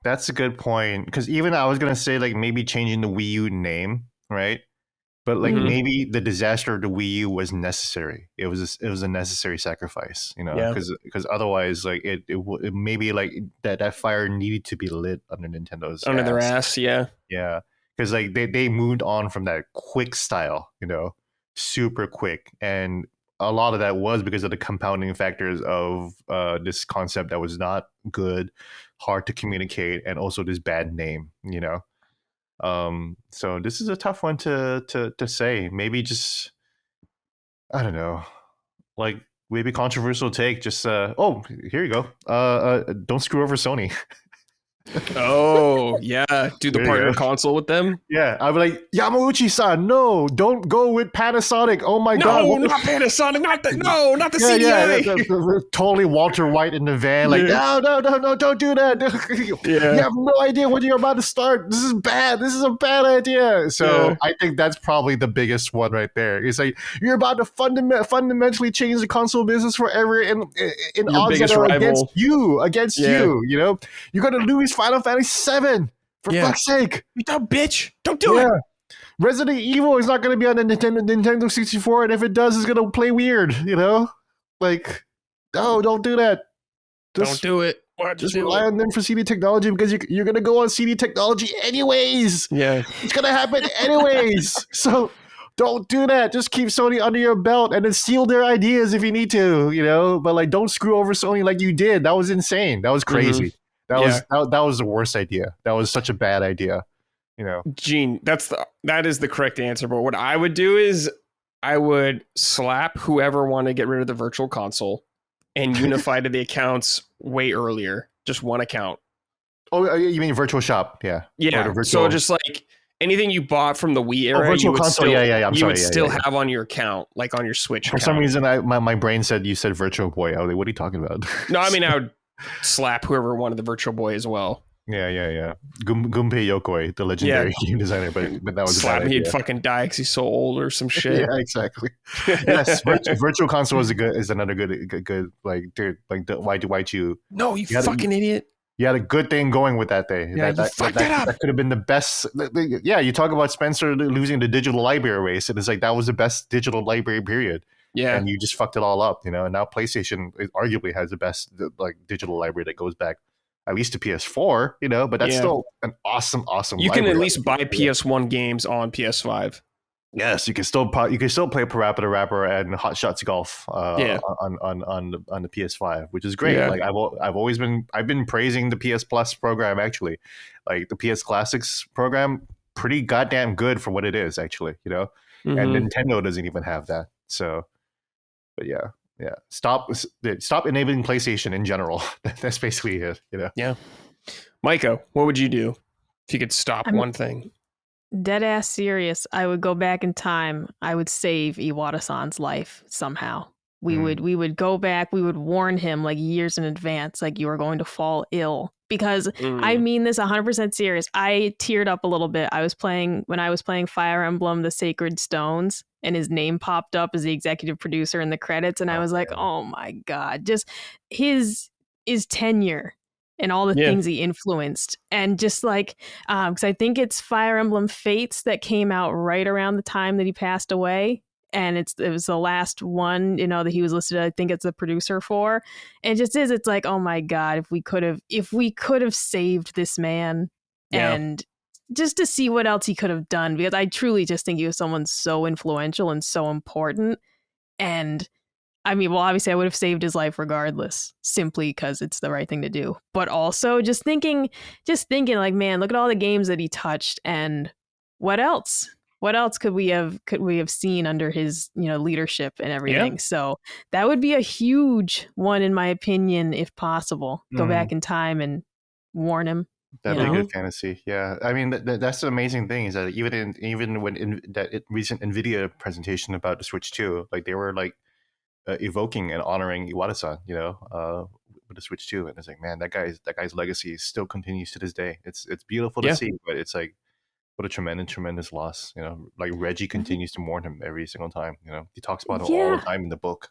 That's a good point. Because even I was going to say, like, maybe changing the Wii U name, right? But like maybe the disaster of the Wii U was necessary. It was a necessary sacrifice, you know, because otherwise, like it maybe like that fire needed to be lit under Nintendo's under their ass, yeah, because like they moved on from that quick style, you know, super quick, and a lot of that was because of the compounding factors of this concept that was not good, hard to communicate, and also this bad name, you know. So this is a tough one to say. Maybe just, I don't know, like maybe controversial take. Just oh, here you go. Don't screw over Sony. Oh yeah, do the partner console with them. Yeah, I'd be like, Yamauchi-san, no, don't go with Panasonic. Oh my god, no, not Panasonic, not the CDI. Yeah, totally Walter White in the van, like no, don't do that. You have no idea what you're about to start. This is bad. This is a bad idea. So I think that's probably the biggest one right there. It's like you're about to fundamentally change the console business forever in odds that are against you. You know, you're gonna lose Final Fantasy VII. For fuck's sake. You dumb bitch. Don't do it. Resident Evil is not going to be on the Nintendo 64, and if it does, it's going to play weird, you know? Like, no, don't do that. Don't do it. Just rely on them for CD technology because you're going to go on CD technology anyways. Yeah. It's going to happen anyways. So don't do that. Just keep Sony under your belt and then steal their ideas if you need to, you know? But, like, don't screw over Sony like you did. That was insane. That was crazy. That was the worst idea. That was such a bad idea, you know. Gene, that is the correct answer. But what I would do is I would slap whoever wanted to get rid of the virtual console and unify to the accounts way earlier. Just one account. Oh, you mean Virtual Shop? Yeah. Yeah. So just like anything you bought from the Wii era, Virtual console. You would still have on your account, like on your Switch. For some reason, my brain said you said Virtual Boy. I was like, what are you talking about? No, I mean I would slap whoever wanted the Virtual Boy as well. Yeah. Gunpei Yokoi, the legendary game designer, but that was slap me, he'd fucking die because he's so old or some shit. Yeah, exactly. Yes, Virtual Console is another good like, dude, like why'd you? No, you fucking idiot. You had a good thing going with that day. Yeah, that up. That could have been the best. Yeah, you talk about Spencer losing the digital library race, and it's like that was the best digital library period. Yeah, and you just fucked it all up, you know. And now PlayStation arguably has the best like digital library that goes back at least to PS4, you know. But that's still an awesome. You can at least buy PS1 games on PS5. Yes, you can still play Parappa Rapper and Hot Shots Golf on the PS5, which is great. Yeah. Like I've been praising the PS Plus program actually, like the PS Classics program, pretty goddamn good for what it is actually, you know. And Nintendo doesn't even have that, so. But yeah. Stop enabling PlayStation in general. That's basically it, you know. Yeah. Micah, what would you do if you could stop one thing? Dead ass serious. I would go back in time. I would save Iwata-san's life somehow. We would go back. We would warn him like years in advance, like you are going to fall ill. Because I mean this 100% serious. I teared up a little bit. When I was playing Fire Emblem: The Sacred Stones, and his name popped up as the executive producer in the credits, and I was like, oh my god, just his tenure and all the Yeah. things he influenced. And just like, because I think it's Fire Emblem Fates that came out right around the time that he passed away. And it was the last one, that he was listed, I think it's a producer for. And it's like, oh my God, if we could have saved this man, Yeah. and just to see what else he could have done, because I truly just think he was someone so influential and so important. And I mean, well, obviously I would have saved his life regardless, simply because it's the right thing to do. But also just thinking like, man, look at all the games that he touched, and what else? What else could we have seen under his, leadership and everything? Yeah. So that would be a huge one, in my opinion, if possible. Go back in time and warn him. That'd be a good fantasy. Yeah, I mean that's the amazing thing is that even when that recent Nvidia presentation about the Switch 2, like they were like evoking and honoring Iwata-san, with the Switch 2, and it's like, man, that guy's legacy still continues to this day. It's beautiful to see, but it's like, what a tremendous loss. Like Reggie continues to mourn him every single time. He talks about him all the time in the book.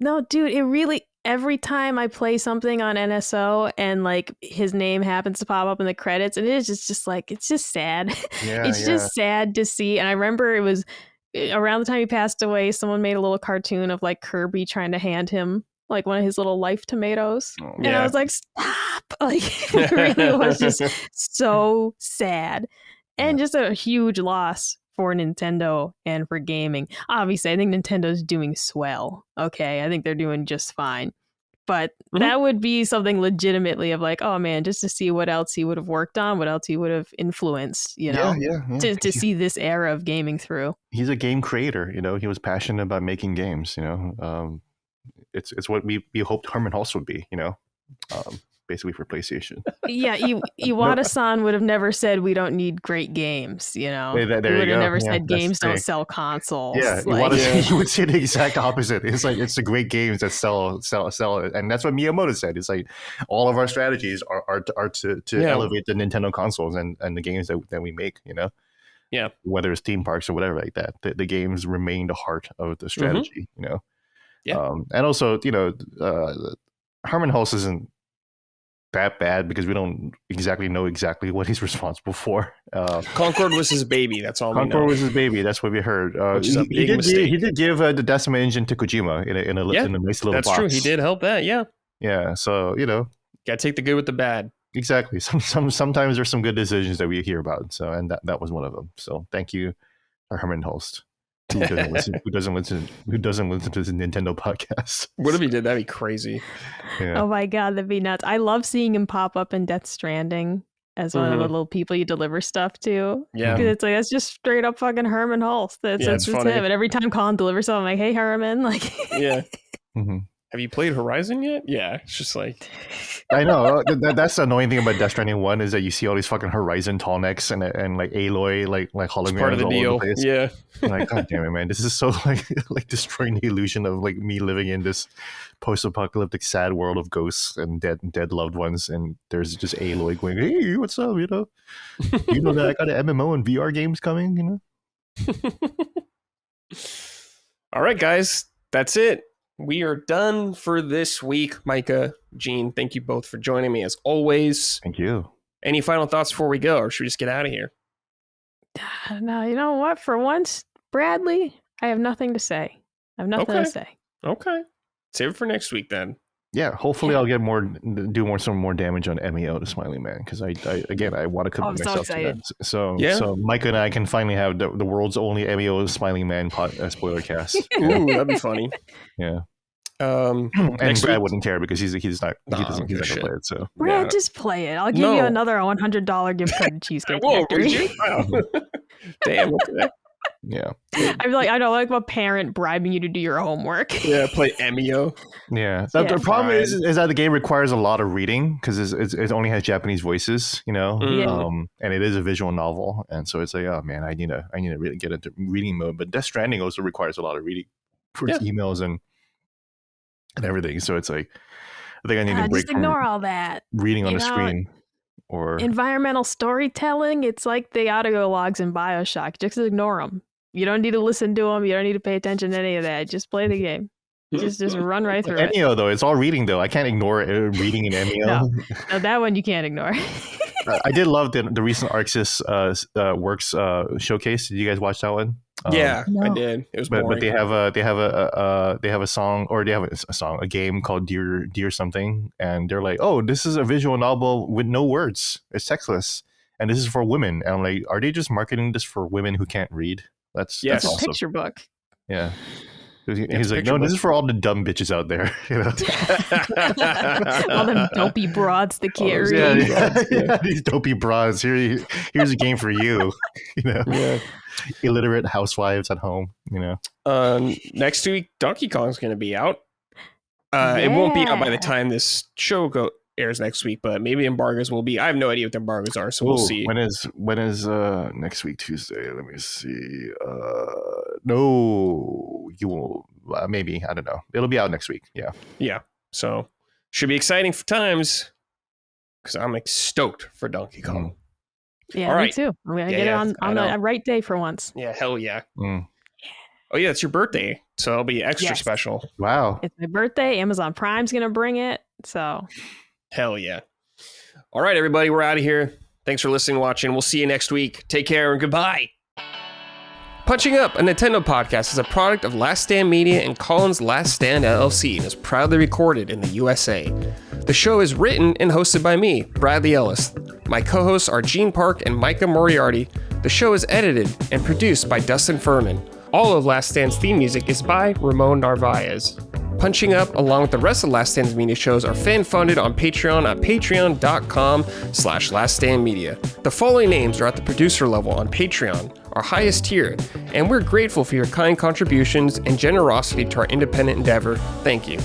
No, dude, it really, every time I play something on NSO and like his name happens to pop up in the credits, and it is just like, it's just sad. It's just sad to see. And I remember it was around the time he passed away, someone made a little cartoon of like Kirby trying to hand him like one of his little life tomatoes. And I was like, stop. Like, it really was just so sad. And just a huge loss for Nintendo and for gaming. Obviously, I think Nintendo's doing swell. Okay, I think they're doing just fine. But that would be something legitimately of like, oh man, just to see what else he would have worked on, what else he would have influenced, to see this era of gaming through. He's a game creator, he was passionate about making games, it's what we hoped Herman Hulse would be, basically for PlayStation. Yeah, Iwata-san would have never said we don't need great games, He would have never said games don't sell consoles. Yeah, he would say the exact opposite. It's like, it's the great games that sell, and that's what Miyamoto said. It's like, all of our strategies are to elevate the Nintendo consoles and the games that we make, Yeah. Whether it's theme parks or whatever like that, the games remain the heart of the strategy, Yeah. And also, Herman Hulse isn't that bad because we don't exactly know what he's responsible for. Concord was his baby. That's all. Concord was his baby. That's what we heard. He did give the Decima engine to Kojima in a nice little box. That's true. He did help that. Yeah. Yeah. So gotta take the good with the bad. Exactly. Sometimes there's some good decisions that we hear about. So, and that was one of them. So thank you, Herman Hulse. Who doesn't listen to the Nintendo podcast. What if he did? That'd be crazy. Yeah. Oh my God, that'd be nuts. I love seeing him pop up in Death Stranding as one of the little people you deliver stuff to. Yeah. Because it's like, that's just straight up fucking Herman Hulse. That's just him. And every time Colin delivers something, I'm like, hey, Herman. Like, yeah. Have you played Horizon yet? Yeah. It's just like, I know that's the annoying thing about Death Stranding 1 is that you see all these fucking Horizon tall necks and like Aloy like holograms part of the all deal. over the place. Yeah. I'm like, God damn it, man! This is so like destroying the illusion of like me living in this post-apocalyptic sad world of ghosts and dead loved ones, and there's just Aloy going, "Hey, what's up? That I got an MMO and VR games coming." All right, guys, that's it. We are done for this week. Micah, Gene, thank you both for joining me as always. Thank you. Any final thoughts before we go, or should we just get out of here? No, you know what? For once, Bradley, I have nothing to say. I have nothing to say. Okay. Save it for next week then. Yeah, hopefully I'll get some more damage on MEO to Smiley Man, because I want to commit myself to that. So Micah and I can finally have the world's only MEO Smiling Man spoiler cast. Ooh, that'd be funny. Yeah. And Brad wouldn't care because he's not gonna play it. So Brad, just play it. I'll give you another $100 gift card to Cheesecake Factory. Damn. Okay. Yeah. I'd be like, I don't like a parent bribing you to do your homework. Yeah, play MEO. Yeah. The problem is that the game requires a lot of reading because it only has Japanese voices, and it is a visual novel, and so it's like, oh man, I need to really get into reading mode. But Death Stranding also requires a lot of reading for its emails and everything. So it's like, I think I need to break just ignore all that reading on the screen. Or environmental storytelling, it's like the audio logs in BioShock. Just ignore them. You don't need to listen to them. You don't need to pay attention to any of that. Just play the game. Just run right through it. Enio though, it's all reading though. I can't ignore reading in Enio. No, that one you can't ignore. I did love the recent Arxis works showcase. Did you guys watch that one? Yeah, No. I did. It was boring. But they have a song, or they have a game called Dear Something, and they're like, oh, this is a visual novel with no words. It's textless, and this is for women. And I'm like, are they just marketing this for women who can't read? That's Yes. It's a awesome. picture book. Yeah. He's It's like, no, this is for all the dumb bitches out there. You know? All them dopey broads that can't read. Yeah, these dopey bras. Here's a game for you. You know, Yeah. illiterate housewives at home. You know, Next week, Donkey Kong's going to be out. It won't be out by the time this show airs next week, but maybe embargoes will be. I have no idea what the embargoes are, so we'll see. When is next week Tuesday? Let me see. No, you will maybe, I don't know. It'll be out next week. Yeah. So should be exciting for times because I'm stoked for Donkey Kong. Yeah, All me right. too. I'm gonna get it on the right day for once. Yeah, hell yeah. Mm. Oh yeah, it's your birthday, so it'll be extra Yes. special. Wow. It's my birthday. Amazon Prime's gonna bring it. So Hell yeah. All right, everybody, we're out of here. Thanks for listening, watching. We'll see you next week. Take care and goodbye. Punching Up, a Nintendo podcast, is a product of Last Stand Media and Collins Last Stand LLC and is proudly recorded in the USA. The show is written and hosted by me, Bradley Ellis. My co-hosts are Gene Park and Micah Moriarty. The show is edited and produced by Dustin Furman. All of Last Stand's theme music is by Ramon Narvaez. Punching Up, along with the rest of Last Stand's media shows, are fan-funded on Patreon at patreon.com/laststandmedia. The following names are at the producer level on Patreon, our highest tier, and we're grateful for your kind contributions and generosity to our independent endeavor. Thank you.